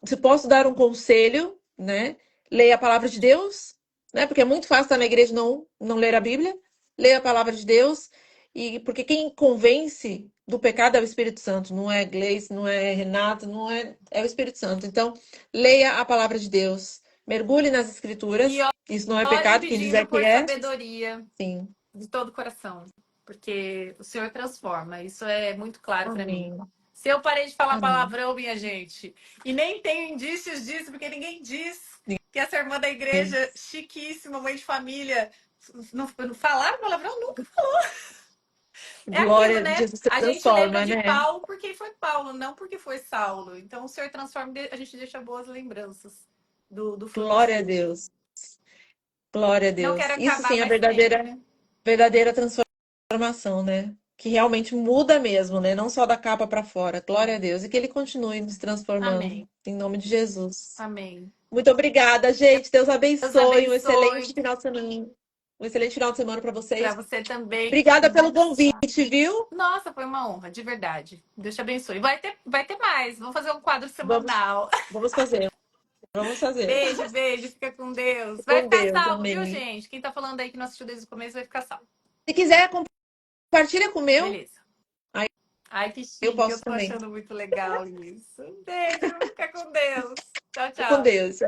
Se posso dar um conselho, né? Leia a palavra de Deus, né? Porque é muito fácil estar na igreja e não ler a Bíblia. Leia a palavra de Deus. E porque quem convence do pecado é o Espírito Santo, não é Gleice, não é Renato, não é, é o Espírito Santo. Então, leia a palavra de Deus, mergulhe nas E escrituras. Isso não é orem pecado, quem pedindo dizer que por é, sabedoria sim. de todo o coração. Porque o Senhor transforma. Isso é muito claro pra mim. Amém. Se eu parei de falar Amém. palavrão, minha gente, e nem tenho indícios disso, porque ninguém diz que essa irmã da igreja, chiquíssima, mãe de família, não falar palavrão nunca. É aquilo, Glória, né? Jesus te A gente lembra transforma, de né? Paulo porque foi Paulo, não porque foi Saulo. Então o Senhor transforma, a gente deixa boas lembranças do fruto do Glória a Senhor. Deus. Glória a Não quero Deus. Isso acabar, sim é a mas sempre. verdadeira transformação, né? Que realmente muda mesmo, né? Não só da capa para fora. Glória a É. Deus. E que ele continue nos transformando. Amém. Em nome de Jesus. Amém. Muito obrigada, gente. Deus Deus abençoe. Um excelente abençoe final de semana. Um excelente final de semana para para vocês. você também. Obrigada pelo convite, viu? Nossa, foi uma honra, de verdade. Deus te abençoe. Vai ter mais. Vamos fazer um quadro Vamos, semanal. vamos fazer. Vamos fazer. Beijo, beijo. Fica com Deus. Vai Com ficar Deus, salvo, viu, amém. gente? Quem tá falando aí que não assistiu desde o começo vai ficar salvo. Se quiser, compartilha com o meu. Beleza. Aí Ai, que eu chique. Eu posso tô também. achando muito legal isso. Um beijo. Fica com Deus. Tchau, Com tchau. Deus.